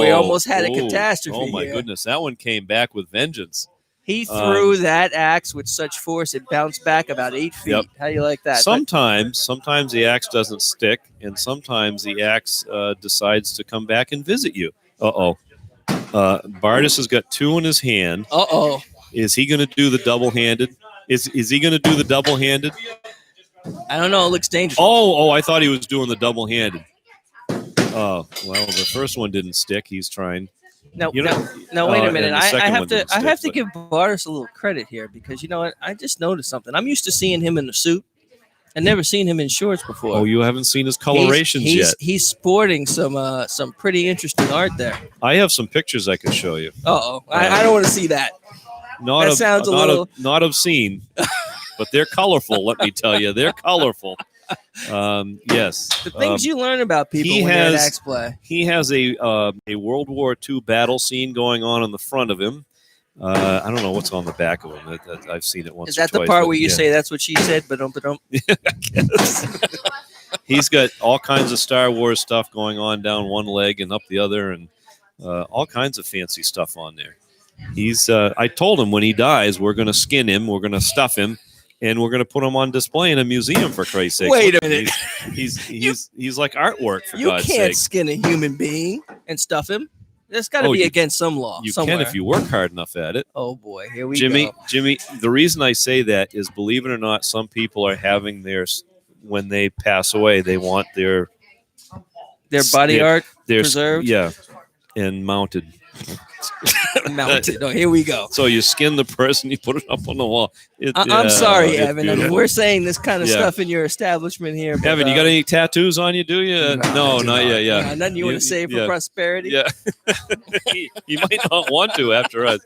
Speaker 11: we almost had a catastrophe.
Speaker 2: Oh my
Speaker 11: here.
Speaker 2: goodness, that one came back with vengeance.
Speaker 11: He threw that axe with such force, it bounced back about 8 feet.
Speaker 2: Yep.
Speaker 11: How do you like that?
Speaker 2: Sometimes the axe doesn't stick, and sometimes the axe decides to come back and visit you. Bardis has got two in his hand.
Speaker 11: Uh-oh.
Speaker 2: Is he going to do the double-handed? Is he going to do the double-handed?
Speaker 11: I don't know. It looks dangerous.
Speaker 2: Oh, I thought he was doing the double-handed. Oh, well, the first one didn't stick. He's trying.
Speaker 11: No,
Speaker 2: You know-
Speaker 11: no, wait a
Speaker 2: and
Speaker 11: minute.
Speaker 2: the
Speaker 11: I
Speaker 2: second
Speaker 11: have
Speaker 2: one
Speaker 11: to
Speaker 2: didn't
Speaker 11: I have to
Speaker 2: stick,
Speaker 11: give Bardis a little credit here because you know what? I just noticed something. I'm used to seeing him in a suit. I've never seen him in shorts before.
Speaker 2: Oh, you haven't seen his colorations yet.
Speaker 11: He's sporting some pretty interesting art there.
Speaker 2: I have some pictures I could show you.
Speaker 11: I don't want to see that. That sounds a little-
Speaker 2: not obscene, but they're colorful. Let me tell you, they're colorful. Yes,
Speaker 11: The things you learn about people
Speaker 2: he
Speaker 11: when you're at
Speaker 2: has-
Speaker 11: Axe Play.
Speaker 2: He has a World War II battle scene going on the front of him. I don't know what's on the back of him. I've seen it once.
Speaker 11: Is that
Speaker 2: or
Speaker 11: the
Speaker 2: twice,
Speaker 11: part
Speaker 2: but
Speaker 11: where you
Speaker 2: yeah.
Speaker 11: say that's what she said? But
Speaker 2: He's got all kinds of Star Wars stuff going on down one leg and up the other, and all kinds of fancy stuff on there. He's. I told him when he dies, we're going to skin him, we're going to stuff him, and we're going to put him on display in a museum. For Christ's sake!
Speaker 11: Wait a minute.
Speaker 2: He's like artwork. For
Speaker 11: you
Speaker 2: God's
Speaker 11: can't
Speaker 2: sake.
Speaker 11: skin a human being and stuff him. There's got to
Speaker 2: Oh,
Speaker 11: be
Speaker 2: you-
Speaker 11: against some law.
Speaker 2: You
Speaker 11: somewhere.
Speaker 2: can if you work hard enough at it.
Speaker 11: Oh boy, here we
Speaker 2: Jimmy,
Speaker 11: go.
Speaker 2: Jimmy, the reason I say that is, believe it or not, some people are having when they pass away, they want their
Speaker 11: Body art
Speaker 2: their
Speaker 11: preserved?
Speaker 2: yeah, and mounted.
Speaker 11: Mounted. Oh, here we go.
Speaker 2: So you skin the person, you put it up on the wall.
Speaker 11: I'm sorry,
Speaker 2: it's
Speaker 11: Evan. I mean,
Speaker 2: beautiful.
Speaker 11: we're saying this kind of
Speaker 2: Yeah.
Speaker 11: stuff in your establishment here. But,
Speaker 2: Evan, you got any tattoos on you? Do you? No, not yet. Yeah,
Speaker 11: nothing you want to say for
Speaker 2: yeah.
Speaker 11: prosperity?
Speaker 2: Yeah, you might not want to after us.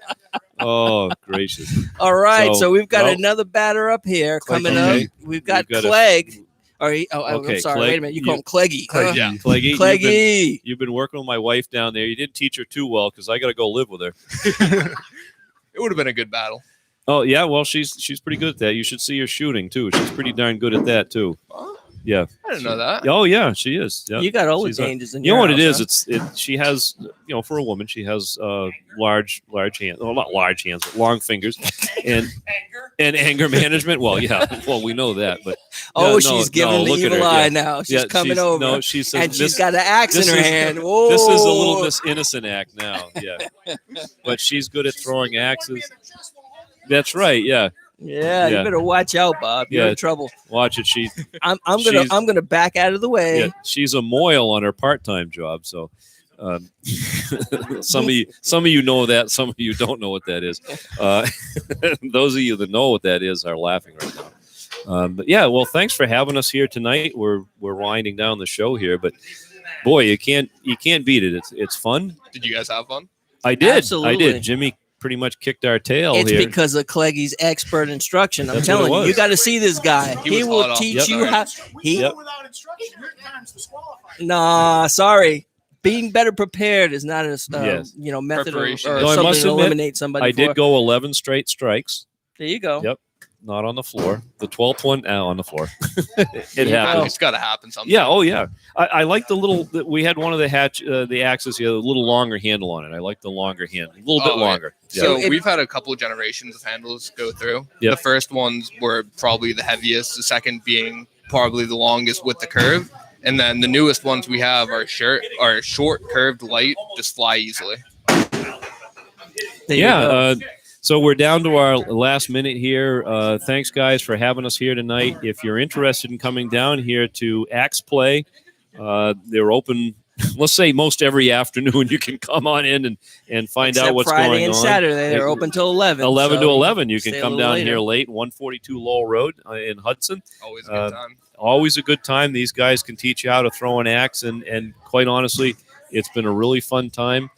Speaker 2: Oh, gracious!
Speaker 11: All right, so we've got
Speaker 2: well,
Speaker 11: another batter up here coming
Speaker 2: okay.
Speaker 11: up. We've got
Speaker 2: We've got
Speaker 11: Clegg. I'm
Speaker 2: Okay,
Speaker 11: sorry.
Speaker 2: Clegg,
Speaker 11: Wait a minute. You call him Cleggy. huh?
Speaker 2: Yeah, Cleggy.
Speaker 11: Cleggy.
Speaker 2: You've been working with my wife down there. You didn't teach her too well because I got to go live with her.
Speaker 12: It would have been a good battle.
Speaker 2: Oh yeah, well she's pretty good at that. You should see her shooting too. She's pretty darn good at that too. Yeah.
Speaker 12: I didn't know that.
Speaker 2: Oh yeah, she is. Yeah.
Speaker 11: You got all the
Speaker 2: She's a-
Speaker 11: dangers in
Speaker 2: You know
Speaker 11: your
Speaker 2: what it
Speaker 11: house,
Speaker 2: is? She has, for a woman, she has large hands. Well, not large hands, but long fingers, and anger management. Well, yeah. Well, we know that, but
Speaker 11: Oh,
Speaker 2: no,
Speaker 11: she's giving the
Speaker 2: look at
Speaker 11: evil
Speaker 2: her,
Speaker 11: eye
Speaker 2: yeah.
Speaker 11: now. She's
Speaker 2: Yeah,
Speaker 11: coming over.
Speaker 2: No, she says,
Speaker 11: and she's got an axe in
Speaker 2: this
Speaker 11: her
Speaker 2: is-
Speaker 11: hand.
Speaker 2: This is a little
Speaker 11: Whoa.
Speaker 2: Miss Innocent act now. Yeah, but she's good at throwing axes. That's right. Yeah.
Speaker 11: Yeah, you better watch out, Bob. You're
Speaker 2: Yeah.
Speaker 11: in trouble.
Speaker 2: Watch it.
Speaker 11: I'm
Speaker 2: she's-
Speaker 11: gonna back out of the way.
Speaker 2: Yeah, she's a moil on her part-time job. So, some of you know that. Some of you don't know what that is. Those of you that know what that is are laughing right now. But yeah, well, thanks for having us here tonight. We're winding down the show here, but boy, you can't beat it. It's fun.
Speaker 12: Did you guys have fun?
Speaker 2: I did.
Speaker 11: Absolutely.
Speaker 2: Jimmy pretty much kicked our tail
Speaker 11: It's
Speaker 2: here.
Speaker 11: because of Cleggy's expert instruction. I'm
Speaker 2: That's what it
Speaker 11: telling you,
Speaker 2: was.
Speaker 11: you got to see this guy.
Speaker 12: He
Speaker 11: He
Speaker 12: was
Speaker 11: will
Speaker 12: hot off the
Speaker 11: teach you
Speaker 12: start.
Speaker 11: how. He
Speaker 2: Yep.
Speaker 3: Without instruction, your time's disqualified.
Speaker 11: Nah, sorry. Being better prepared is not a
Speaker 2: Yes.
Speaker 11: method or
Speaker 12: Preparation.
Speaker 11: or
Speaker 2: Though I
Speaker 11: something
Speaker 2: must
Speaker 11: to
Speaker 2: admit,
Speaker 11: eliminate somebody.
Speaker 2: I did
Speaker 11: for.
Speaker 2: go 11 straight strikes.
Speaker 11: There you go.
Speaker 2: Yep. Not on the floor. The 12th one on the floor. It
Speaker 11: you
Speaker 2: happened.
Speaker 11: go.
Speaker 12: It's got to happen sometime.
Speaker 2: Yeah. Oh, yeah. I like the little. We had one of the axes here, a little longer handle on it. I like the longer handle, a little bit
Speaker 12: Oh, yeah.
Speaker 2: longer.
Speaker 12: So
Speaker 11: Yeah.
Speaker 12: we've had a couple of generations of handles go through.
Speaker 2: Yep.
Speaker 12: The first ones were probably the heaviest. The second being probably the longest with the curve. And then the newest ones we have are short, curved, light, just fly easily.
Speaker 11: There you
Speaker 2: Yeah.
Speaker 11: go.
Speaker 2: So we're down to our last minute here. Thanks, guys, for having us here tonight. If you're interested in coming down here to Axe Play, they're open. Let's say most every afternoon. You can come on in and find
Speaker 11: Except
Speaker 2: out what's
Speaker 11: Friday
Speaker 2: going
Speaker 11: and
Speaker 2: on.
Speaker 11: Saturday, they're open till 11.
Speaker 2: 11 to
Speaker 11: so
Speaker 2: 11. You
Speaker 11: stay
Speaker 2: can
Speaker 11: a
Speaker 2: come
Speaker 11: little
Speaker 2: down here
Speaker 11: later.
Speaker 2: late, 142 Lowell Road in Hudson.
Speaker 12: Always a good time.
Speaker 2: Always a good time. These guys can teach you how to throw an axe, and quite honestly, it's been a really fun time.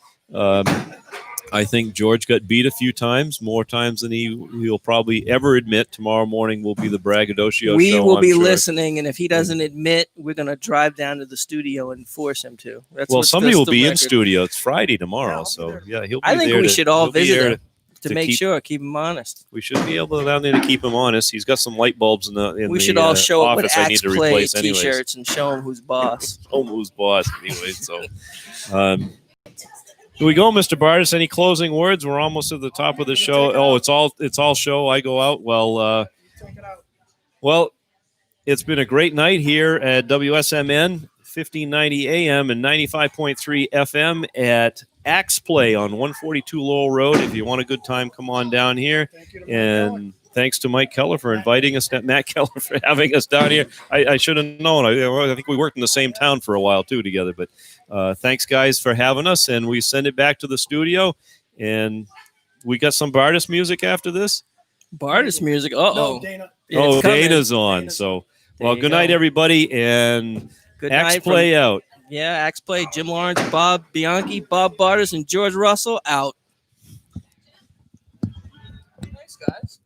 Speaker 2: I think George got beat a few times, more times than he'll probably ever admit. Tomorrow morning will be the braggadocio
Speaker 11: We
Speaker 2: show.
Speaker 11: will
Speaker 2: I'm
Speaker 11: be
Speaker 2: sure.
Speaker 11: listening, and if he doesn't admit, we're going to drive down to the studio and force him to. That's
Speaker 2: Well,
Speaker 11: what
Speaker 2: somebody
Speaker 11: sets
Speaker 2: will
Speaker 11: the
Speaker 2: be in
Speaker 11: record.
Speaker 2: studio. It's Friday tomorrow,
Speaker 3: I'll be
Speaker 2: so
Speaker 3: there.
Speaker 2: yeah, he'll be
Speaker 11: I think
Speaker 2: there
Speaker 11: we
Speaker 2: to-
Speaker 11: should all
Speaker 2: he'll be
Speaker 11: visit
Speaker 2: there
Speaker 11: him to
Speaker 2: to
Speaker 11: make
Speaker 2: keep-
Speaker 11: sure, keep him honest.
Speaker 2: We should be able to down there to keep him honest. He's got some light bulbs in the
Speaker 11: We should all show up with
Speaker 2: office I need
Speaker 11: Axe
Speaker 2: to
Speaker 11: Play
Speaker 2: replace anyways.
Speaker 11: T-shirts and show him who's boss.
Speaker 2: Who's boss anyway. So, here we go, Mr. Bardis. Any closing words? We're almost at the top of the show. Oh, it's all show. I go out. Well, it's been a great night here at WSMN 1590 AM and 95.3 FM at Axe Play on 142 Lowell Road. If you want a good time, come on down here. And thanks to Mike Keller for inviting us, Matt Keller for having us down here. I should have known. I think we worked in the same town for a while too together. But thanks, guys, for having us. And we send it back to the studio. And we got some Bardis music after this.
Speaker 11: Bardis music. Uh-oh.
Speaker 3: No, Dana.
Speaker 2: Oh,
Speaker 11: It's coming.
Speaker 2: Dana's on.
Speaker 3: Dana's
Speaker 2: So,
Speaker 11: There
Speaker 2: well,
Speaker 11: you
Speaker 2: good
Speaker 11: go.
Speaker 2: night, everybody. And
Speaker 11: Good
Speaker 2: Axe
Speaker 11: night.
Speaker 2: Play out.
Speaker 11: Yeah, Axe Play. Jim Lawrence, Bob Bianchi, Bob Bardis, and George Russell out. Thanks, guys.